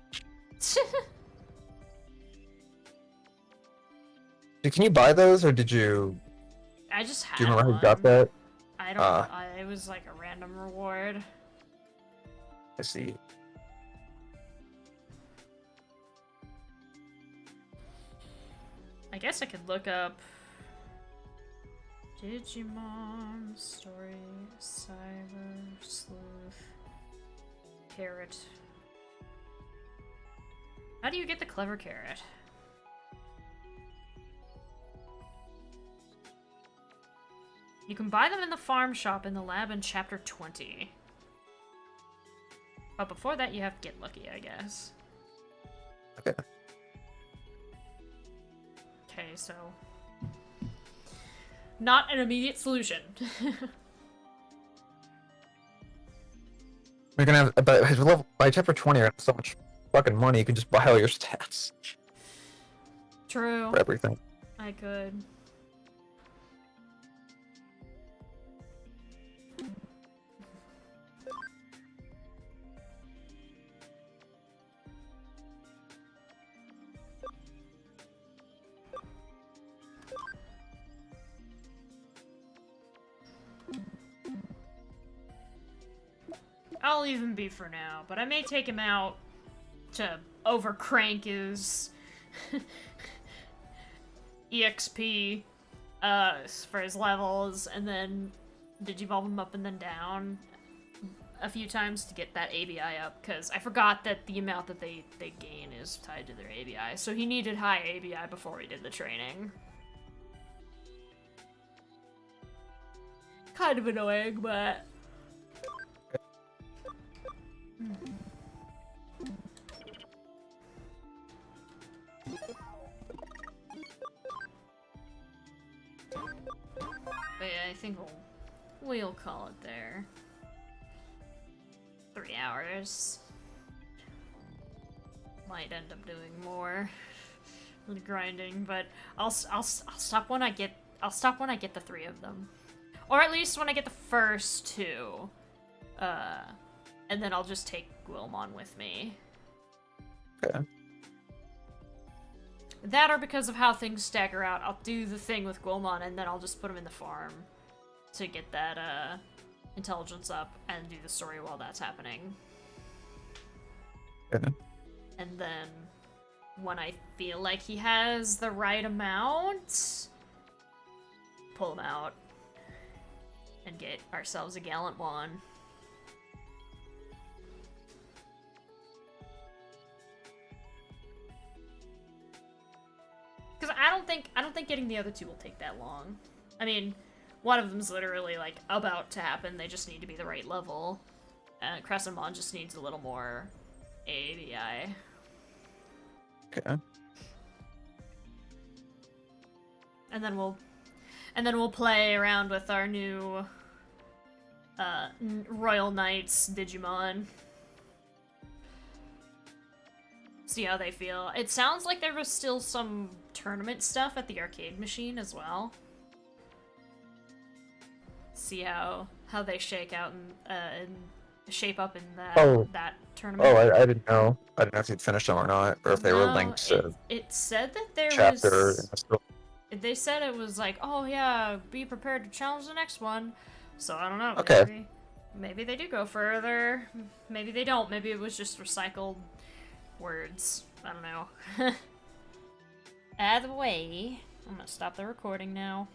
Can you buy those, or did you? I just had Do you remember one. how you got that? I don't know. It was like a random reward. I see. I guess I could look up Digimon story, Cyber Sleuth, Carrot. How do you get the clever carrot? You can buy them in the farm shop in the lab in chapter 20. But before that, you have to get lucky, I guess. Okay. Okay, so... not an immediate solution. You're gonna have by chapter 20. You're gonna have so much fucking money. You can just buy all your stats True. for everything. I could. I'll leave him be for now, but I may take him out to overcrank his EXP for his levels, and then digivolve him up and then down a few times to get that ABI up, because I forgot that the amount that they gain is tied to their ABI, so he needed high ABI before he did the training. Kind of annoying, but... But yeah, I think we'll call it there. 3 hours. Might end up doing more with grinding, but I'll stop when I get the 3 of them, or at least when I get the first 2. And then I'll just take Gwilmon with me. Okay. That, or because of how things stagger out, I'll do the thing with Gwilmon and then I'll just put him in the farm to get that intelligence up and do the story while that's happening. Okay. And then when I feel like he has the right amount, pull him out and get ourselves a gallant one. Because I don't think getting the other two will take that long. I mean, one of them's literally like about to happen. They just need to be the right level. Crescentmon just needs a little more ABI. Okay. And then we'll play around with our new Royal Knights Digimon. See how they feel. It sounds like there was still some tournament stuff at the arcade machine as well. See how they shake out and shape up in that tournament. Oh, I didn't know. I didn't know if you'd finished them or not, or if they were linked to it said that there chapter. was. They said it was like, oh yeah, be prepared to challenge the next one. So I don't know. Okay. Maybe they do go further. Maybe they don't. Maybe it was just recycled words. I don't know. Either way, I'm gonna stop the recording now.